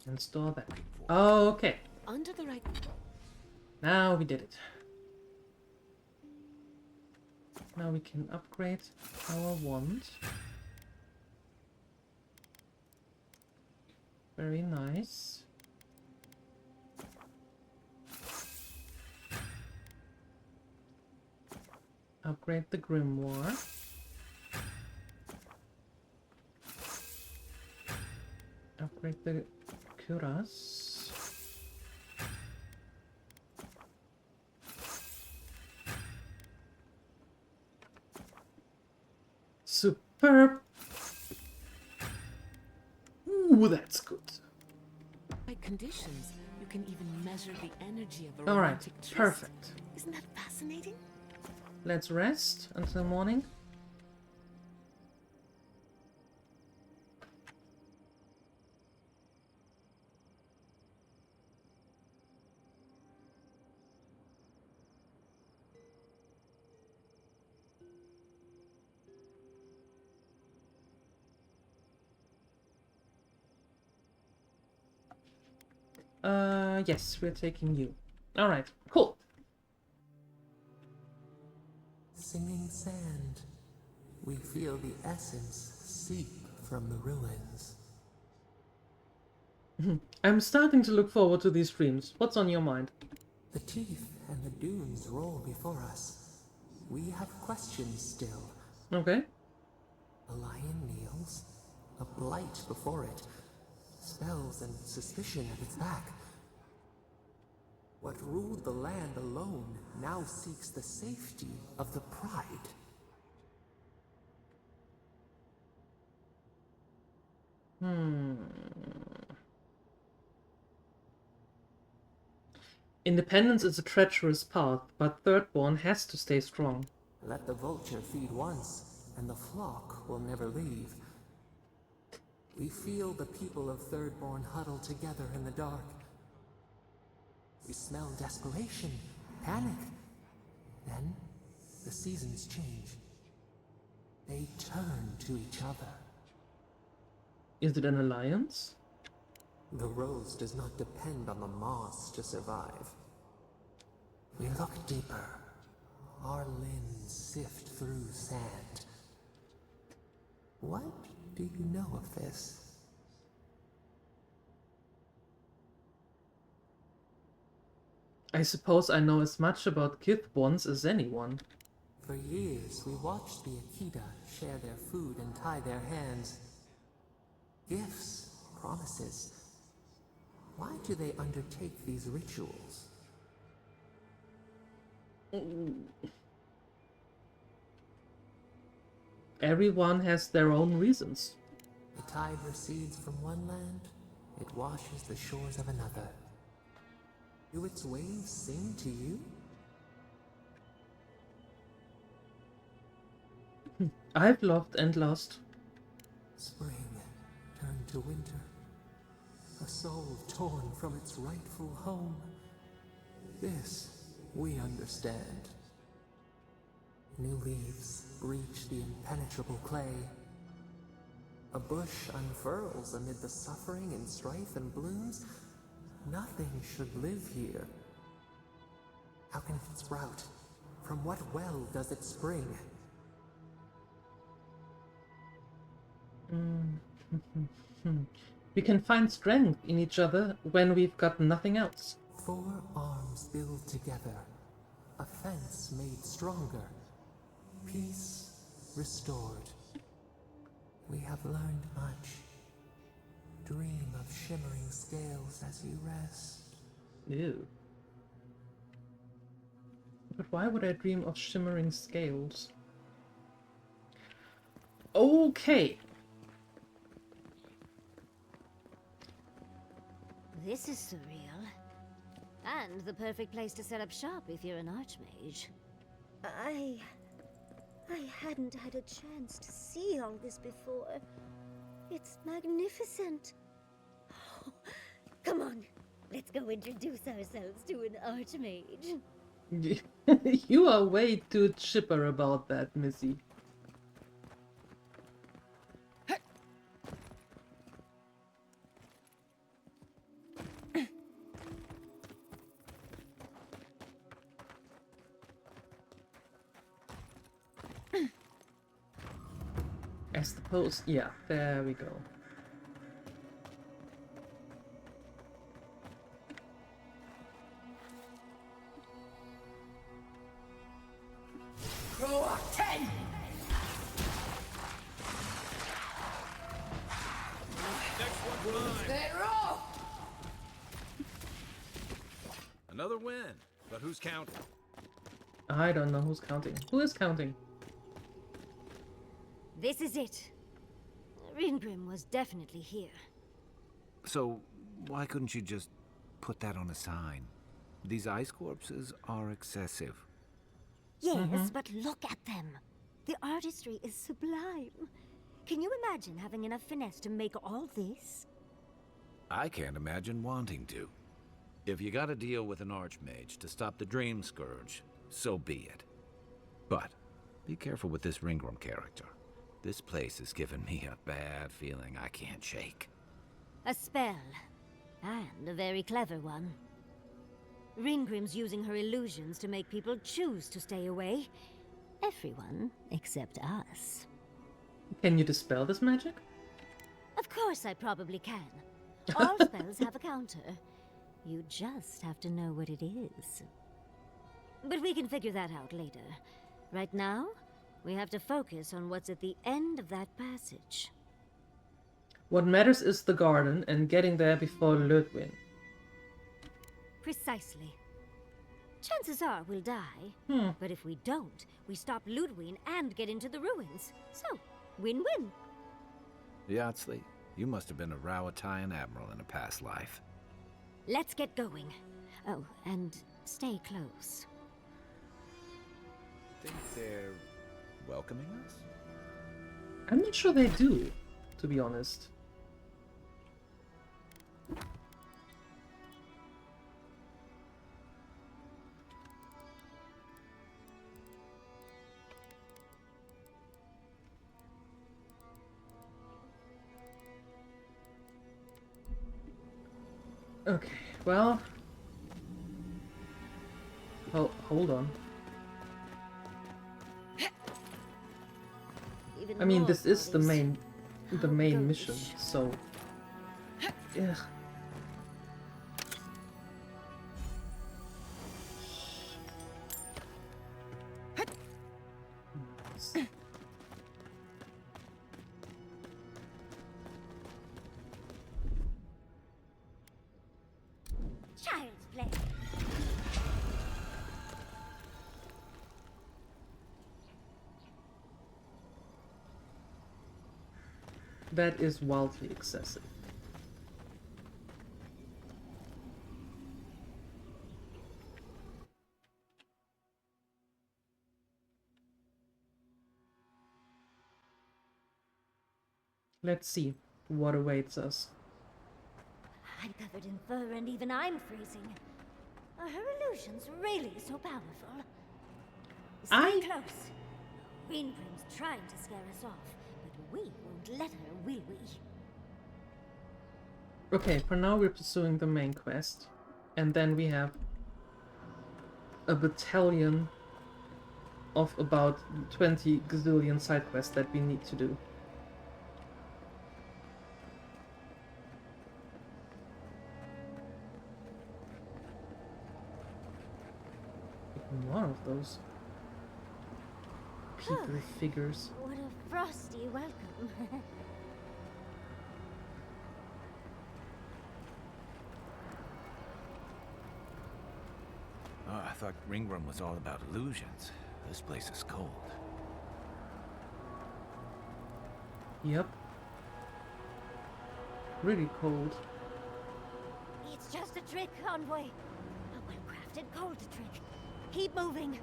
And store that. Oh, okay. Under the right. Now we did it. Now we can upgrade our wand. Very nice. Upgrade the grimoire. Upgrade the cuirass. Superb. Ooh, that's good. By conditions, you can even measure the energy of a All right, romantic tryst. perfect. Isn't that fascinating? Let's rest until morning. Yes, we're taking you. All right, cool. Singing sand. We feel the essence seep from the ruins. I'm starting to look forward to these streams. What's on your mind? The teeth and the dunes roll before us. We have questions still. Okay. A lion kneels, a blight before it, spells and suspicion at its back. What ruled the land alone now seeks the safety of the pride. Independence is a treacherous path, but Thirdborn has to stay strong. Let the vulture feed once, and the flock will never leave. We feel the people of Thirdborn huddle together in the dark. We smell desperation, panic. Then, the seasons change. They turn to each other. Is it an alliance? The rose does not depend on the moss to survive. We look deeper. Our limbs sift through sand. What do you know of this? I suppose I know as much about Kithborns as anyone. For years, we watched the Akita share their food and tie their hands. Gifts, promises. Why do they undertake these rituals? Everyone has their own reasons. The tide recedes from one land, it washes the shores of another. Do its waves sing to you? I've loved and lost. Spring turned to winter. A soul torn from its rightful home. This we understand. New leaves breach the impenetrable clay. A bush unfurls amid the suffering and strife and blooms. Nothing should live here. How can it sprout? From what well does it spring? We can find strength in each other when we've got nothing else. 4 arms build together, a fence made stronger, peace restored. We have learned much. Dream of shimmering scales as you rest. Ew. But why would I dream of shimmering scales? Okay. This is surreal. And the perfect place to set up shop if you're an archmage. I hadn't had a chance to see all this before. It's magnificent. Oh, come on, let's go introduce ourselves to an archmage. You are way too chipper about that, Missy. I suppose, yeah, there we go. Crow 10! Next one's mine. They're off! Another win. But who's counting? I don't know who's counting. Who is counting? This is it. Ringrim was definitely here. So, why couldn't you just put that on a sign? These ice corpses are excessive. Yes, but look at them. The artistry is sublime. Can you imagine having enough finesse to make all this? I can't imagine wanting to. If you gotta deal with an archmage to stop the Dream Scourge, so be it. But, be careful with this Ringrim character. This place has given me a bad feeling I can't shake. A spell. And a very clever one. Ringrim's using her illusions to make people choose to stay away. Everyone except us. Can you dispel this magic? Of course I probably can. All spells have a counter. You just have to know what it is. But we can figure that out later. Right now, we have to focus on what's at the end of that passage. What matters is the garden and getting there before Ludwig. Precisely. Chances are we'll die. But if we don't, we stop Ludwig and get into the ruins. So, win-win. Yatsley, you must have been a Rowatayan admiral in a past life. Let's get going. Oh, and stay close. Think they're welcoming us? I'm not sure they do, to be honest. Okay, well... hold on. I mean, this is the main mission, so... Yeah. Child's play. That is wildly excessive. Let's see what awaits us. I'm covered in fur and even I'm freezing. Are her illusions really so powerful? Stay close. Greenbrim's trying to scare us off, but we won't let her, will we? Okay, for now we're pursuing the main quest. And then we have a battalion of about 20 gazillion side quests that we need to do. those people figures. What a frosty welcome. Oh, I thought Ringroom was all about illusions. This place is cold. Yep. Really cold. It's just a trick, Envoy. A well-crafted cold trick. Keep moving.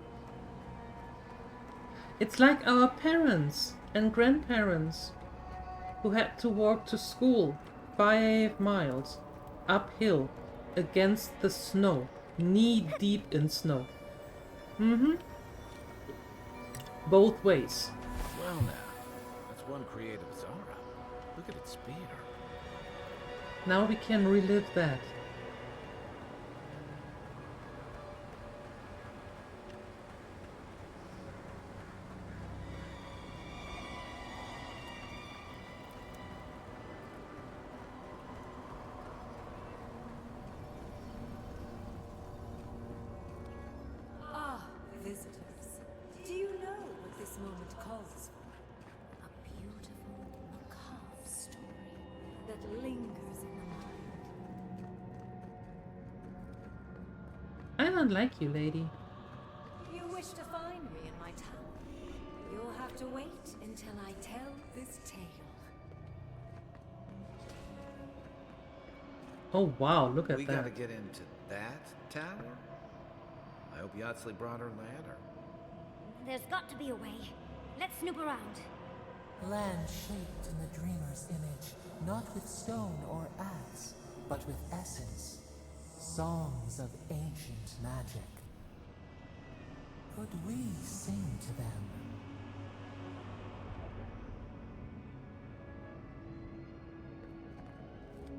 It's like our parents and grandparents who had to walk to school 5 miles uphill against the snow, knee deep in snow. Both ways. Well now, that's one creative Zara. Look at its spear. Now we can relive that. Visitors, do you know what this moment calls for? A beautiful, macabre story that lingers in the mind. I don't like you, lady. You wish to find me in my tower? You'll have to wait until I tell this tale. Oh wow, look at We that. gotta get into that tower? I hope Yatsley brought her ladder. There's got to be a way. Let's snoop around. Land shaped in the dreamer's image, not with stone or axe, but with essence. Songs of ancient magic. Could we sing to them?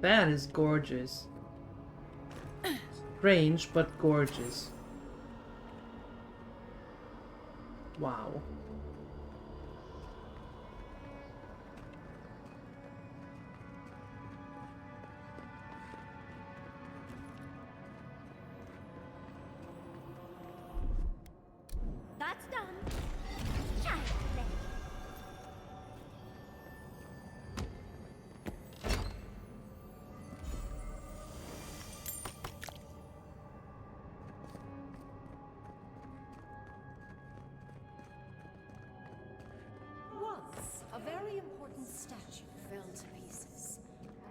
That is gorgeous. Strange, but gorgeous. Wow. That's done. Child play. Once, a very important statue fell to pieces,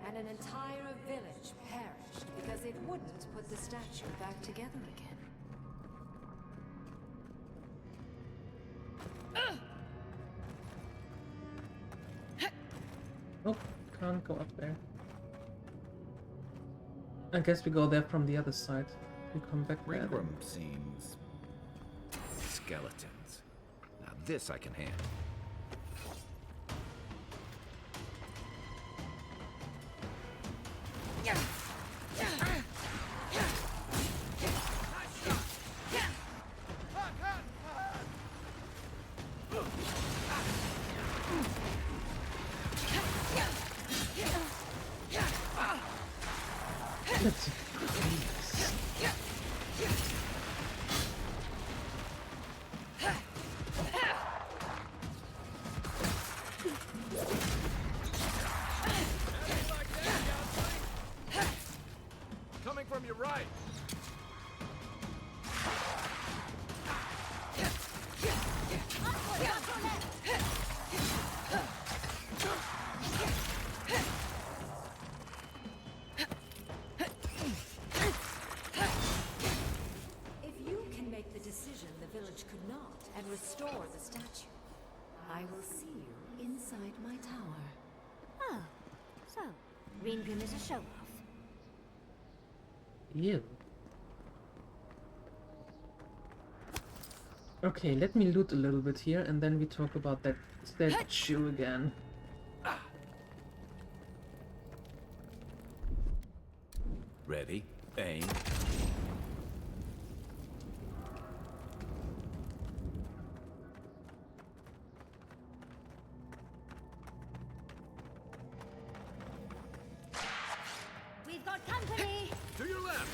and an entire village perished because it wouldn't put the statue back together again. Oh, can't go up there. I guess we go there from the other side. We come back there. Ringroom seems skeletons. Now this I can handle. Let's Coming from your right. If you can make the decision the village could not and restore the statue, I will see you inside my tower. Oh, so Ringrim is a show-off. Ew. Okay, let me loot a little bit here and then we talk about that statue again. Ready, aim. We've got company! To your left.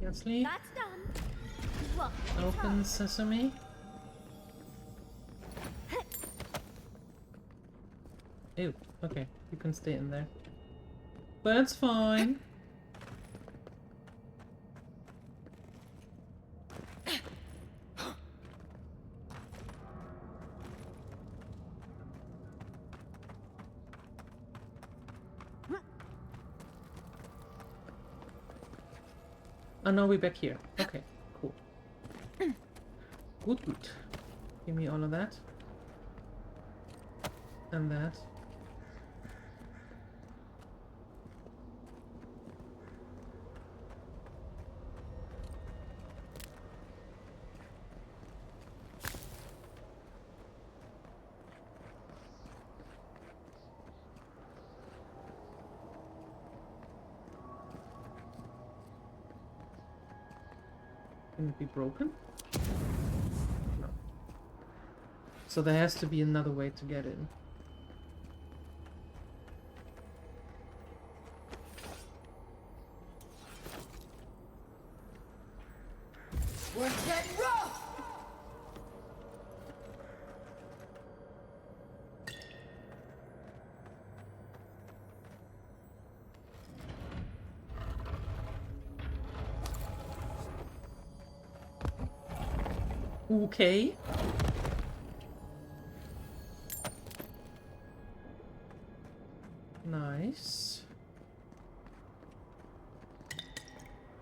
Can't sleep. That's done. What? Open sesame. Ew, okay, you can stay in there. That's fine. Oh no, we're back here. Okay, cool. Good, good. Give me all of that. And that. Can it be broken? No. So there has to be another way to get in. We're getting rough! Okay. Nice.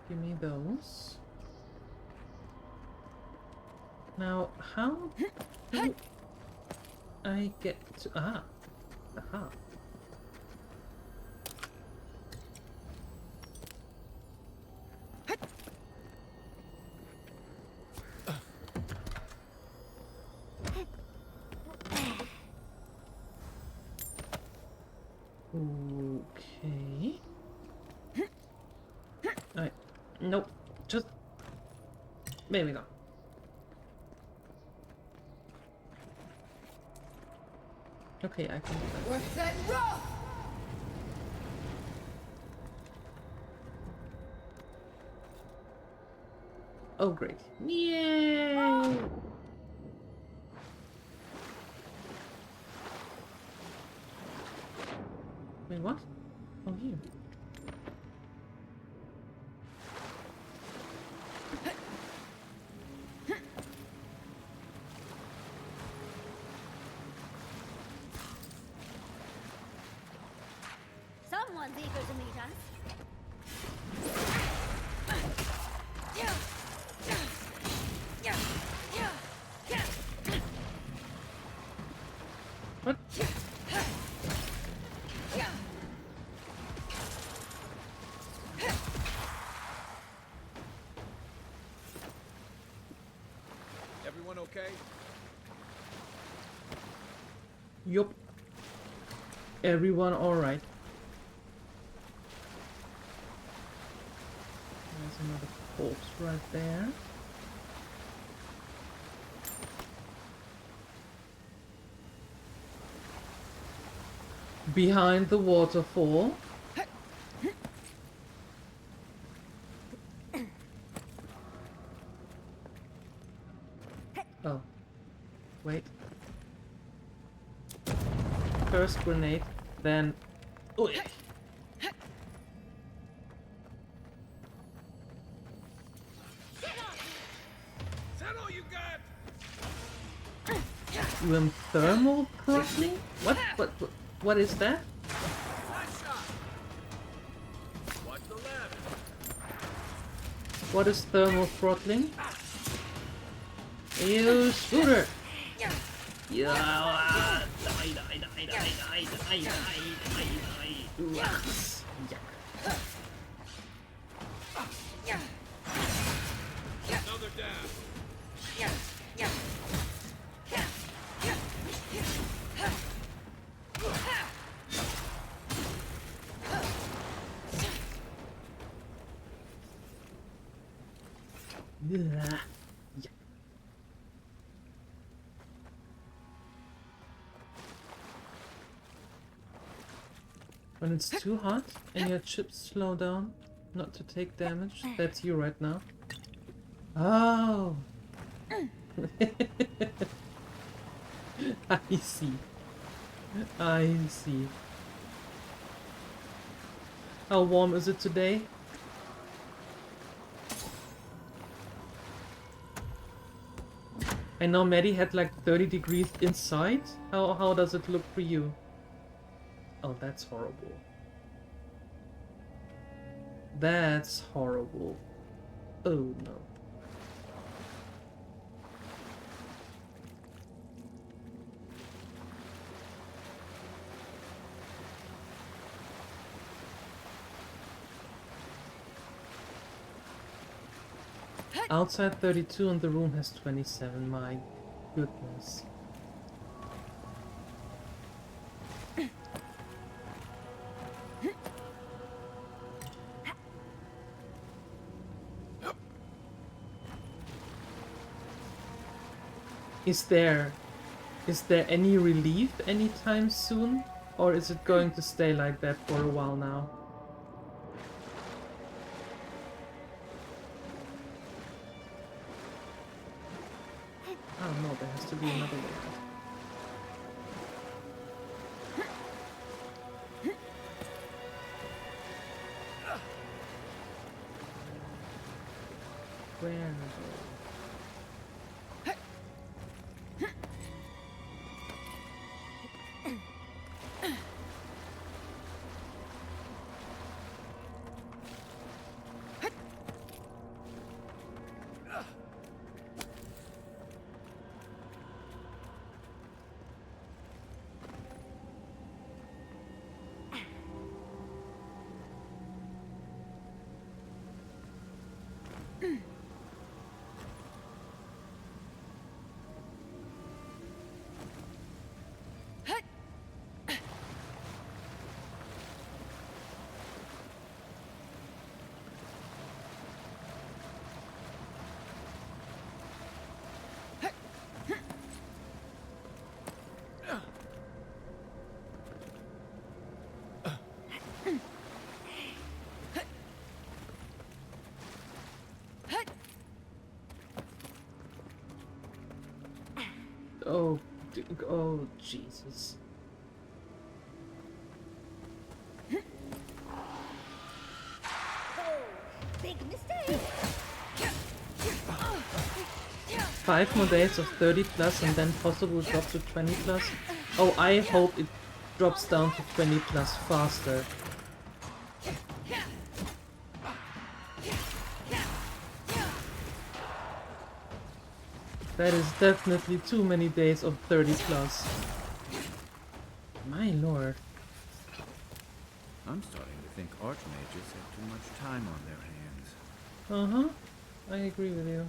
Give me those. Now, how do I get to... Ah. Aha. Okay. Alright. Nope. Just... There we go. Okay, I can do that. We're getting rough! Oh, great. Yay! Wait, what? Oh, here. Someone's eager to meet us. What? Everyone okay? Yup. Everyone alright. There's another corpse right there. Behind the waterfall. Oh. Wait. First grenade, then... Oh, yeah. Is that all you got? Thermal throttling? What is that? Nice shot. Watch the left. What is thermal throttling? You shooter! Yeah, die. Another down. Yeah. When it's too hot and your chips slow down, Not to take damage. That's you right now. Oh! I see. I see. How warm is it today? I know Maddie had like 30 degrees inside. How does it look for you? Oh, that's horrible. That's horrible. Oh no. Outside 32 and the room has 27, my goodness. Is there any relief anytime soon? Or is it going to stay like that for a while now? Oh no, there has to be another way out. Where is it? Oh, Jesus. Big mistake. 5 more days of 30 plus and then possible drop to 20 plus. Oh, I hope it drops down to 20 plus faster. That is definitely too many days of 30 plus. My lord. I'm starting to think archmages have too much time on their hands. Uh-huh. I agree with you.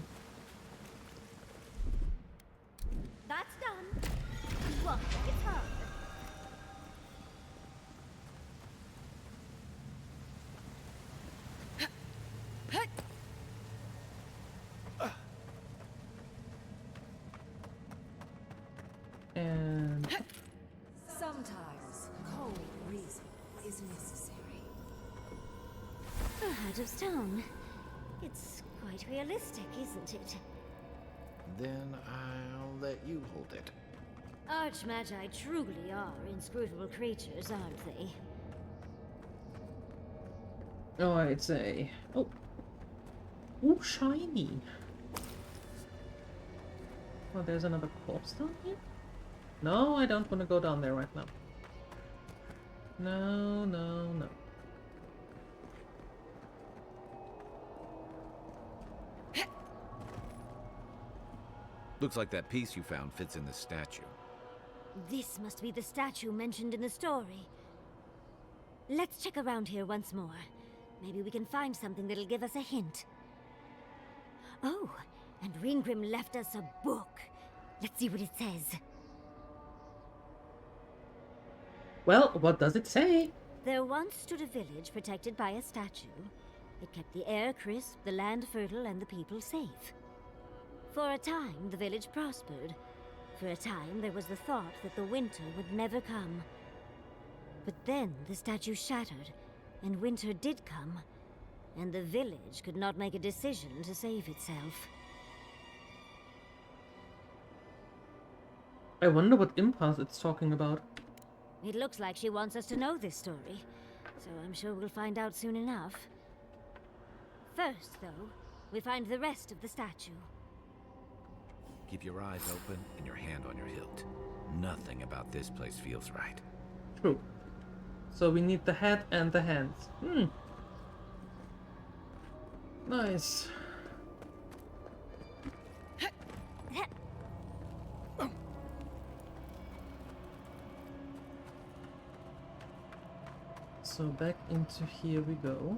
That's done. What? It's hard. And sometimes cold reason is necessary. A heart of stone. It's quite realistic, isn't it? Then I'll let you hold it. Archmagi truly are inscrutable creatures, aren't they? oh, it's a oh, ooh, shiny. Oh, there's another corpse down here. No, I don't want to go down there right now. No, no, no. Looks like that piece you found fits in the statue. This must be the statue mentioned in the story. Let's check around here once more. Maybe we can find something that'll give us a hint. Oh, and Ringgrim left us a book. Let's see what it says. Well, what does it say? There once stood a village protected by a statue. It kept the air crisp, the land fertile, and the people safe. For a time, the village prospered. For a time, there was the thought that the winter would never come. But then the statue shattered, and winter did come. and the village could not make a decision to save itself. I wonder what impasse it's talking about. It looks like she wants us to know this story, so I'm sure we'll find out soon enough. First, though, we find the rest of the statue. Keep your eyes open and your hand on your hilt. Nothing about this place feels right. True. So we need the head and the hands. Nice. So back into here we go.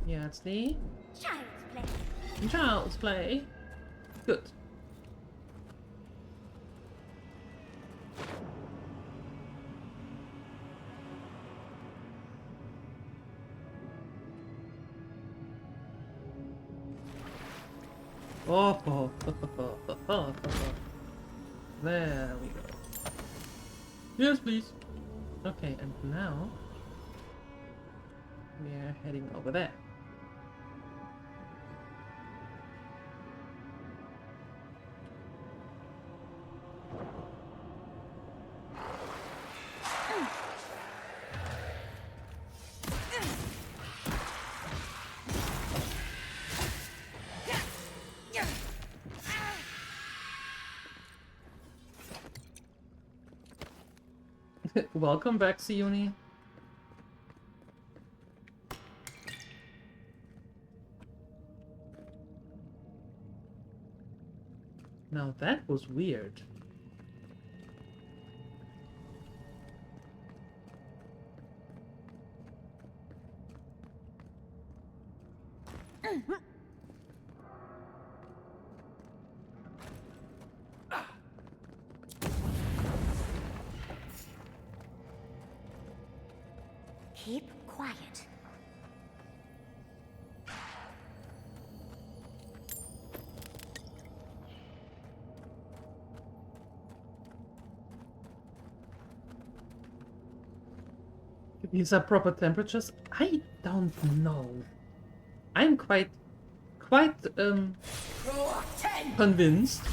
Yeah, it's the Child's play. Child's play. Good. Oh, there we go. Yes, please. Okay, and now we are heading over there. Welcome back, Siuni. Now that was weird. Keep quiet. These are proper temperatures? I don't know. I'm quite convinced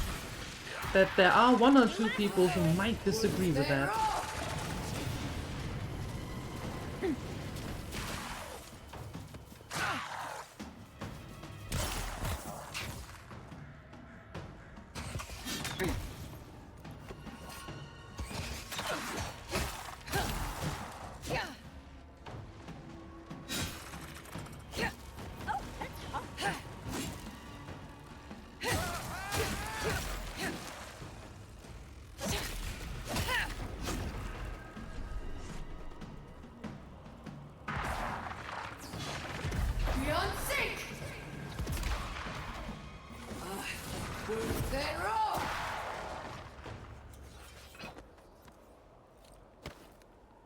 that there are one or two people who might disagree with that.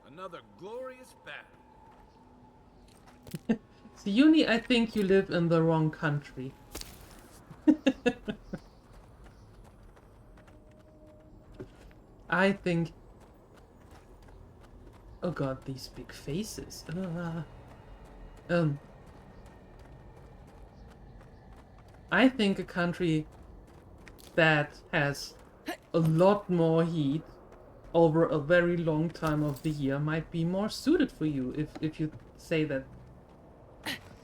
Another glorious battle. Siuni, I think you live in the wrong country. I think... Oh god, these big faces. I think a country that has a lot more heat over a very long time of the year might be more suited for you if you say that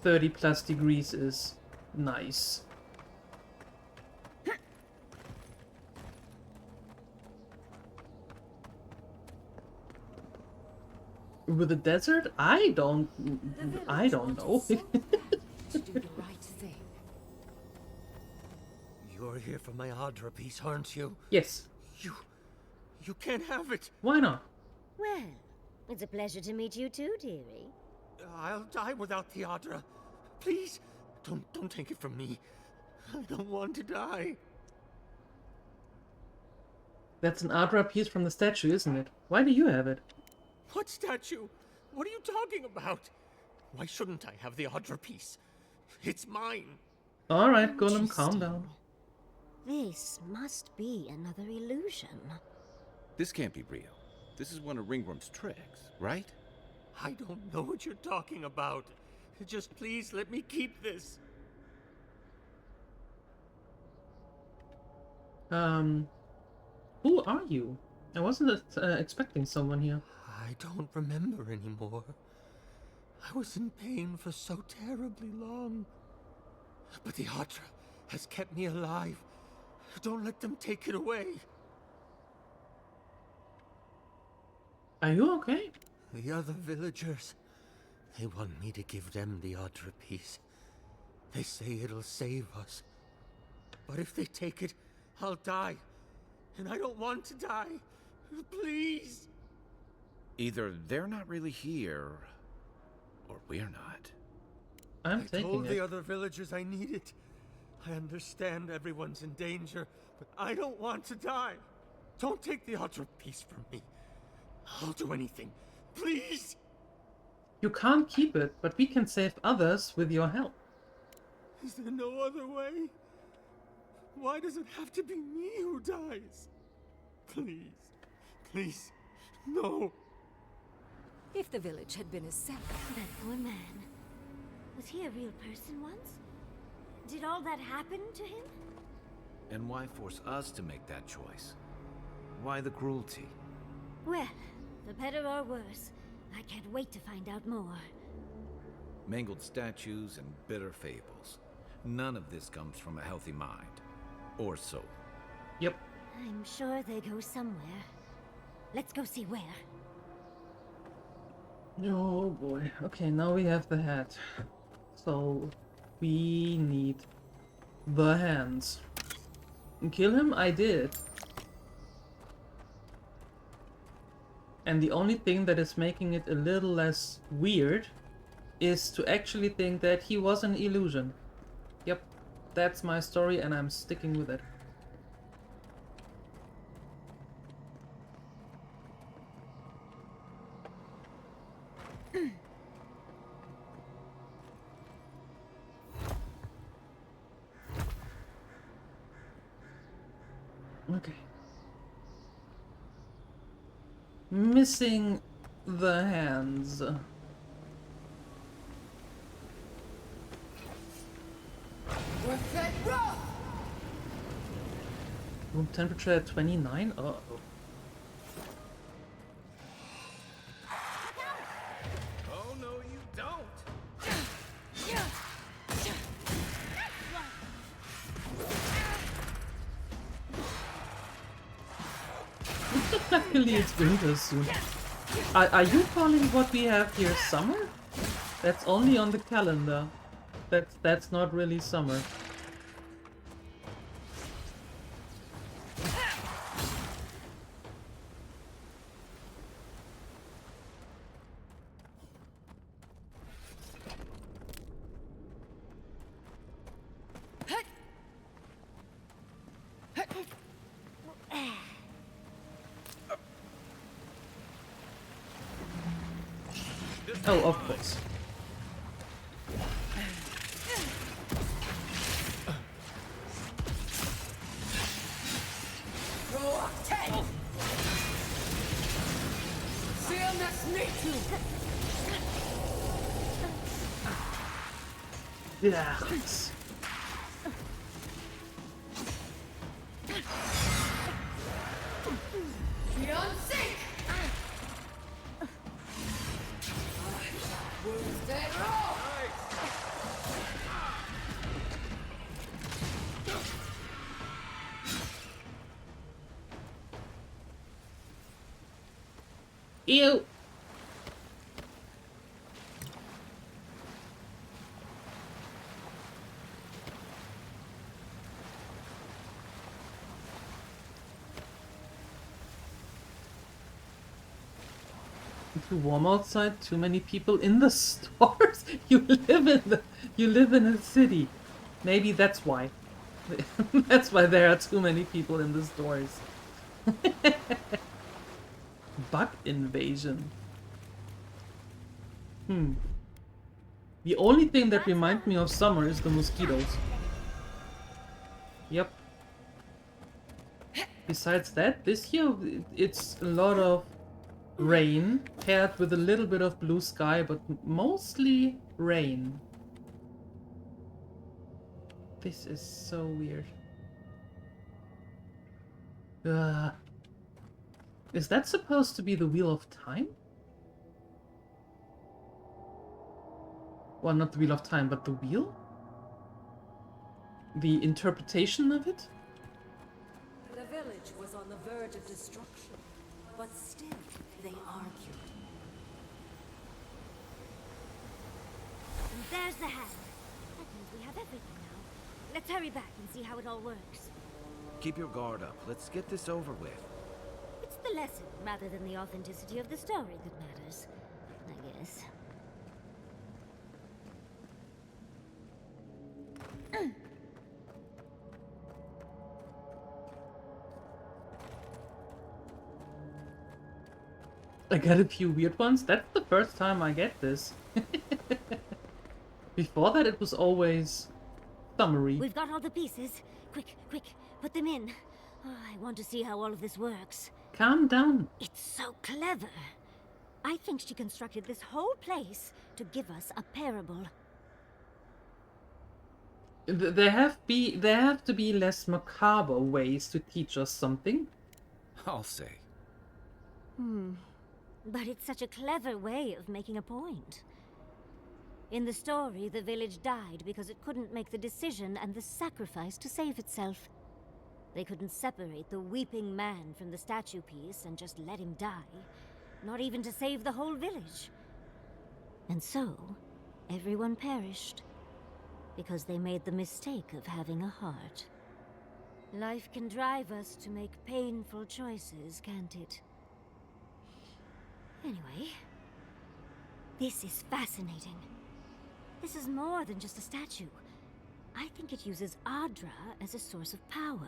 30 plus degrees is nice. With the desert, I don't know. Do the right thing. You're here for my Adra piece, aren't you? Yes. You can't have it. Why not? Well, it's a pleasure to meet you too, dearie. I'll die without the Adra. Please, don't take it from me. I don't want to die. That's an Adra piece from the statue, isn't it? Why do you have it? What statue? What are you talking about? Why shouldn't I have the Adra piece? It's mine. Alright, Golem, calm down. This must be another illusion. This can't be real. This is one of Ringworm's tricks, right? I don't know what you're talking about. Just please let me keep this. Who are you? I wasn't expecting someone here. I don't remember anymore. I was in pain for so terribly long. But the Atra has kept me alive. Don't let them take it away. Are you okay? The other villagers, they want me to give them the Atra piece. They say it'll save us. But if they take it, I'll die. And I don't want to die. Please. Either they're not really here, or we're not. I told the other villagers I need it. I understand everyone's in danger, but I don't want to die. Don't take the Atra piece from me. I'll do anything. Please. You can't keep it, but we can save others with your help. Is there no other way? Why does it have to be me who dies? Please. Please. No. If the village had been as simple. That poor man. Was he a real person once? Did all that happen to him? And why force us to make that choice? Why the cruelty? Well, for better or worse, I can't wait to find out more. Mangled statues and bitter fables. None of this comes from a healthy mind. Or soul. Yep. I'm sure they go somewhere. Let's go see where. Oh boy. Okay, now we have the hat. So, we need the hands. Kill him? I did. And the only thing that is making it a little less weird is to actually think that he was an illusion. Yep, that's my story and I'm sticking with it. Okay. Missing the hands. We're fed rough. Room temperature at 29? Uh-oh. Oh, no, you don't. Luckily it's winter soon. Are you calling what we have here summer? That's only on the calendar. That's not really summer. Oh, of course. Yeah. Ew. Too warm outside, too many people in the stores. You live in a city. Maybe that's why. That's why there are too many people in the stores. Bug invasion. The only thing that reminds me of summer is the mosquitoes. Yep. Besides that, this year it's a lot of rain paired with a little bit of blue sky, but mostly rain. This is so weird. Is that supposed to be the Wheel of Time? Well, not the Wheel of Time, but the wheel? The interpretation of it? The village was on the verge of destruction, but still they argued. And there's the hand. That means we have everything now. Let's hurry back and see how it all works. Keep your guard up. Let's get this over with. It's the lesson rather than the authenticity of the story that matters, I guess. I got a few weird ones. That's the first time I get this. Before that, it was always summary. We've got all the pieces. Quick, quick, put them in. Oh, I want to see how all of this works. Calm down. It's so clever. I think she constructed this whole place to give us a parable. There have to be less macabre ways to teach us something. I'll say. But it's such a clever way of making a point. In the story, the village died because it couldn't make the decision and the sacrifice to save itself. They couldn't separate the weeping man from the statue piece and just let him die. Not even to save the whole village. And so, everyone perished. Because they made the mistake of having a heart. Life can drive us to make painful choices, can't it? Anyway, this is fascinating. This is more than just a statue. I think it uses Adra as a source of power.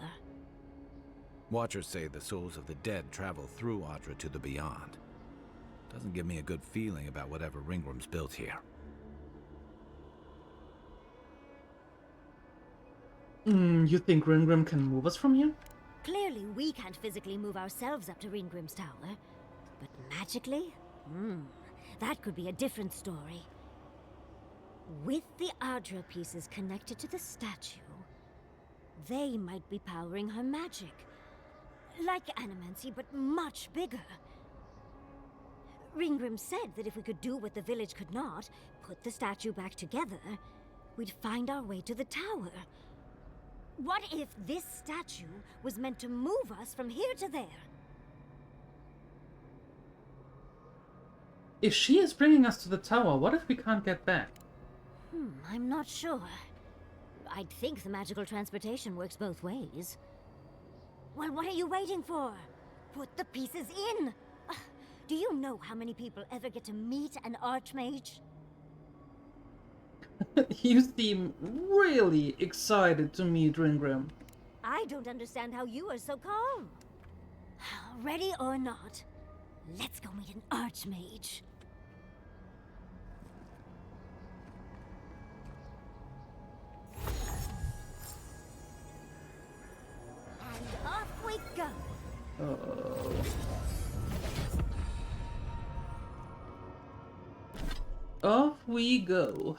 Watchers say the souls of the dead travel through Adra to the beyond. Doesn't give me a good feeling about whatever Ringram's built here. You think Ringram can move us from here? Clearly, we can't physically move ourselves up to Ringrim's tower. But magically? That could be a different story. With the Adra pieces connected to the statue, they might be powering her magic. Like Animancy, but much bigger. Ringrim said that if we could do what the village could not, put the statue back together, we'd find our way to the tower. What if this statue was meant to move us from here to there? If she is bringing us to the tower, what if we can't get back? I'm not sure. I'd think the magical transportation works both ways. Well, what are you waiting for? Put the pieces in! Do you know how many people ever get to meet an archmage? You seem really excited to meet Ringram. I don't understand how you are so calm. Ready or not, let's go meet an archmage. And off we go. Oh. Off we go.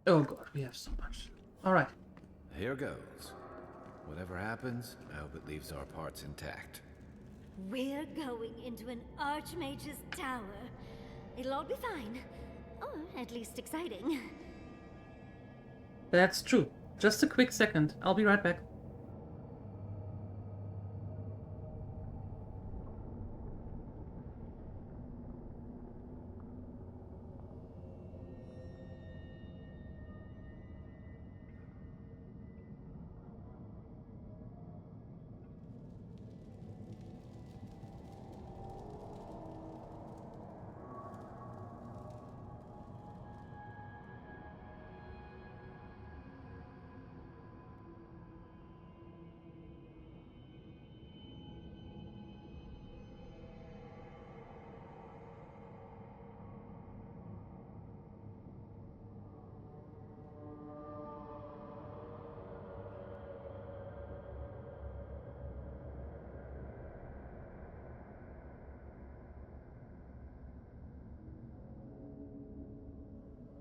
Oh god, we have so much. Alright. Here goes. Whatever happens, I hope it leaves our parts intact. We're going into an Archmage's tower. It'll all be fine. Or at least exciting. That's true. Just a quick second. I'll be right back.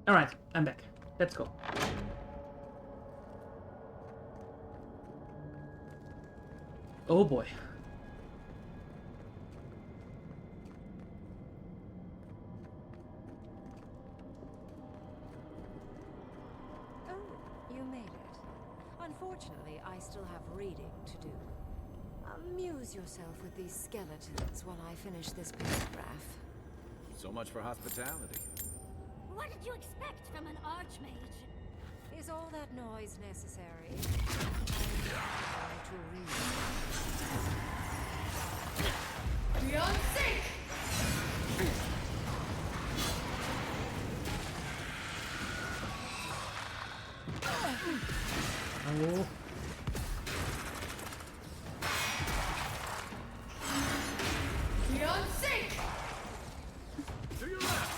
Alright, I'm back. Let's go. Oh boy. Oh, you made it. Unfortunately, I still have reading to do. Amuse yourself with these skeletons while I finish this paragraph. So much for hospitality. What did you expect from an Archmage? Is all that noise necessary? To read. Beyond sync! Oh. Beyond sync! To your left!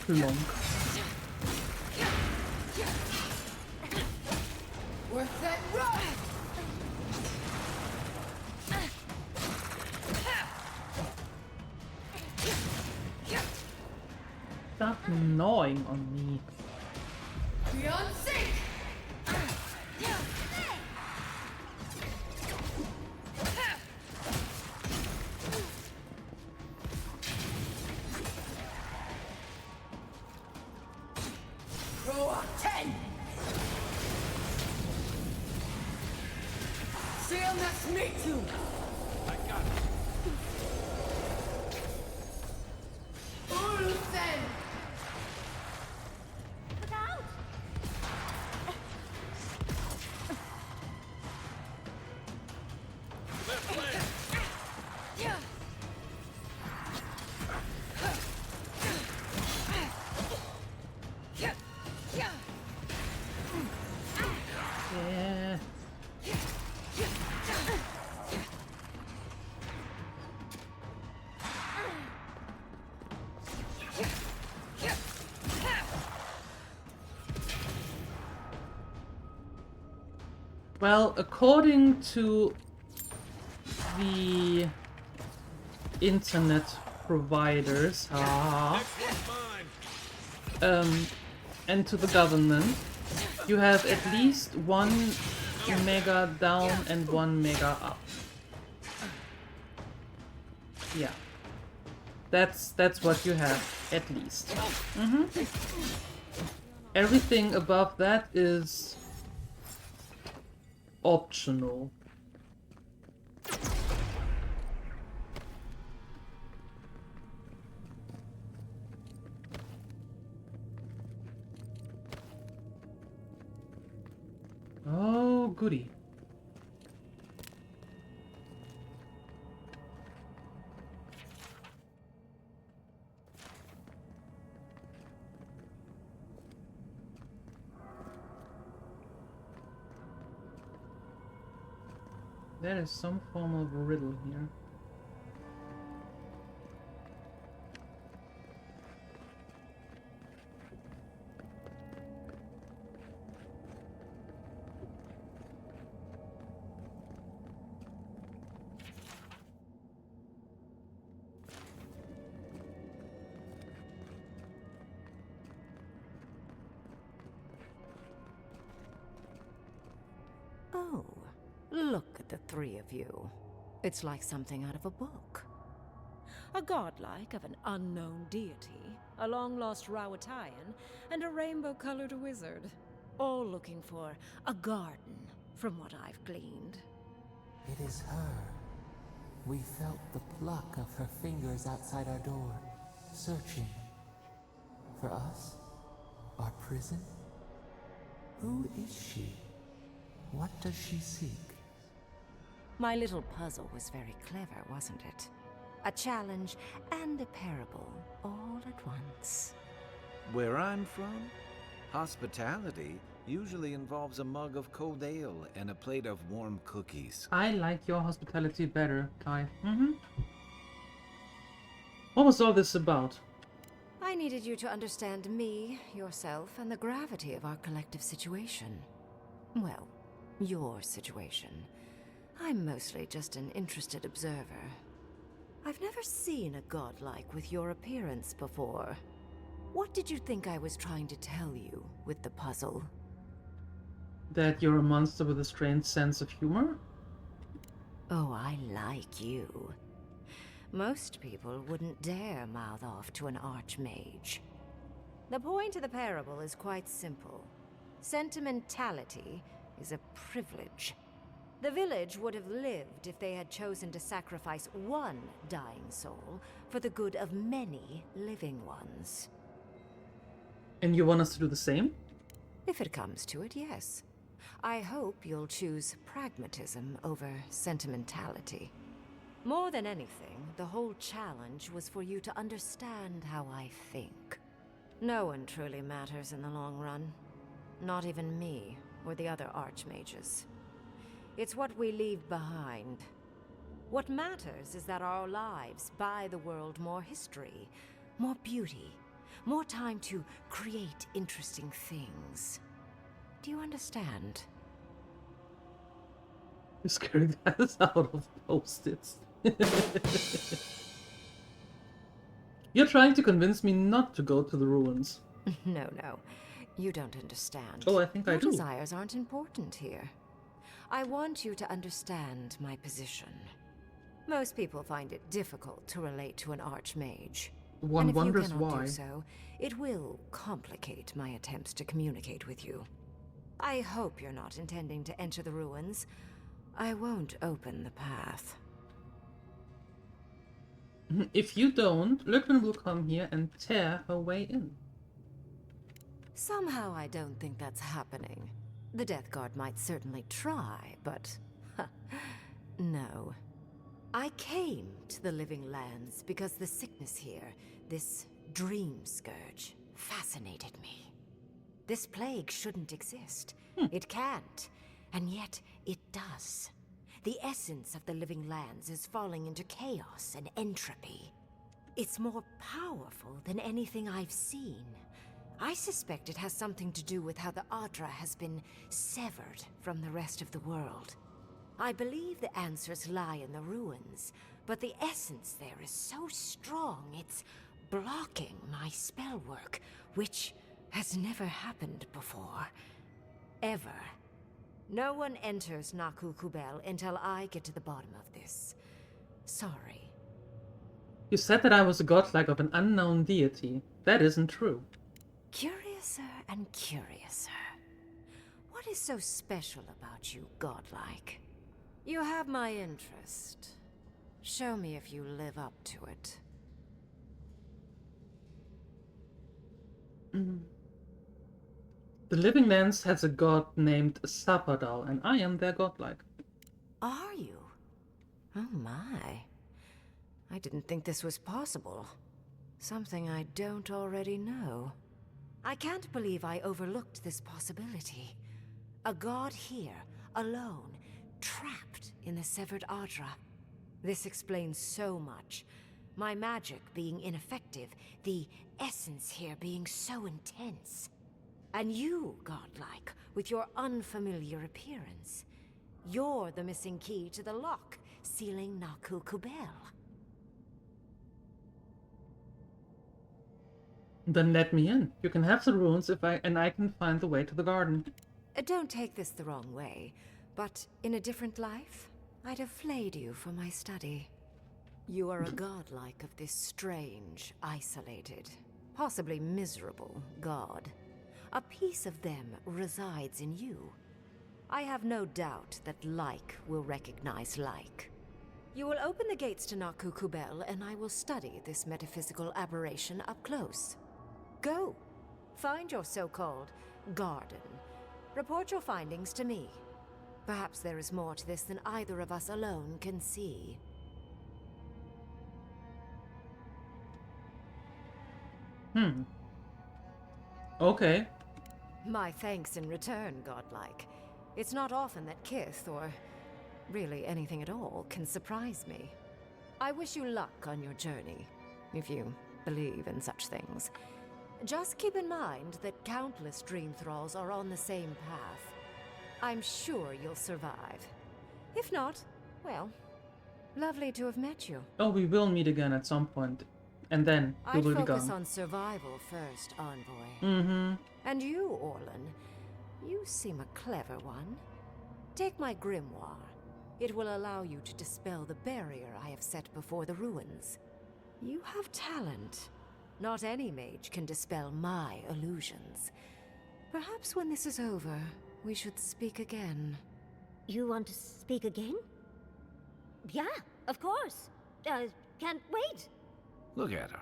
Long. Worth that run! Stop gnawing on me. Beyond sync! Row 10! CMS me too! I got it. Ulfen! Look out! Left leg! Yeah. Well, according to the internet providers, and to the government, you have at least 1 mega down and 1 mega up. Yeah. That's what you have, at least. Everything above that is optional. Oh, goody. There is some form of riddle here. Oh, look at the three of you. It's like something out of a book. A godlike of an unknown deity, a long-lost Rawatayan, and a rainbow-colored wizard. All looking for a garden, from what I've gleaned. It is her. We felt the pluck of her fingers outside our door, searching. For us? Our prison? Who is she? What does she seek? My little puzzle was very clever, wasn't it? A challenge and a parable, all at once. Where I'm from, hospitality usually involves a mug of cold ale and a plate of warm cookies. I like your hospitality better, Kai. What was all this about? I needed you to understand me, yourself, and the gravity of our collective situation. Well, your situation. I'm mostly just an interested observer. I've never seen a godlike with your appearance before. What did you think I was trying to tell you with the puzzle? That you're a monster with a strange sense of humor? Oh, I like you. Most people wouldn't dare mouth off to an archmage. The point of the parable is quite simple. Sentimentality is a privilege. The village would have lived if they had chosen to sacrifice one dying soul for the good of many living ones. And you want us to do the same? If it comes to it, yes. I hope you'll choose pragmatism over sentimentality. More than anything, the whole challenge was for you to understand how I think. No one truly matters in the long run. Not even me, or the other archmages. It's what we leave behind. What matters is that our lives buy the world more history, more beauty, more time to create interesting things. Do you understand? You're scaring us out of post-its. You're trying to convince me not to go to the ruins. No. You don't understand. Oh, I think I do. Your desires aren't important here. I want you to understand my position. Most people find it difficult to relate to an archmage. One wonders and if you cannot why. do so, it will complicate my attempts to communicate with you. I hope you're not intending to enter the ruins. I won't open the path. If you don't, Lurkman will come here and tear her way in. Somehow I don't think that's happening. The Death Guard might certainly try, but... no. I came to the Living Lands because the sickness here, this dream scourge, fascinated me. This plague shouldn't exist. It can't. And yet, it does. The essence of the Living Lands is falling into chaos and entropy. It's more powerful than anything I've seen. I suspect it has something to do with how the Adra has been severed from the rest of the world. I believe the answers lie in the ruins, but the essence there is so strong it's blocking my spell work, which has never happened before. Ever. No one enters Naku Kubel until I get to the bottom of this. Sorry. You said that I was a godlike of an unknown deity. That isn't true. Curiouser and curiouser. What is so special about you, godlike? You have my interest. Show me if you live up to it. The Living Lands has a god named Sapadal, and I am their godlike. Are you? Oh my. I didn't think this was possible. Something I don't already know. I can't believe I overlooked this possibility. A god here, alone, trapped in the severed Adra. This explains so much. My magic being ineffective, the essence here being so intense. And you, godlike, with your unfamiliar appearance. You're the missing key to the lock, sealing Naku Kubel. Then let me in. You can have the runes and I can find the way to the garden. Don't take this the wrong way, but in a different life, I'd have flayed you for my study. You are a godlike of this strange, isolated, possibly miserable god. A piece of them resides in you. I have no doubt that like will recognize like. You will open the gates to Naku Kubel, and I will study this metaphysical aberration up close. Go. Find your so-called garden. Report your findings to me. Perhaps there is more to this than either of us alone can see. Okay. My thanks in return, godlike. It's not often that Kith, or really anything at all, can surprise me. I wish you luck on your journey, if you believe in such things. Just keep in mind that countless dream thralls are on the same path. I'm sure you'll survive. If not, well, lovely to have met you. Oh, we will meet again at some point. And then we will be gone. I'd focus on survival first, Envoy. Mm-hmm. And you, Orlan, you seem a clever one. Take my grimoire. It will allow you to dispel the barrier I have set before the ruins. You have talent. Not any mage can dispel my illusions. Perhaps when this is over, we should speak again. You want to speak again? Yeah, of course. Can't wait. Look at her.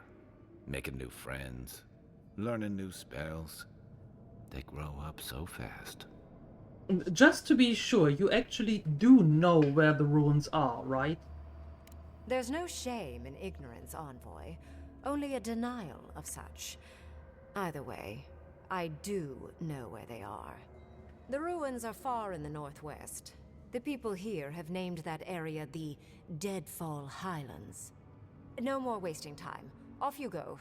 Making new friends. Learning new spells. They grow up so fast. Just to be sure, you actually do know where the ruins are, right? There's no shame in ignorance, Envoy. Only a denial of such. Either way, I do know where they are. The ruins are far in the northwest. The people here have named that area the Deadfall Highlands. No more wasting time. Off you go.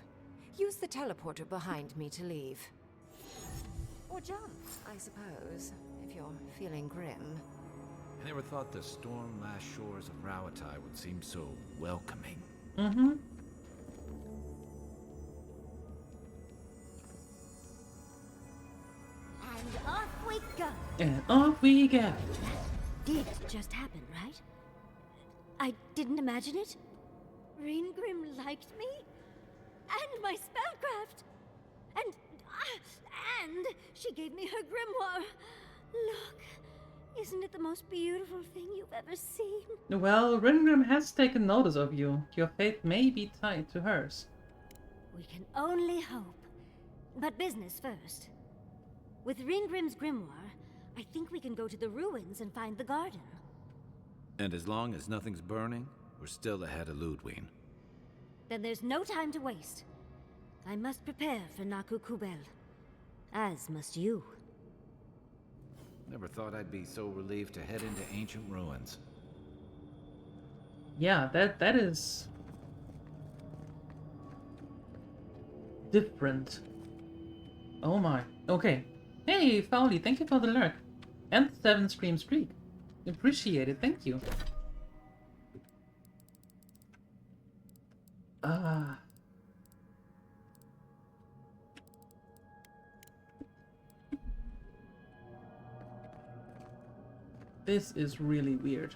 Use the teleporter behind me to leave. Or jump, I suppose, if you're feeling grim. I never thought the storm-lashed shores of Rauatai would seem so welcoming. Mm-hmm. And off we go. And off we go. That did just happen, right? I didn't imagine it. Ringrim liked me? And my spellcraft! And she gave me her grimoire. Look, isn't it the most beautiful thing you've ever seen? Well, Ringrim has taken notice of you. Your fate may be tied to hers. We can only hope. But business first. With Ringrim's grimoire, I think we can go to the ruins and find the garden. And as long as nothing's burning, we're still ahead of Ludwig. Then there's no time to waste. I must prepare for Naku Kubel. As must you. Never thought I'd be so relieved to head into ancient ruins. Yeah, that is different. Oh my. Okay. Hey, Fowly, thank you for the lurk. And the 7 stream streak. Appreciate it, thank you. This is really weird.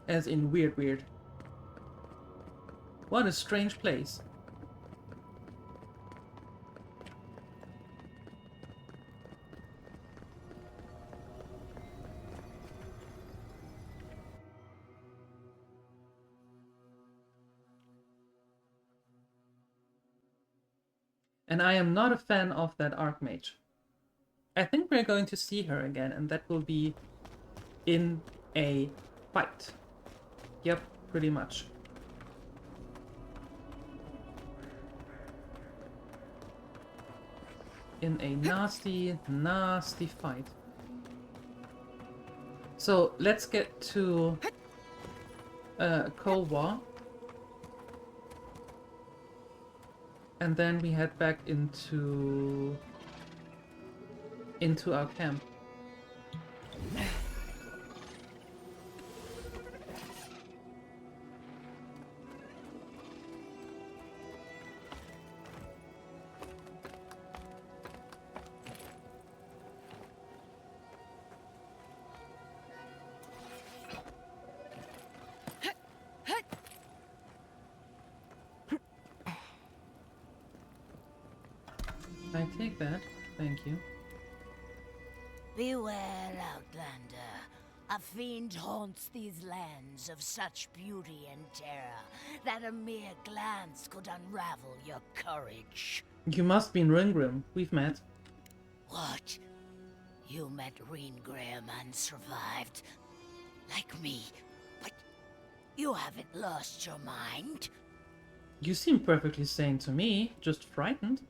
As in weird. What a strange place. And I am not a fan of that Archmage. I think we're going to see her again, and that will be in a fight. Yep, pretty much. In a nasty fight. So let's get to Cold War. And then we head back into our camp. I take that, thank you. Beware, Outlander. A fiend haunts these lands of such beauty and terror that a mere glance could unravel your courage. You must be in Ringrim. We've met. What? You met Ringrim and survived? Like me? But you haven't lost your mind? You seem perfectly sane to me, just frightened.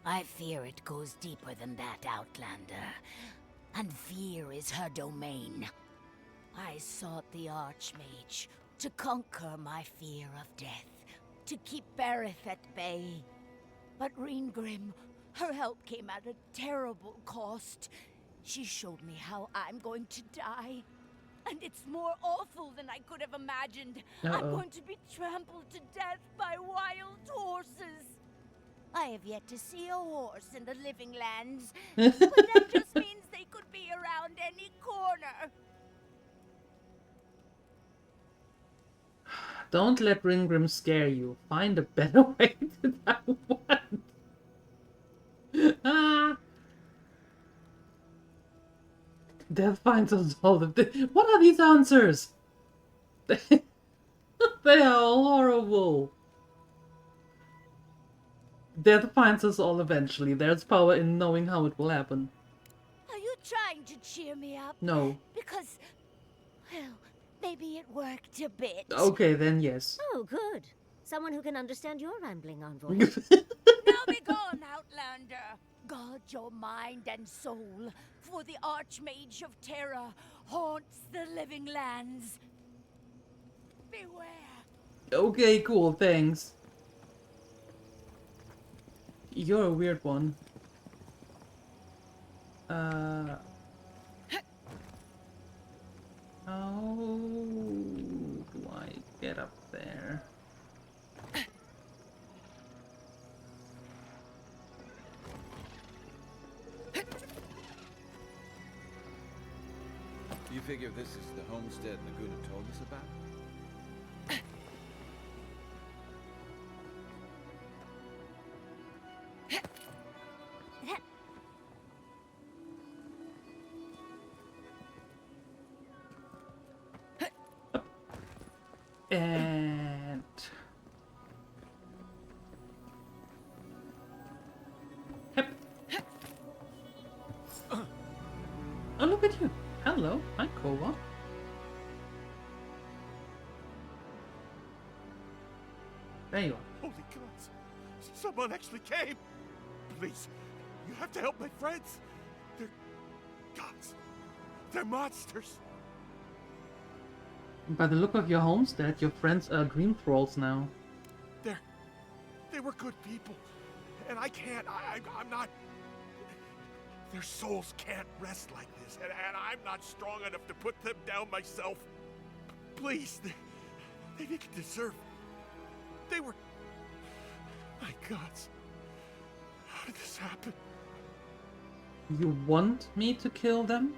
I fear it goes deeper than that, Outlander. And fear is her domain. I sought the Archmage to conquer my fear of death, to keep Berith at bay. But Ringrim, her help came at a terrible cost. She showed me how I'm going to die. And it's more awful than I could have imagined. I'm going to be trampled to death by wild horses. I have yet to see a horse in the living lands, but that just means they could be around any corner. Don't let Ringrim scare you. Find a better way to that one. Ah. Death finds us all of this. What are these answers? They are all horrible. Death finds us all eventually. There's power in knowing how it will happen. Are you trying to cheer me up? No. Because, well, maybe it worked a bit. Okay, then yes. Oh, good. Someone who can understand your rambling envoy. Now be gone, Outlander. Guard your mind and soul, for the Archmage of Terror haunts the living lands. Beware. Okay, cool, thanks. You're a weird one. How do I get up there? You figure this is the homestead Laguna told us about? And Hep. Oh, look at you. Hello, hi Kova. There you are. Holy gods! Someone actually came! Please, you have to help my friends! They're gods! They're monsters! By the look of your homestead, your friends are dream thralls now. They were good people. And I can't, I'm not... Their souls can't rest like this, and I'm not strong enough to put them down myself. Please, they didn't deserve... They were... My gods. How did this happen? You want me to kill them?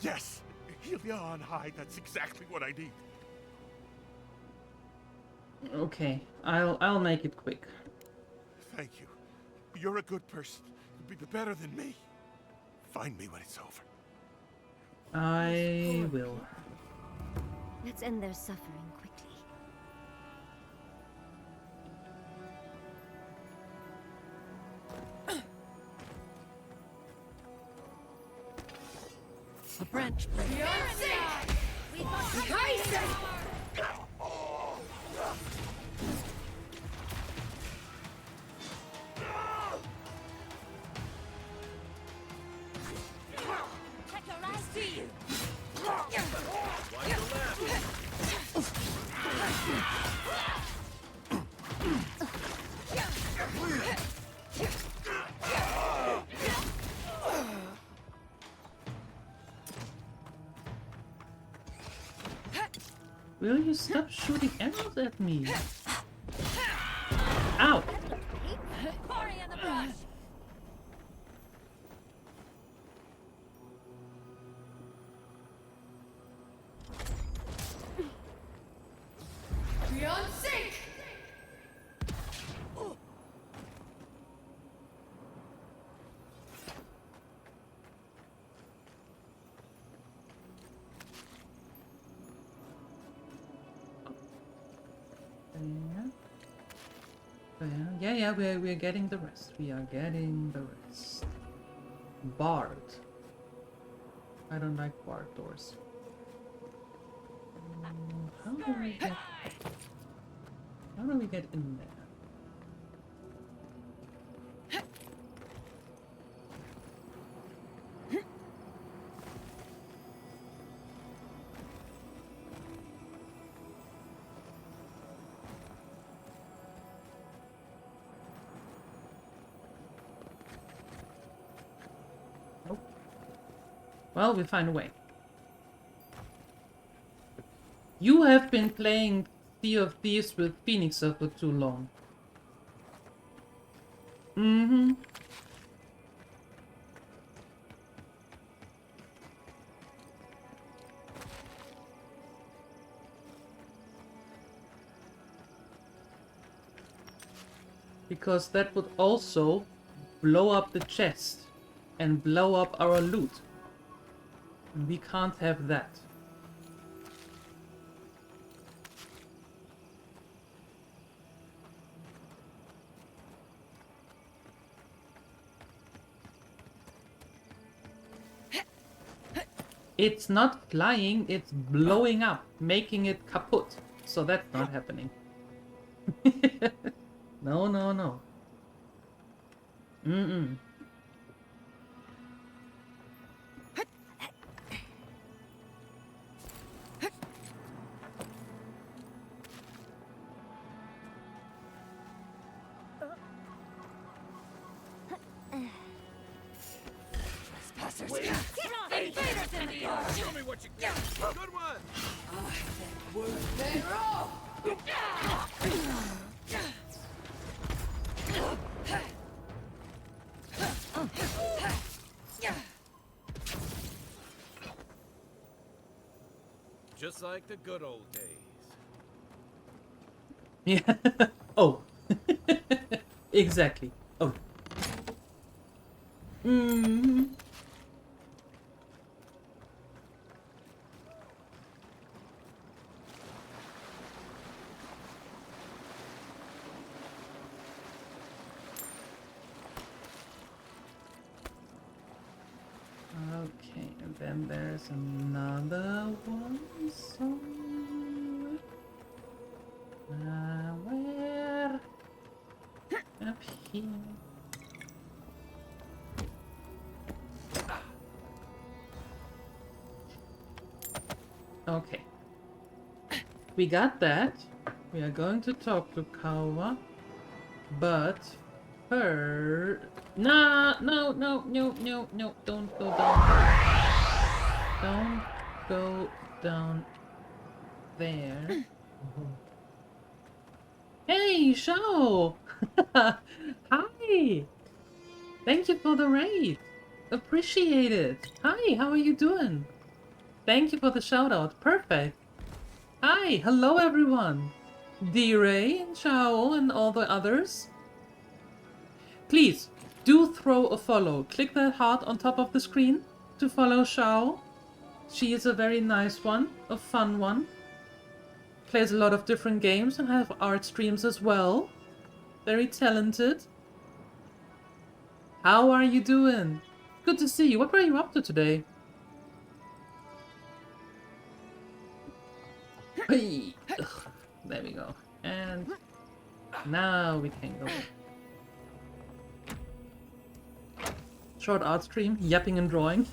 Yes! Helia on high, that's exactly what I need. Okay, I'll make it quick. Thank you. You're a good person. You'll be better than me. Find me when it's over. I will. Let's end their suffering quickly. The branch. Will you stop shooting arrows at me? Ow! Quarry in the brush. Beyond sync! Yeah, we're getting the rest. We are getting the rest. Barred. I don't like barred doors. How do we get in there? Well, we'll find a way. You have been playing Sea of Thieves with Phoenixer for too long. Mm-hmm. Because that would also blow up the chest and blow up our loot. And we can't have that. It's not flying, it's blowing up, making it kaput. So that's not happening. No, no, no. Mm-mm. Show me what you got. Good one. Just like the good old days. Yeah. Oh. Exactly. Oh. Mm. Okay, and then there's another one somewhere. Where? Up here. Okay. We got that. We are going to talk to Kawa. But her... No, no, no, no, no, no. Don't go down. Don't go down there. Hey, Shao! Hi! Thank you for the raid. Appreciate it. Hi, how are you doing? Thank you for the shout out. Perfect. Hi, hello everyone. D-Ray and Shao and all the others. Please, do throw a follow. Click that heart on top of the screen to follow Shao. She is a very nice one, a fun one. Plays a lot of different games and have art streams as well. Very talented. How are you doing? Good to see you. What were you up to today? Hey. Ugh, there we go. And now we can go. Short art stream, yapping and drawing.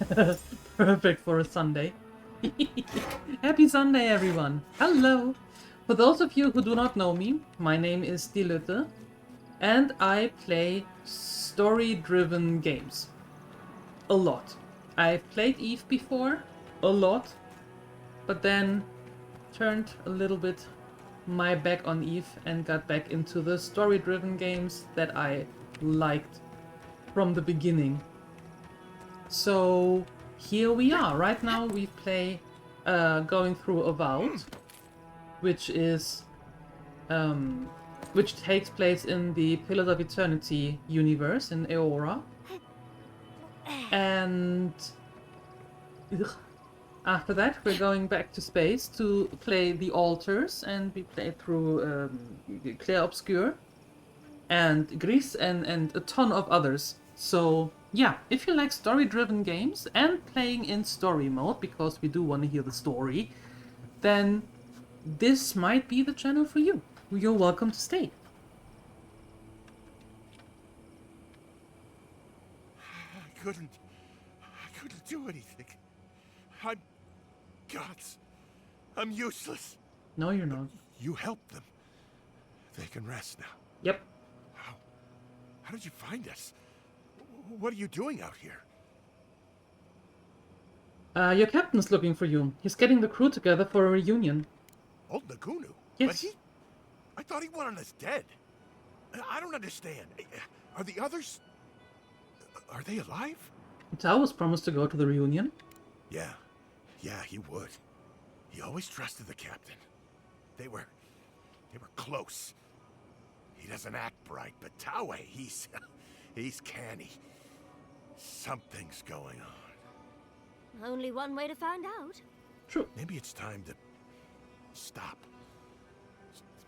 Perfect for a Sunday. Happy Sunday, everyone. Hello. For those of you who do not know me, my name is DieLuette, and I play story-driven games. A lot. I've played Eve before, a lot, but then turned a little bit my back on Eve and got back into the story-driven games that I liked from the beginning. So here we are. Right now we play going through Avowed, which is which takes place in the Pillars of Eternity universe in Eora. And after that we're going back to space to play the Altars, and we play through Clair Obscur and Gris and a ton of others. So yeah, if you like story-driven games and playing in story mode, because we do want to hear the story, then this might be the channel for you. You're welcome to stay. I couldn't do anything. I'm gods. I'm useless. No, you're not. You helped them. They can rest now. Yep. How did you find us? What are you doing out here? Your captain's looking for you. He's getting the crew together for a reunion. Old Nagunu? Yes. But I thought he wanted us dead. I don't understand. Are the others... Are they alive? Tao was promised to go to the reunion. Yeah, he would. He always trusted the captain. They were close. He doesn't act bright, but Taue, he's canny. Something's going on. Only one way to find out. True. Maybe it's time to stop.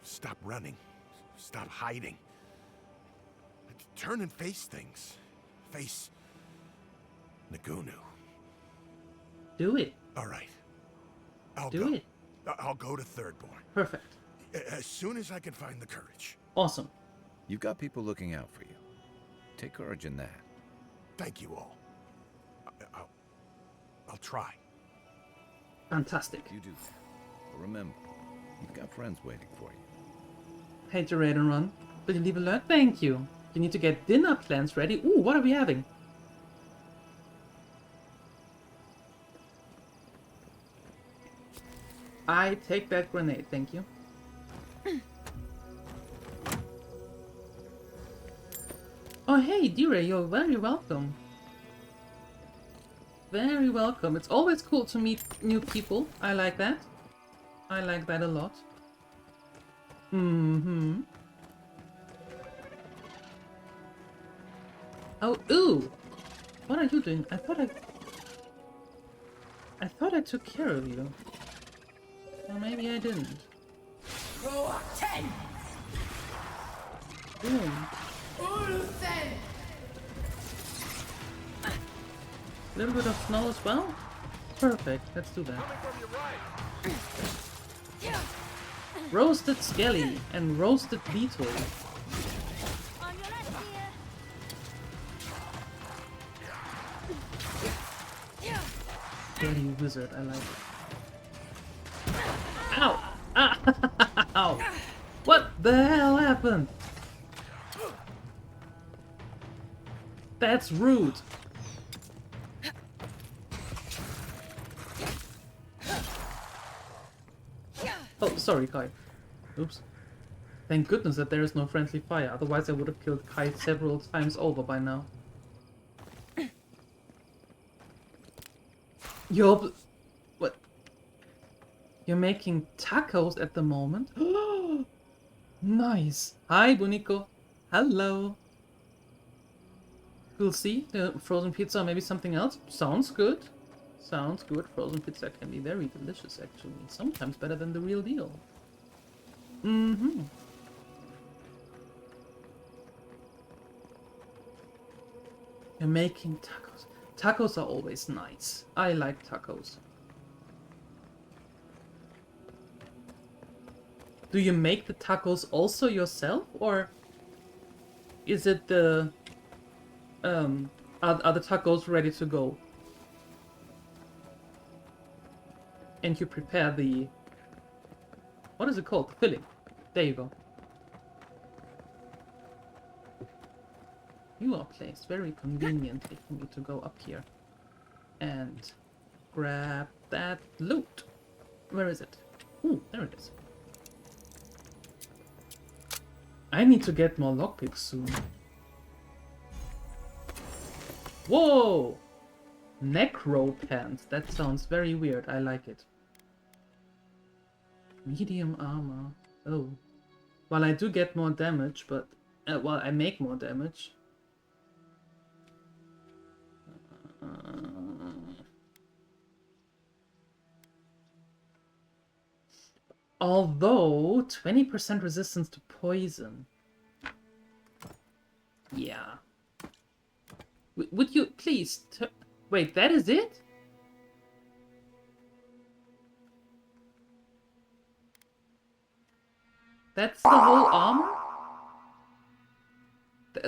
Stop running. Stop hiding. Turn and face things. Face Nagunu. Do it. All right. I'll do go. it. I'll go to Thirdborn. Perfect. As soon as I can find the courage. Awesome. You've got people looking out for you. Take courage in that. Thank you all. I'll try. Fantastic. You do that. But remember, you've got friends waiting for you. Hate to raid and run, but you leave alert? Thank you. You need to get dinner plans ready. Ooh, what are we having? I take that grenade, thank you. Oh hey, Dire, you're very welcome. Very welcome. It's always cool to meet new people. I like that. I like that a lot. Mm-hmm. Oh, ooh! What are you doing? I thought I took care of you. Well, maybe I didn't. Row 10. Boom. A little bit of snow as well? Perfect, let's do that. Roasted skelly and roasted beetle. Skelly wizard, I like it. Ow! Ah! Ow! What the hell happened? That's rude. Oh, sorry, Kai. Oops. Thank goodness that there is no friendly fire, otherwise I would have killed Kai several times over by now. What? You're making tacos at the moment? Nice. Hi, Bunico. Hello. We'll see. The frozen pizza or maybe something else. Sounds good. Sounds good. Frozen pizza can be very delicious, actually. Sometimes better than the real deal. Mm-hmm. You're making tacos. Tacos are always nice. I like tacos. Do you make the tacos also yourself, or is it the are the tacos ready to go? And you prepare the, what is it called? The filling. There you go. You are placed very conveniently for me to go up here and grab that loot. Where is it? Ooh, there it is. I need to get more lockpicks soon. Whoa! Necro pants. That sounds very weird. I like it. Medium armor. Oh. Well, I do get more damage, but... well, I make more damage. Although, 20% resistance to poison. Yeah. Would you please... Wait, that is it? That's the whole armor?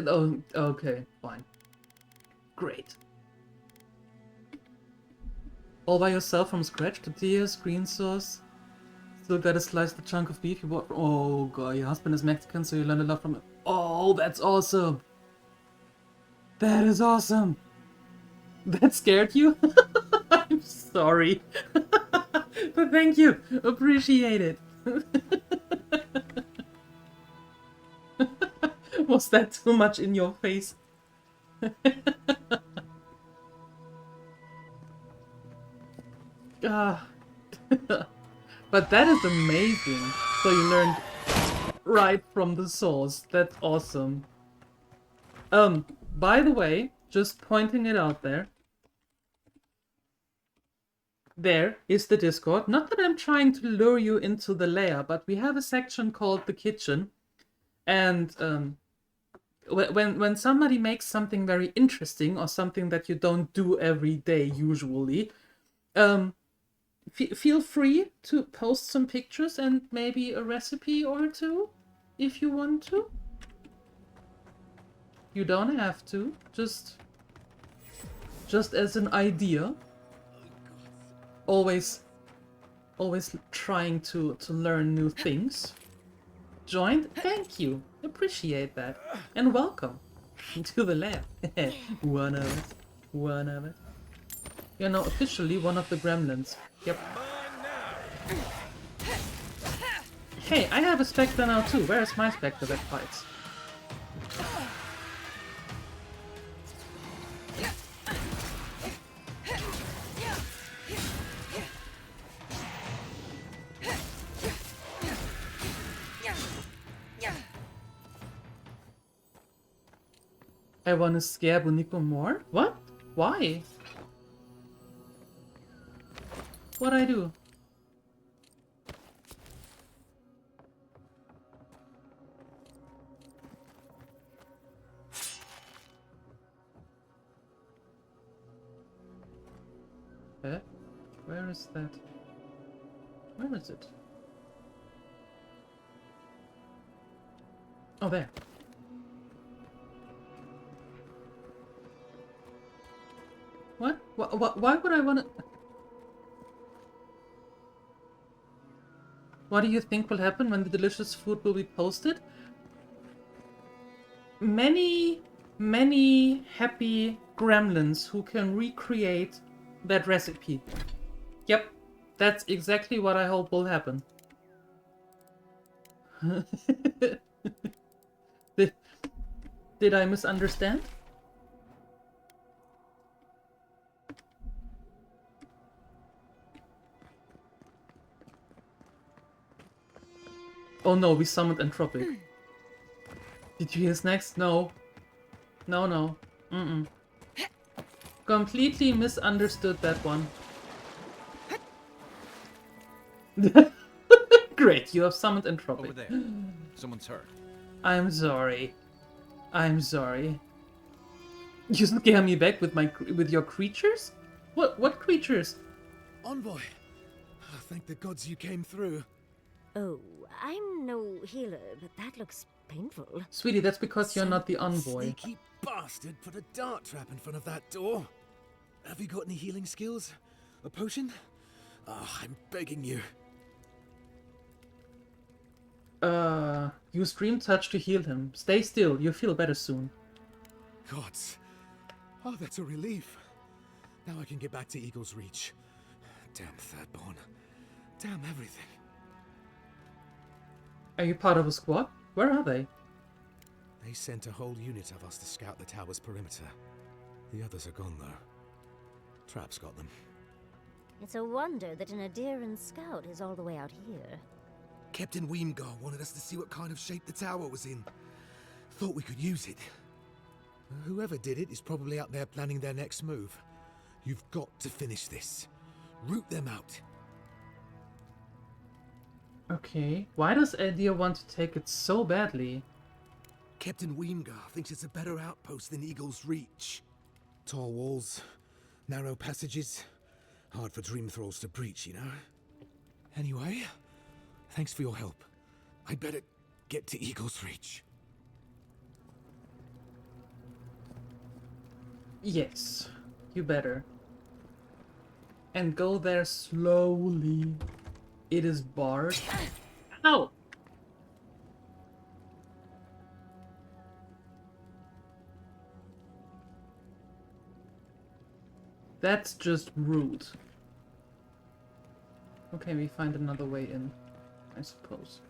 Oh, okay, fine. Great. All by yourself from scratch? Tortillas, green sauce? Still gotta slice the chunk of beef you bought from... Oh god, your husband is Mexican, so you learned a lot from it. Oh, that's awesome! That is awesome! That scared you? I'm sorry. But thank you! Appreciate it! Was that too much in your face? But that is amazing. So you learned right from the source. That's awesome. By the way, just pointing it out there. There is the Discord. Not that I'm trying to lure you into the lair, but we have a section called the kitchen. And when somebody makes something very interesting or something that you don't do every day usually, feel free to post some pictures and maybe a recipe or two if you want to. You don't have to, just as an idea. Always trying to learn new things. Joined? Thank you. Appreciate that. And welcome to the lab. One of it. One of it. You're now officially one of the gremlins. Yep. Hey, I have a Spectre now too. Where is my Spectre that fights? I wanna scare Bonico more? What? Why? What'd I do? Where is that? Where is it? Oh, there. What? Why would I want to... What do you think will happen when the delicious food will be posted? Many happy gremlins who can recreate that recipe. Yep, that's exactly what I hope will happen. Did I misunderstand? Oh no, we summoned Entropic. Did you hear snacks? No. No. Completely misunderstood that one. Great, you have summoned Entropic. Over there. Someone's hurt. I'm sorry. I'm sorry. You scare me back with your creatures? What creatures? Envoy. Thank the gods you came through. Oh, I'm no healer, but that looks painful. Sweetie, that's because you're not the envoy. Sneaky bastard put a dart trap in front of that door. Have you got any healing skills? A potion? Oh, I'm begging you. Use Dream Touch to heal him. Stay still, you'll feel better soon. Gods. Oh, that's a relief. Now I can get back to Eagle's Reach. Damn Thirdborn. Damn everything. Are you part of a squad? Where are they? They sent a whole unit of us to scout the tower's perimeter. The others are gone, though. Trap's got them. It's a wonder that an Adiran scout is all the way out here. Captain Weemgar wanted us to see what kind of shape the tower was in. Thought we could use it. Whoever did it is probably out there planning their next move. You've got to finish this. Root them out. Okay, why does Adir want to take it so badly? Captain Weemgar thinks it's a better outpost than Eagle's Reach. Tall walls, narrow passages, hard for dream thralls to breach, you know? Anyway, thanks for your help. I'd better get to Eagle's Reach. Yes, you better. And go there slowly. It is barred. Ow! That's just rude. Okay, we find another way in, I suppose.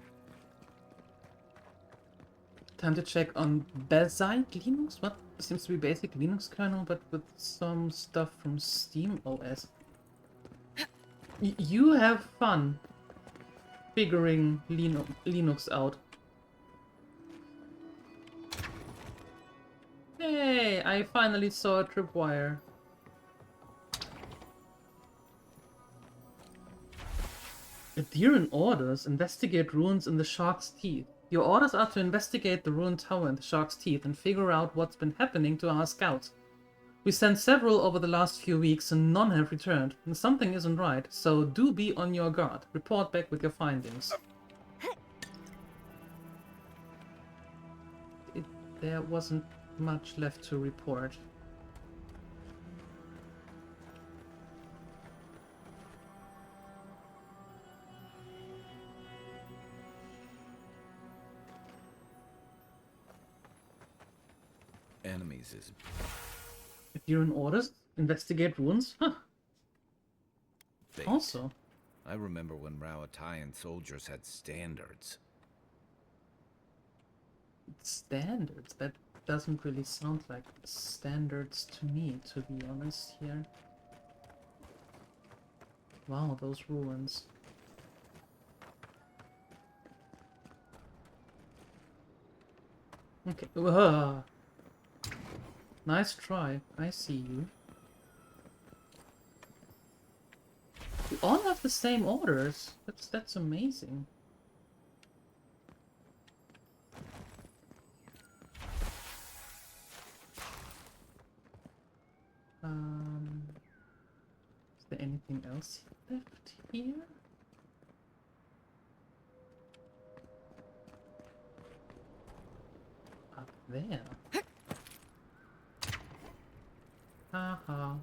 Time to check on Basalt Linux? What? Seems to be basic Linux kernel, but with some stuff from Steam OS. You have fun figuring Linux out. Hey, I finally saw a tripwire. Adherent orders. Investigate ruins in the Shark's Teeth. Your orders are to investigate the ruined tower in the Shark's Teeth and figure out what's been happening to our scouts. We sent several over the last few weeks and none have returned. And something isn't right, so do be on your guard. Report back with your findings. There wasn't much left to report. Enemies is... If you're in orders, investigate ruins? Huh. Fate. Also. I remember when Rauatayan soldiers had standards. Standards? That doesn't really sound like standards to me, to be honest here. Wow, those ruins. Okay. Nice try. I see you. You all have the same orders. That's amazing. Is there anything else left here? Up there. Haha.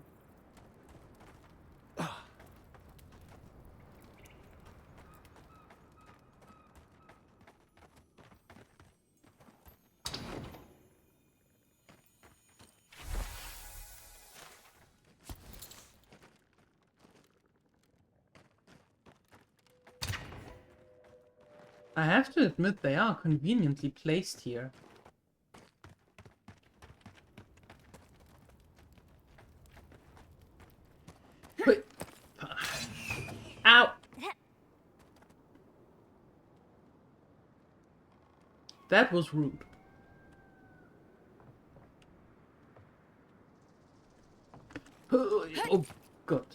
I have to admit they are conveniently placed here. Wait. Ow! That was rude. Oh, God.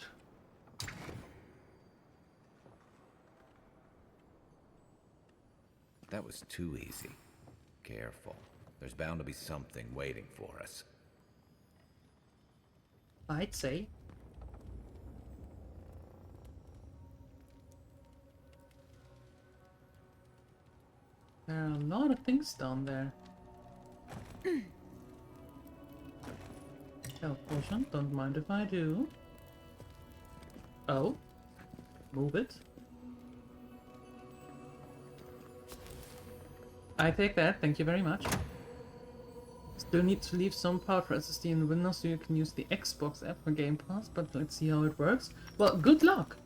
That was too easy. Careful. There's bound to be something waiting for us. I'd say. There are a lot of things down there. Health potion, don't mind if I do. Oh. Move it. I take that, thank you very much. Still need to leave some part for SSD in Windows so you can use the Xbox app for Game Pass, but let's see how it works. Well, good luck!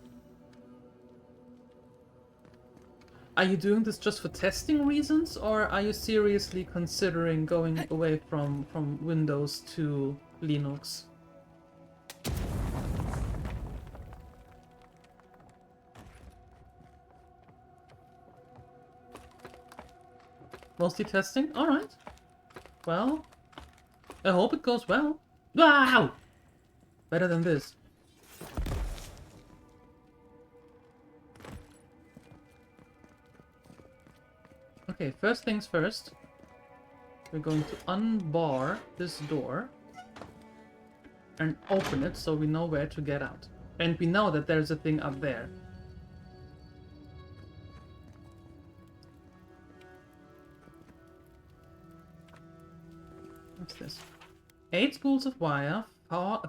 Are you doing this just for testing reasons, or are you seriously considering going away from Windows to Linux? Mostly testing? Alright. Well, I hope it goes well. Wow! Better than this. Okay, first things first. We're going to unbar this door and open it so we know where to get out. And we know that there's a thing up there. What's this? 8 spools of wire, 5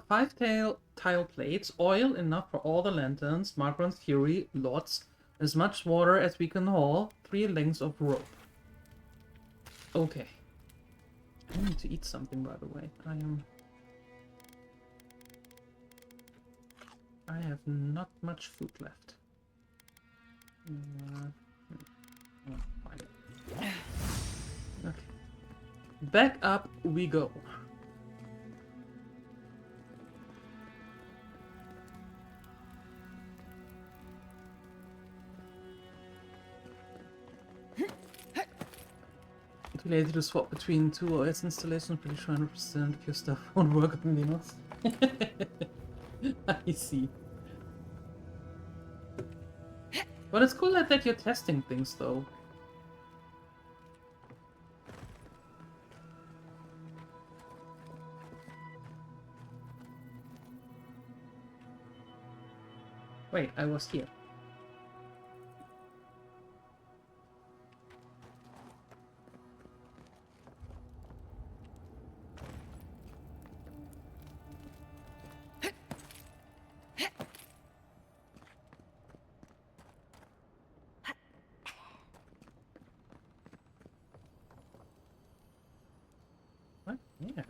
tile plates, oil enough for all the lanterns, Markron's theory, lots, as much water as we can haul, 3 lengths of rope. Okay. I need to eat something, by the way. I have not much food left. Okay. Back up we go. Too lazy to swap between 2 OS installations. Pretty sure 100% of your stuff won't work on Linux. I see. But it's cool that you're testing things, though. Wait, I was here. What? Yeah.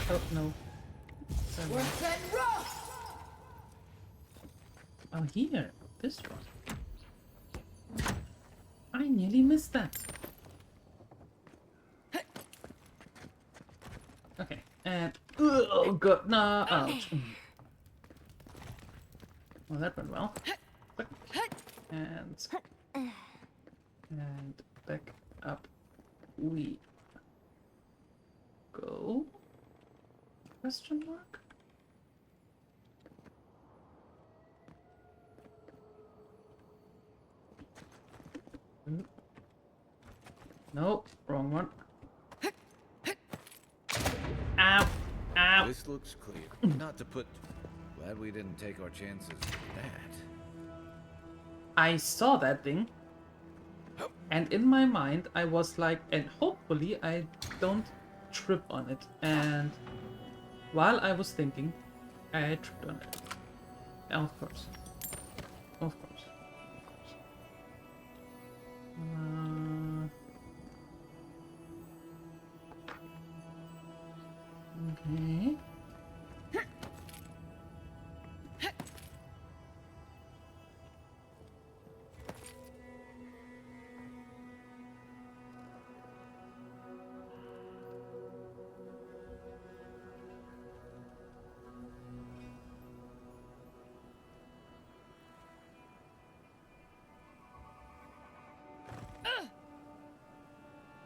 Oh, no. We're set rough! Oh, here. This one. I nearly missed that. Okay, and... Oh, God, no! Ouch. Well, that went well. Quick. And back up we go. Question mark? Nope, wrong one. Ow! Ow! This looks clear. Not to put... Glad we didn't take our chances with that. I saw that thing. And in my mind, I was like, and hopefully I don't trip on it. And while I was thinking, I tripped on it. Of course. Of course. Okay.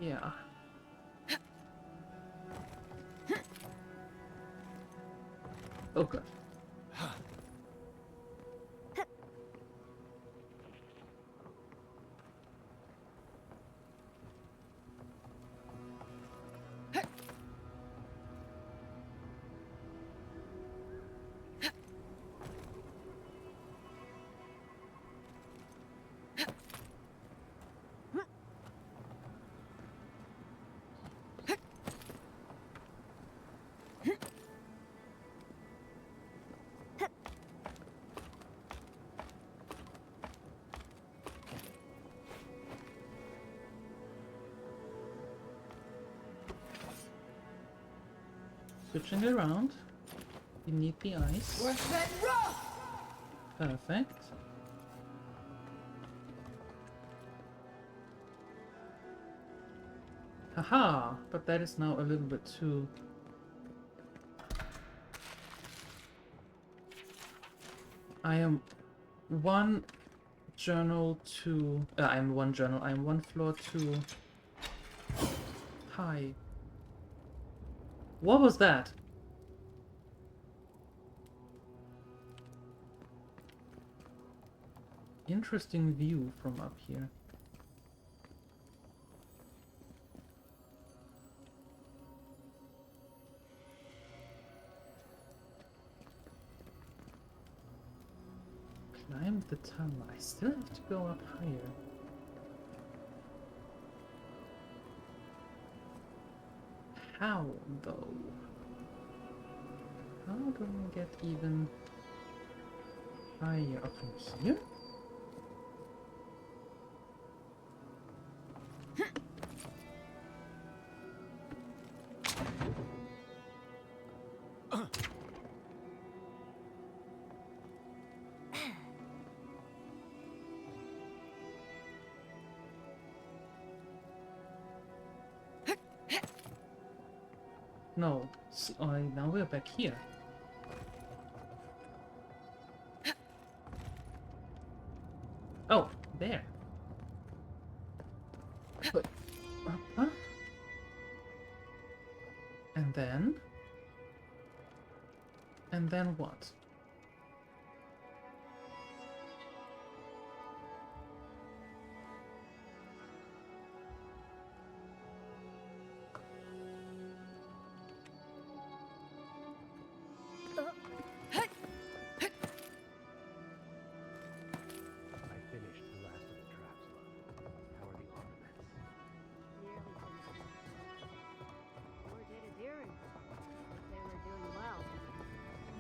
Yeah. Oh, good. Switching it around. You need the ice. Perfect. Haha, but that is now a little bit too... I am one journal too... I'm one journal, I'm one floor too high. What was that? Interesting view from up here. Climb the tunnel. I still have to go up higher. How, though? How do I get even higher? Up from here? No, now we're back here. Oh, there. But, huh? And then what?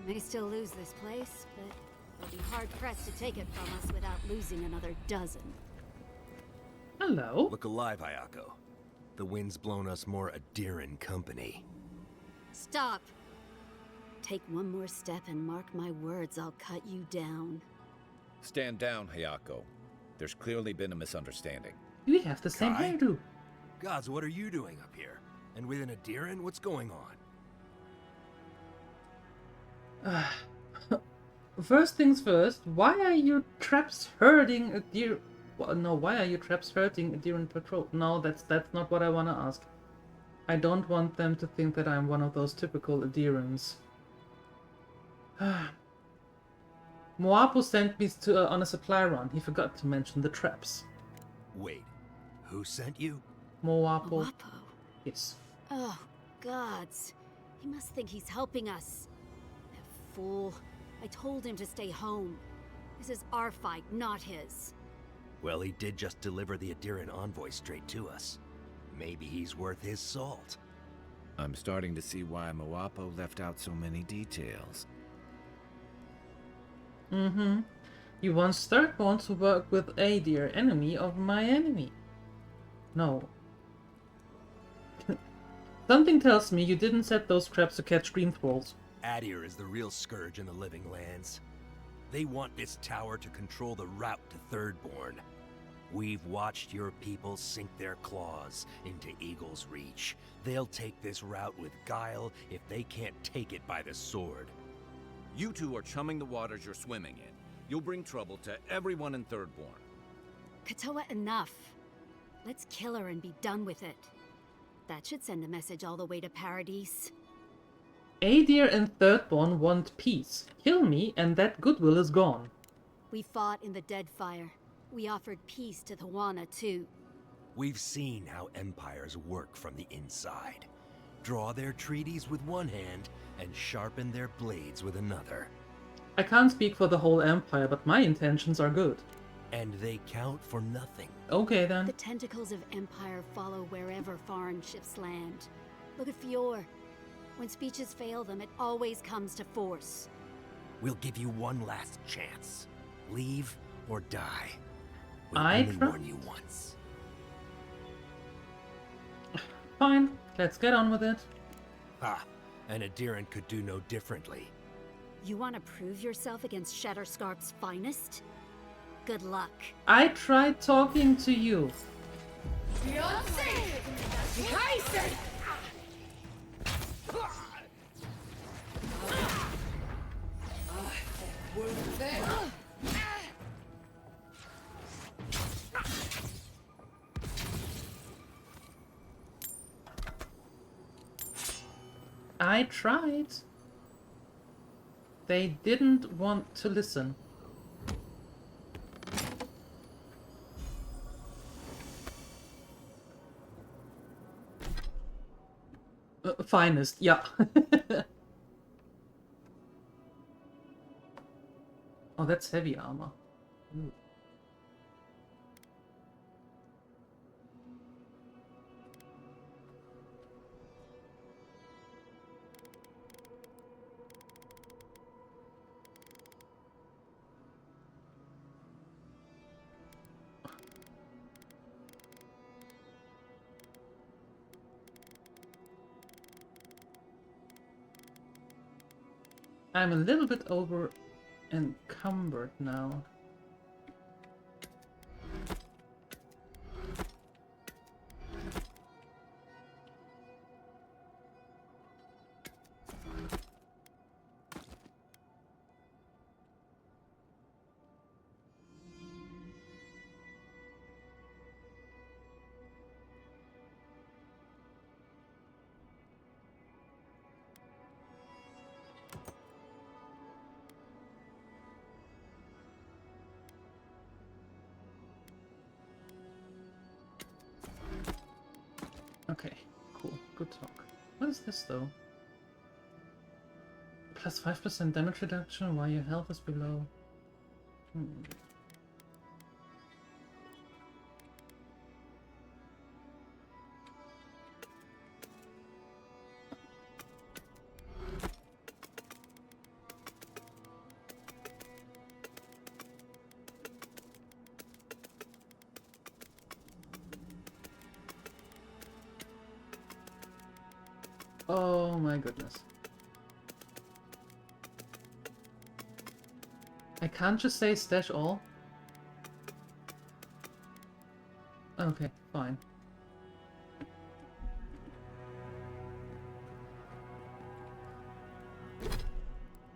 We may still lose this place, but we'll be hard-pressed to take it from us without losing another dozen. Hello. Look alive, Hayako. The wind's blown us more Adiran company. Stop! Take one more step and mark my words, I'll cut you down. Stand down, Hayako. There's clearly been a misunderstanding. We have the same hairdo. Gods, what are you doing up here? And with an Adiran, what's going on? First things first, why are you traps hurting a deer? Well, no, why are you traps hurting a deer in patrol? No, that's not what I want to ask. I don't want them to think that I'm one of those typical Adirans. Moapo sent me to on a supply run. He forgot to mention the traps. Wait, who sent you? Moapo. Moapo? Yes. Oh, gods. He must think he's helping us. That fool. I told him to stay home. This is our fight, not his. Well, he did just deliver the Adiran envoy straight to us. Maybe he's worth his salt. I'm starting to see why Moapo left out so many details. Mm-hmm. You want Starkborn to work with Adir, enemy of my enemy. No. Something tells me you didn't set those traps to catch green thralls. Adir is the real scourge in the living lands. They want this tower to control the route to Thirdborn. We've watched your people sink their claws into Eagle's Reach. They'll take this route with guile if they can't take it by the sword. You two are chumming the waters you're swimming in. You'll bring trouble to everyone in Thirdborn. Katoa, enough. Let's kill her and be done with it. That should send a message all the way to Paradise. Adir and Thirdborn want peace. Kill me and that goodwill is gone. We fought in the Deadfire. We offered peace to Thawana too. We've seen how empires work from the inside. Draw their treaties with one hand and sharpen their blades with another. I can't speak for the whole empire, but my intentions are good. And they count for nothing. Okay then. The tentacles of Empire follow wherever foreign ships land. Look at Fior. When speeches fail them, it always comes to force. We'll give you one last chance. Leave or die. We'll I only warn you once. Fine, let's get on with it. Ha! An adherent could do no differently. You want to prove yourself against Shatterscarp's finest? Good luck. I tried talking to you. I tried. They didn't want to listen. Finest, yeah. Oh, that's heavy armor. Ooh. I'm a little bit over encumbered now. Okay, cool. Good talk. What is this though? Plus 5% damage reduction while your health is below. Oh my goodness. I can't just say stash all. Okay, fine.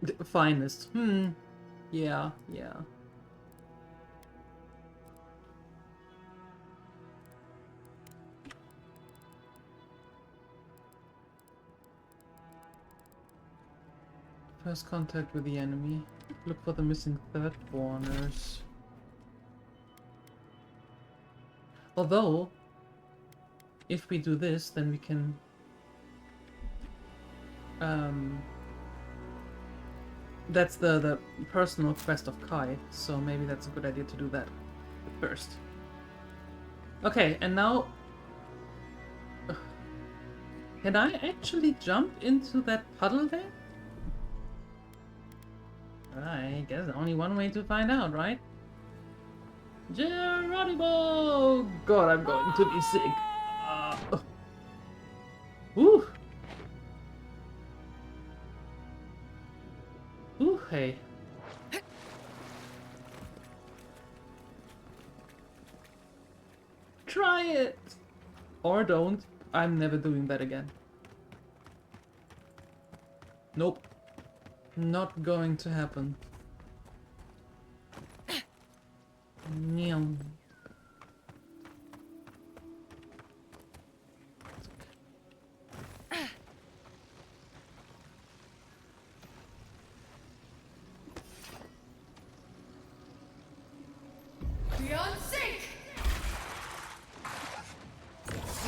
The finest. Yeah, yeah. First contact with the enemy. Look for the missing Thirdborners. Although, if we do this, then we can... That's the personal quest of Kai, so maybe that's a good idea to do that first. Okay, and now... Can I actually jump into that puddle there? I guess only one way to find out, right? Geronimo! God, I'm going to be sick. Woo! Ooh, hey. Try it! Or don't. I'm never doing that again. Nope. Not going to happen. Nyam. Beyond sync!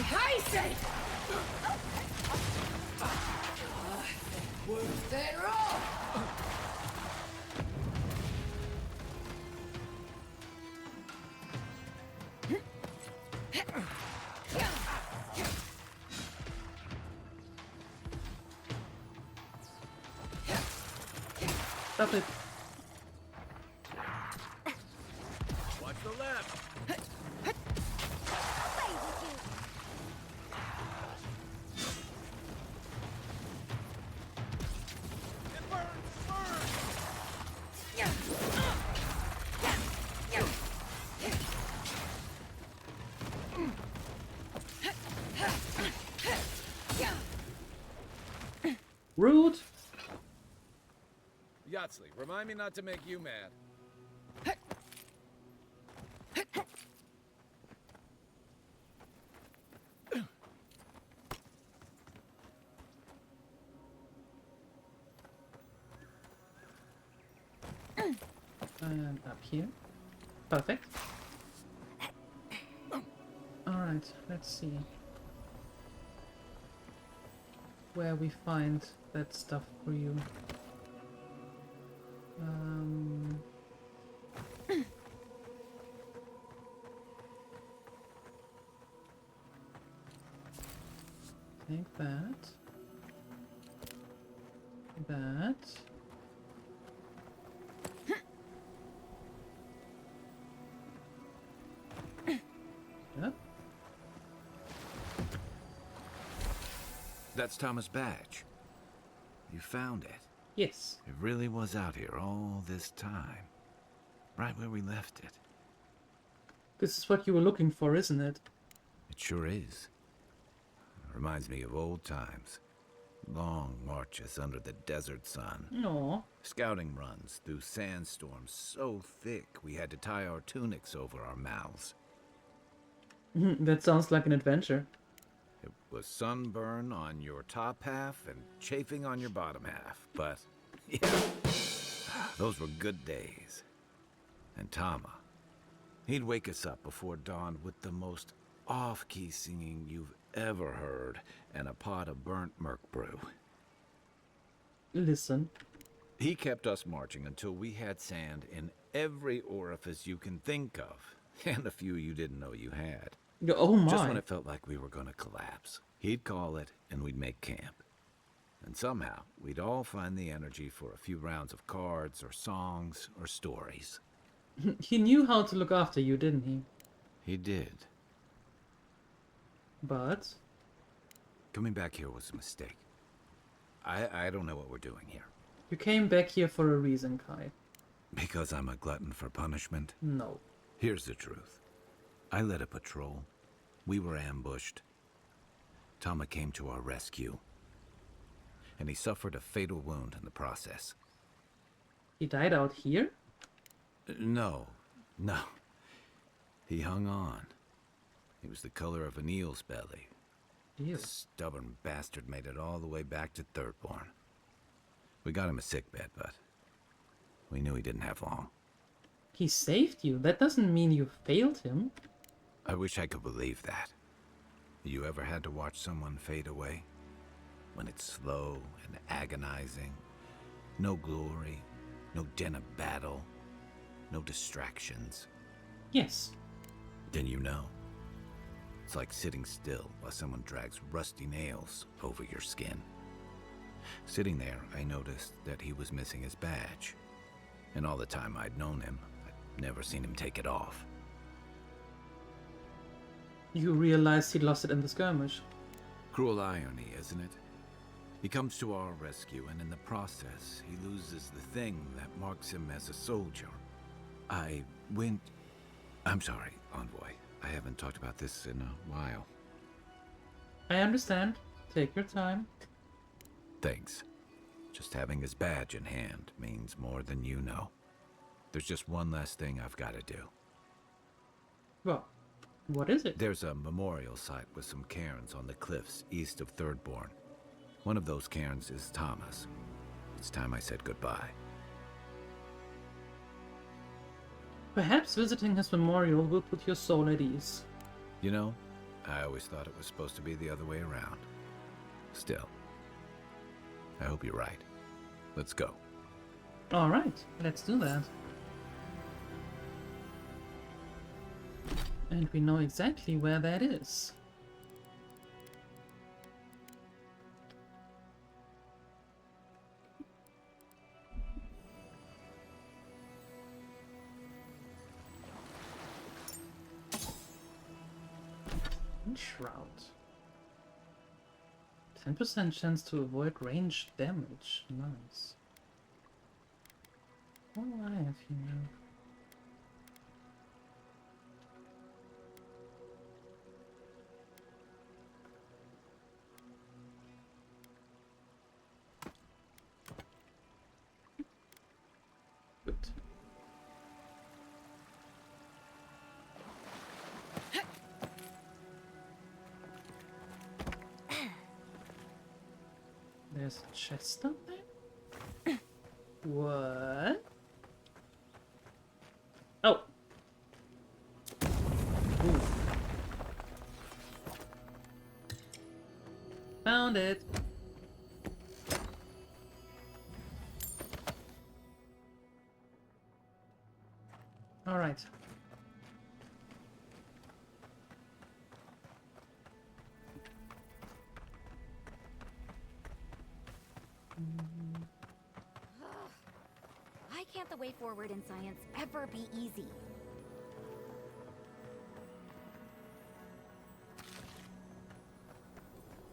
Heisen! Worth that roll! Stop it. Watch the left. Rude. Yatsley, remind me not to make you mad. And up here. Perfect. Alright, let's see. Where we find that stuff for you. Take that. That. Yep. That's Thomas' badge. You found it. Yes. It really was out here all this time. Right where we left it. This is what you were looking for, isn't it? It sure is. Reminds me of old times. Long marches under the desert sun. No. Scouting runs through sandstorms so thick we had to tie our tunics over our mouths. That sounds like an adventure. It was sunburn on your top half and chafing on your bottom half. But, yeah, those were good days. And Tama, he'd wake us up before dawn with the most off-key singing you've ever heard and a pot of burnt merc brew. Listen. He kept us marching until we had sand in every orifice you can think of, and a few you didn't know you had. Oh my. Just when it felt like we were gonna collapse, he'd call it and we'd make camp. And somehow, we'd all find the energy for a few rounds of cards or songs or stories. He knew how to look after you, didn't he? He did. But coming back here was a mistake. I don't know what we're doing here. you came back here for a reason, Kai. Because I'm a glutton for punishment? No. Here's the truth. I led a patrol. We were ambushed. Tama came to our rescue. And he suffered a fatal wound in the process. He died out here? No. He hung on. He was the color of an eel's belly. Ew. The stubborn bastard made it all the way back to Thirdborn. We got him a sickbed, but we knew he didn't have long. He saved you. That doesn't mean you failed him. I wish I could believe that. You ever had to watch someone fade away? When it's slow and agonizing. No glory, no din of battle, no distractions. Yes. Then you know. It's like sitting still while someone drags rusty nails over your skin. Sitting there, I noticed that he was missing his badge. And all the time I'd known him, I'd never seen him take it off. You realized he lost it in the skirmish. Cruel irony, isn't it? He comes to our rescue, and in the process, he loses the thing that marks him as a soldier. I'm sorry, Envoy. I haven't talked about this in a while. I understand. Take your time. Thanks. Just having his badge in hand means more than you know. There's just one last thing I've got to do. Well, what is it? There's a memorial site with some cairns on the cliffs east of Thirdborn. One of those cairns is Tama's. It's time I said goodbye. Perhaps visiting his memorial will put your soul at ease. You know, I always thought it was supposed to be the other way around. Still, I hope you're right. Let's go. Alright, let's do that. And we know exactly where that is. Shroud. 10% chance to avoid ranged damage. Nice. What do I have here now? There's a chest up there? What? Oh! Ooh. Found it! Alright. Why can't the way forward in science ever be easy?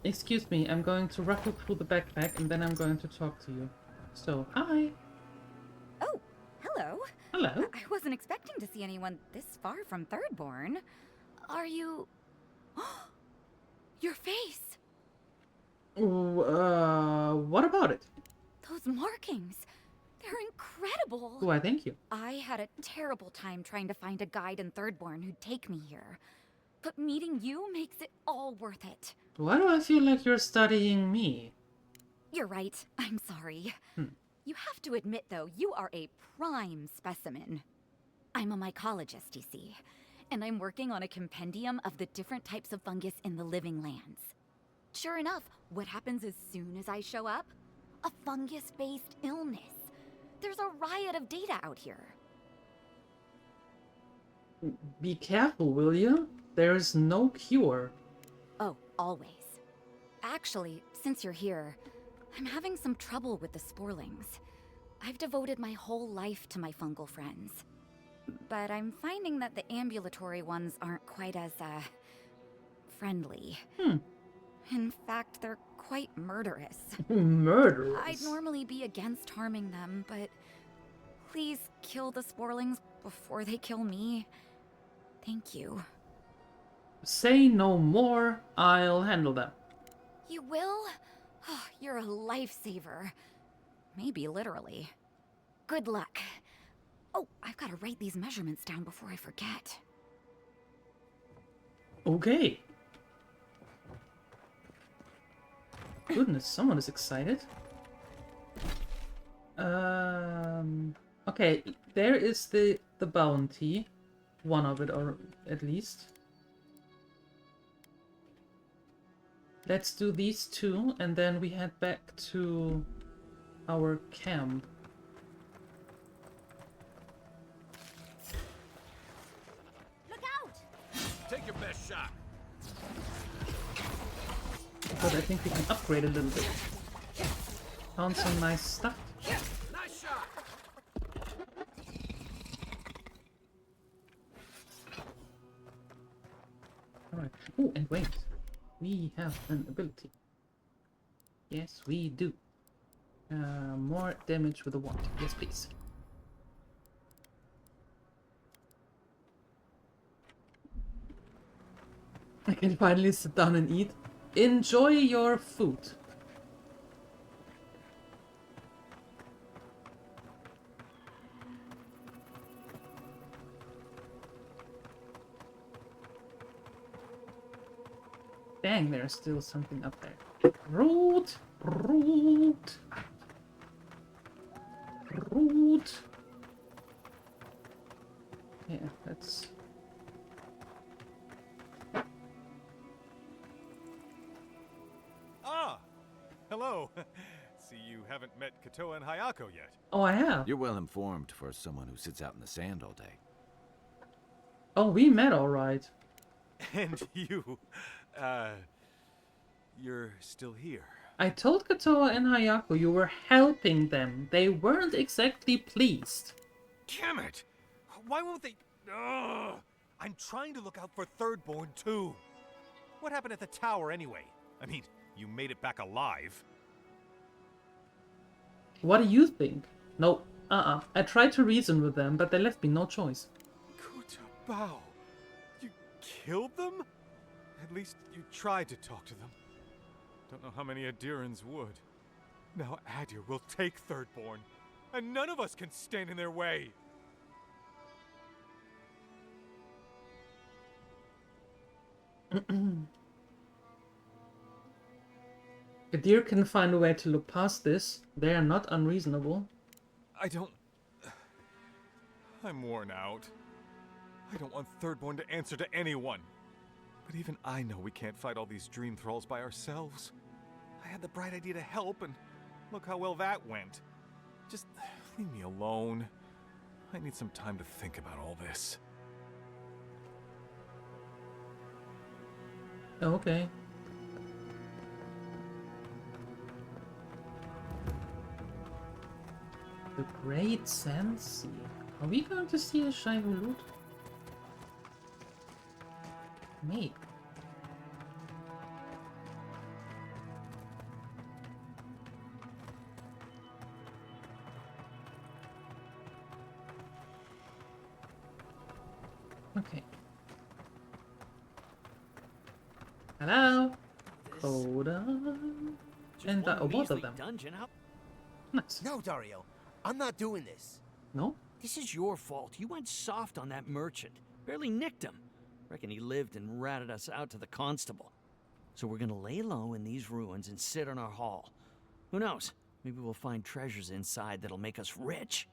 Excuse me, I'm going to ruffle through the backpack and then I'm going to talk to you. So, hi! Oh, hello. Hello. I wasn't expecting to see anyone this far from Thirdborn. Are you... Your face! What about it? Those markings! They're incredible! Why, thank you. I had a terrible time trying to find a guide in Thirdborn who'd take me here. But meeting you makes it all worth it. Why do I feel like you're studying me? You're right. I'm sorry. You have to admit, though, you are a prime specimen. I'm a mycologist, you see, and I'm working on a compendium of the different types of fungus in the living lands. Sure enough, what happens as soon as I show up? A fungus-based illness. There's a riot of data out here. Be careful, will you? There's no cure. Oh, always. Actually, since you're here, I'm having some trouble with the sporelings. I've devoted my whole life to my fungal friends. But I'm finding that the ambulatory ones aren't quite as, friendly. In fact, they're quite murderous. Murderous? I'd normally be against harming them, but please kill the sporelings before they kill me. Thank you. Say no more. I'll handle them. You will? Oh, you're a lifesaver. Maybe literally. Good luck. Oh, I've got to write these measurements down before I forget. Okay. Goodness, someone is excited. Okay, there is the bounty. One of it, or at least. Let's do these two, and then we head back to our camp. Look out! Take your best shot. But I think we can upgrade a little bit. Found some nice stuff. Nice shot. Alright. Oh, and wait. We have an ability. Yes, we do. More damage with a wand. Yes, please. I can finally sit down and eat. Enjoy your food. Dang, there's still something up there. Root! Root! Root! Yeah, that's... Ah! Hello! See, you haven't met Katoa and Hayako yet. Oh, I have. You're well informed for someone who sits out in the sand all day. Oh, we met alright. And you, you're still here. I told Katoa and Hayako you were helping them. They weren't exactly pleased. Damn it! Why won't they... Ugh! I'm trying to look out for Thirdborn, too. What happened at the tower, anyway? I mean, you made it back alive. What do you think? No, I tried to reason with them, but they left me no choice. Bao, you killed them? At least you tried to talk to them. Don't know how many Adirans would. Now Adir will take Thirdborn, and none of us can stand in their way. A deer can find a way to look past this. They are not unreasonable. I'm worn out. I don't want Thirdborn to answer to anyone. But even I know we can't fight all these dream thralls by ourselves. I had the bright idea to help, and look how well that went. Just leave me alone. I need some time to think about all this. Okay. The Great Sand-Sea. Are we going to see a Shaivulut? Maybe. Okay. Hello? Hold on. And both of them. Dungeon. Nice. No, Dario. I'm not doing this. No? This is your fault. You went soft on that merchant. Barely nicked him. Reckon he lived and ratted us out to the constable. So we're gonna lay low in these ruins and sit on our haul. Who knows? Maybe we'll find treasures inside that'll make us rich.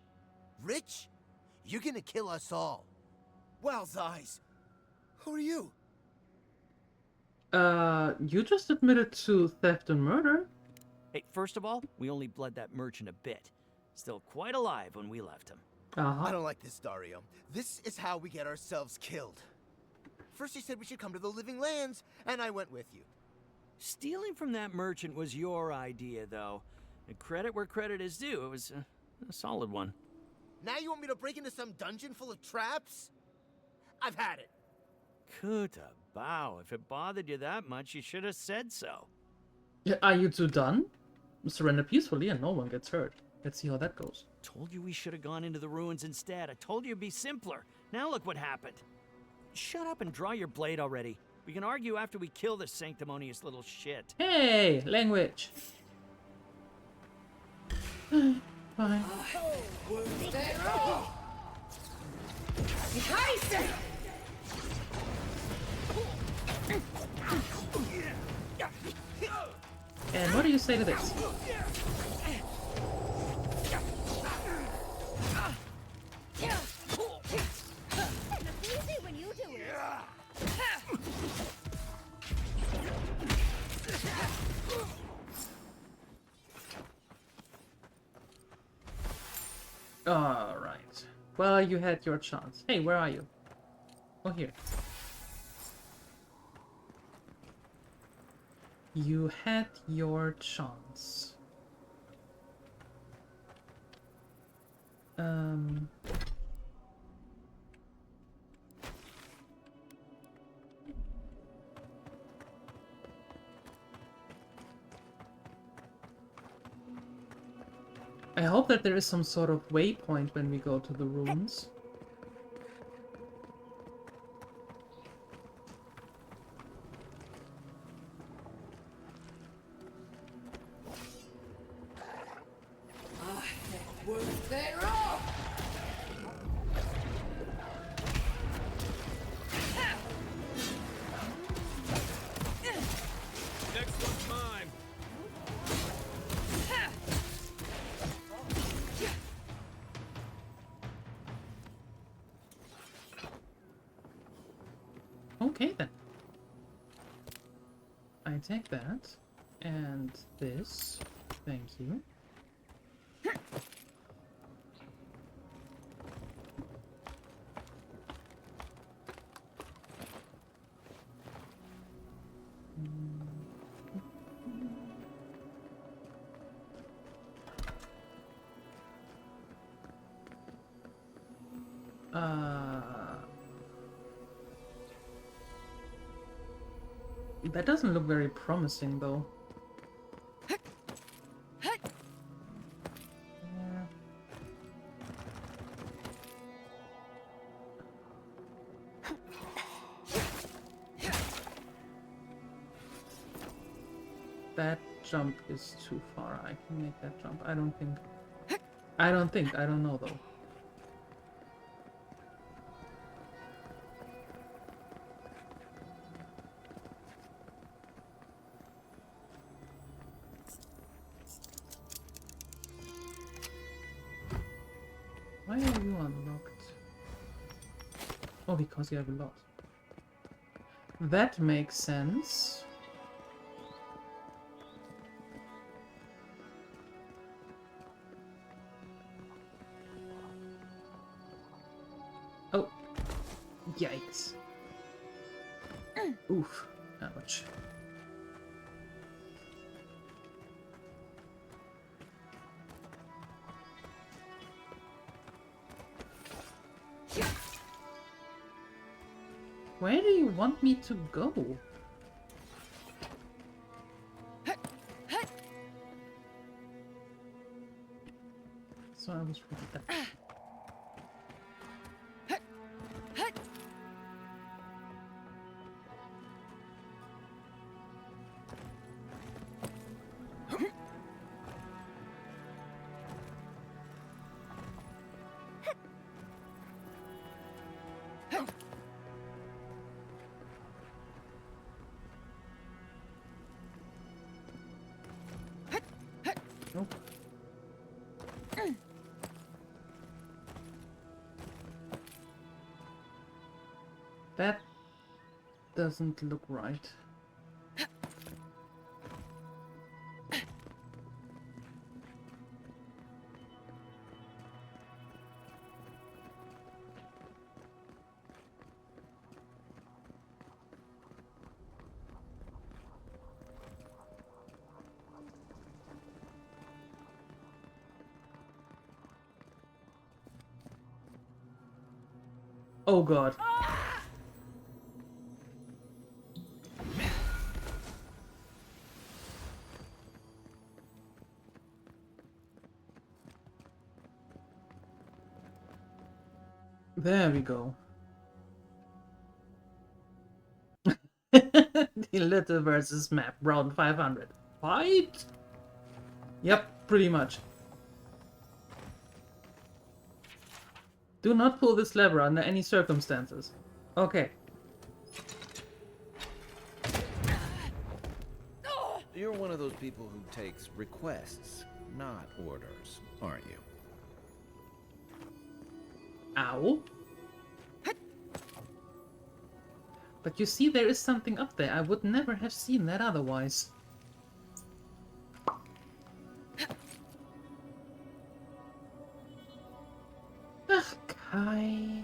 Rich? You're gonna kill us all. Wow's eyes. Who are you? You just admitted to theft and murder. Hey, first of all, we only bled that merchant a bit. Still quite alive when we left him. I don't like this, Dario. This is how we get ourselves killed. First you said we should come to the Living Lands, and I went with you. Stealing from that merchant was your idea, though. And credit where credit is due. It was a solid one. Now you want me to break into some dungeon full of traps? I've had it. Kuta Bao, if it bothered you that much, you should have said so. Yeah, are you two done? Surrender peacefully and no one gets hurt. Let's see how that goes. Told you we should have gone into the ruins instead. I told you it'd be simpler. Now look what happened. Shut up and draw your blade already. We can argue after we kill this sanctimonious little shit. Hey, language. Fine. And what do you say to this? Alright. Well, you had your chance. Hey, where are you? Oh, here. You had your chance. I hope that there is some sort of waypoint when we go to the ruins. Next one's mine. Okay then. I take that. And this. Thank you. That doesn't look very promising, though. That jump is too far. I can make that jump. I don't think. I don't know, though. Why are you unlocked? Oh, because you have a lot. That makes sense. Oh. Yikes. Oof. Ouch. Where do you want me to go? So I was really that. Nope. That doesn't look right. Oh god. There we go. DieLuette versus map, round 500. Fight? Yep, pretty much. Do not pull this lever under any circumstances. Okay. You're one of those people who takes requests, not orders, aren't you? Ow. But you see, there is something up there. I would never have seen that otherwise. Ugh, Kai.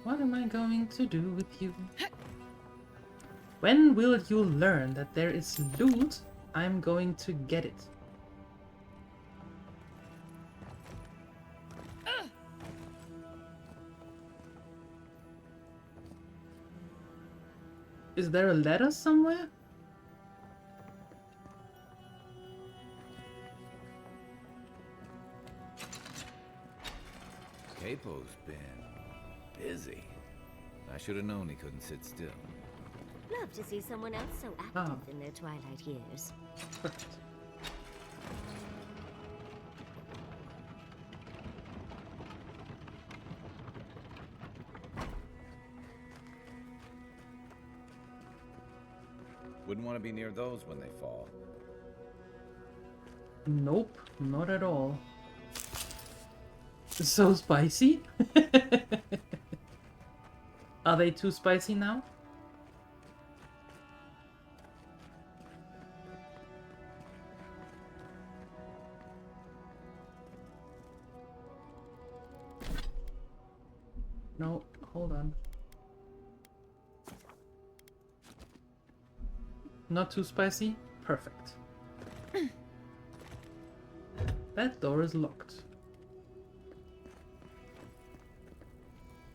What am I going to do with you? When will you learn that there is loot? I'm going to get it. Is there a ladder somewhere? Capo's been busy. I should have known he couldn't sit still. Love to see someone else so active in their twilight years. Perfect. Wouldn't want to be near those when they fall. Nope, not at all. So spicy? Are they too spicy now? No, hold on. Not too spicy? Perfect. That door is locked.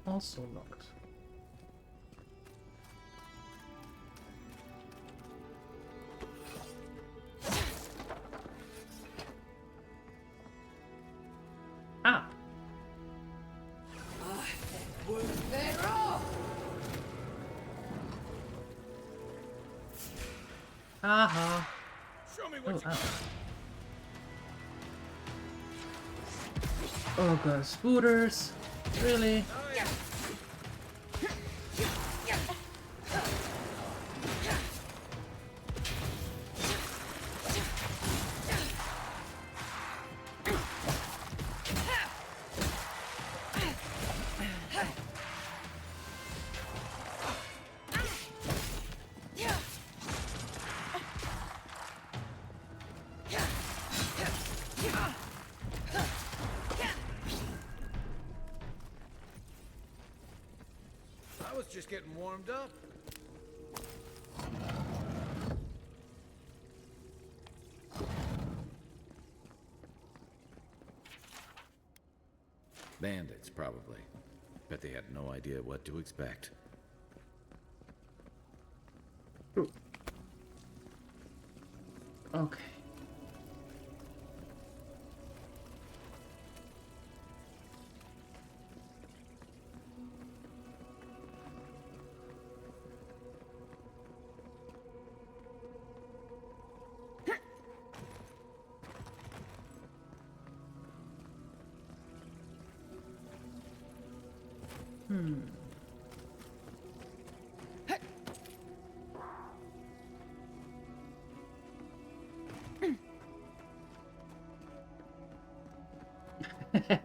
Also locked. Ah! Haha. Show me what you got. Oh god, spooters. Really? getting warmed up. Bandits, probably. Bet they had no idea what to expect. Okay.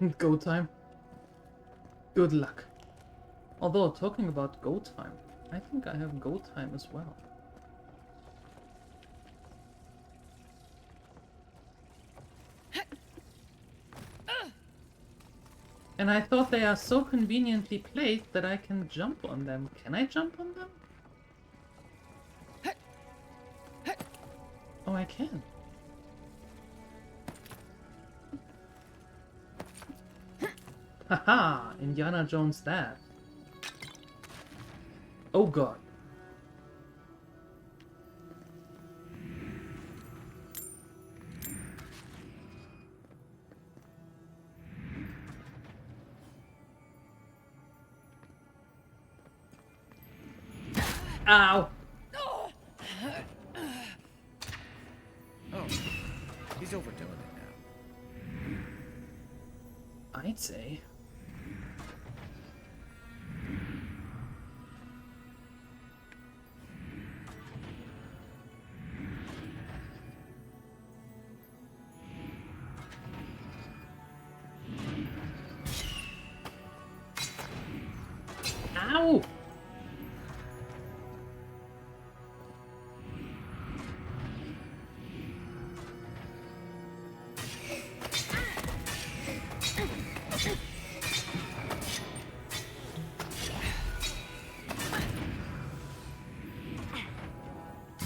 And go time. Good luck. Although, talking about go time, I think I have go time as well. And I thought they are so conveniently placed that I can jump on them. Can I jump on them? Oh, I can. Haha! Indiana Jones that. Oh god. Ow! Oh, he's overdoing it now. I'd say. Ow!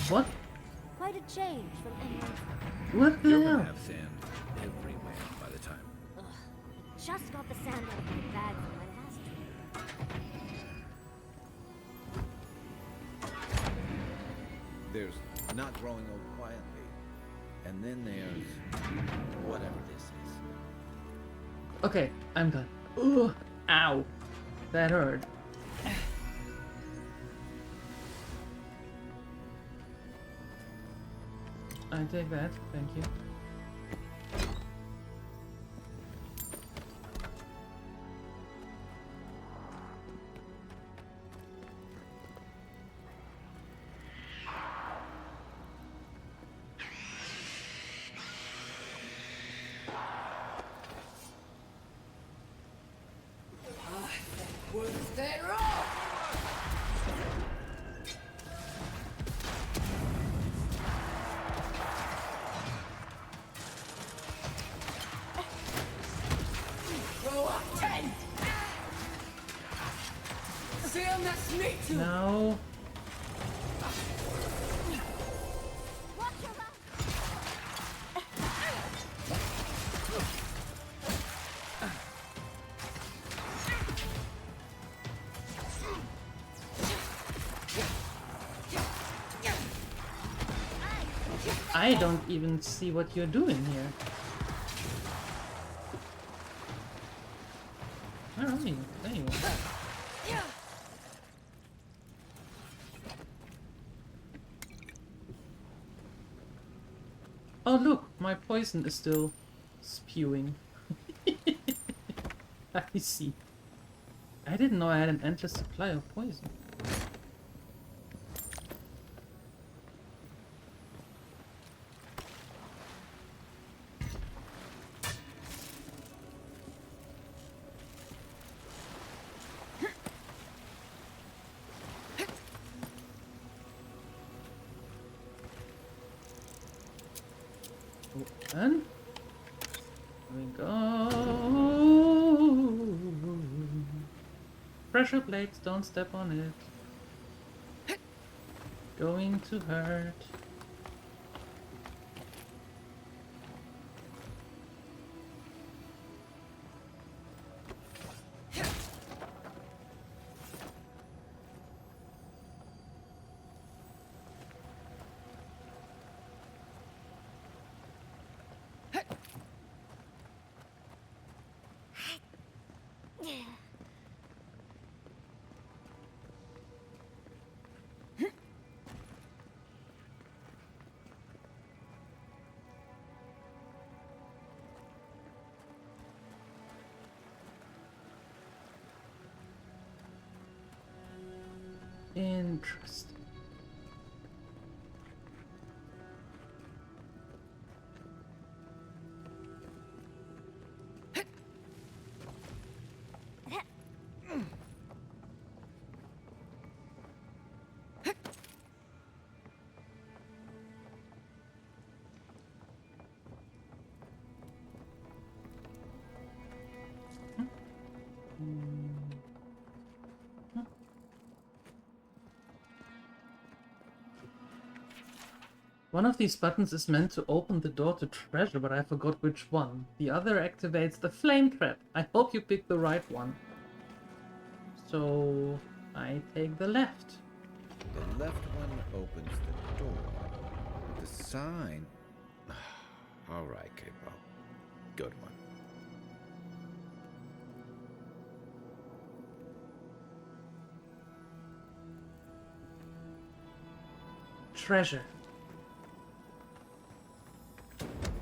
What? Quite a change from anyone. What the You're hell? gonna have sand everywhere by the time. Ugh, I just got the sand out of my bag from my last trip. There's not growing old quietly. And then there's whatever this is. Okay, I'm done. Ugh, ow. That hurt. I take that, thank you. Was that wrong? Roll up 10. Sam, that's me too. No. I don't even see what you're doing here. Where are you? There you are. Oh look, my poison is still spewing. I see. I didn't know I had an endless supply of poison. Open. Here we go. Pressure plates, don't step on it. going to hurt. Interesting. One of these buttons is meant to open the door to treasure, but I forgot which one. The other activates the flame trap. I hope you picked the right one. So I take the left. The left one opens the door. The sign... All right, Capo. Good one. Treasure.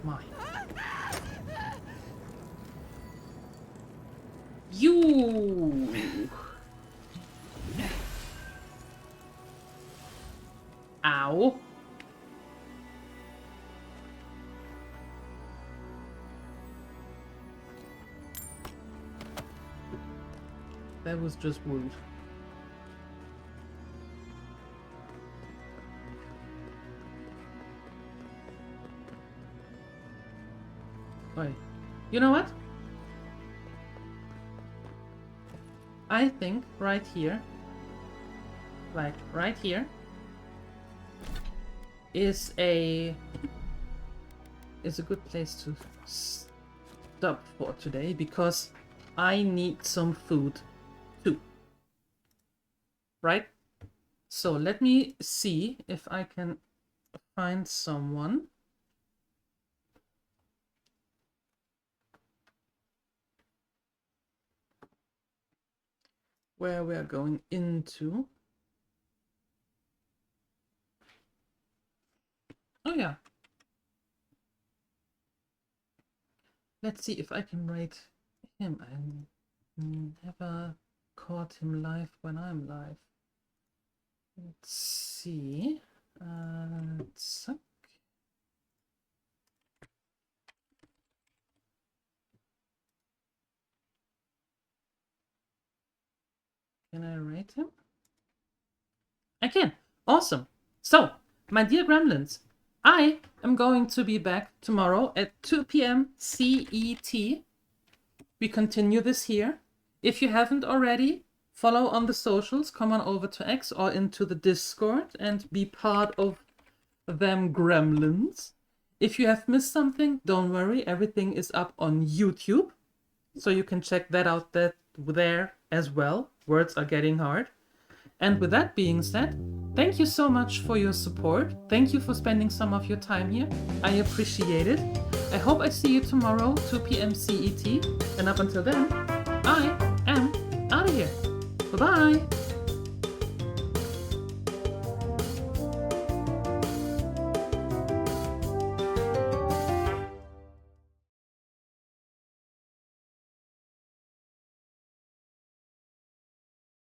Mine. You. Ow. That was just rude. Wait, you know what? I think right here, like right here, is a good place to stop for today, because I need some food too. Right? So let me see if I can find someone. Where we are going into. Oh yeah. Let's see if I can rate him. I never caught him live when I'm live. Let's see. Suck. Can I rate him? I can. Awesome. So, my dear gremlins, I am going to be back tomorrow at 2 p.m. CET. We continue this here. If you haven't already, follow on the socials, come on over to X or into the Discord and be part of them gremlins. If you have missed something, don't worry, everything is up on YouTube. So you can check that out there as well. Words are getting hard. And with that being said, thank you so much for your support. Thank you for spending some of your time here. I appreciate it. I hope I see you tomorrow, 2 p.m. CET. And up until then, I am out of here. Bye-bye.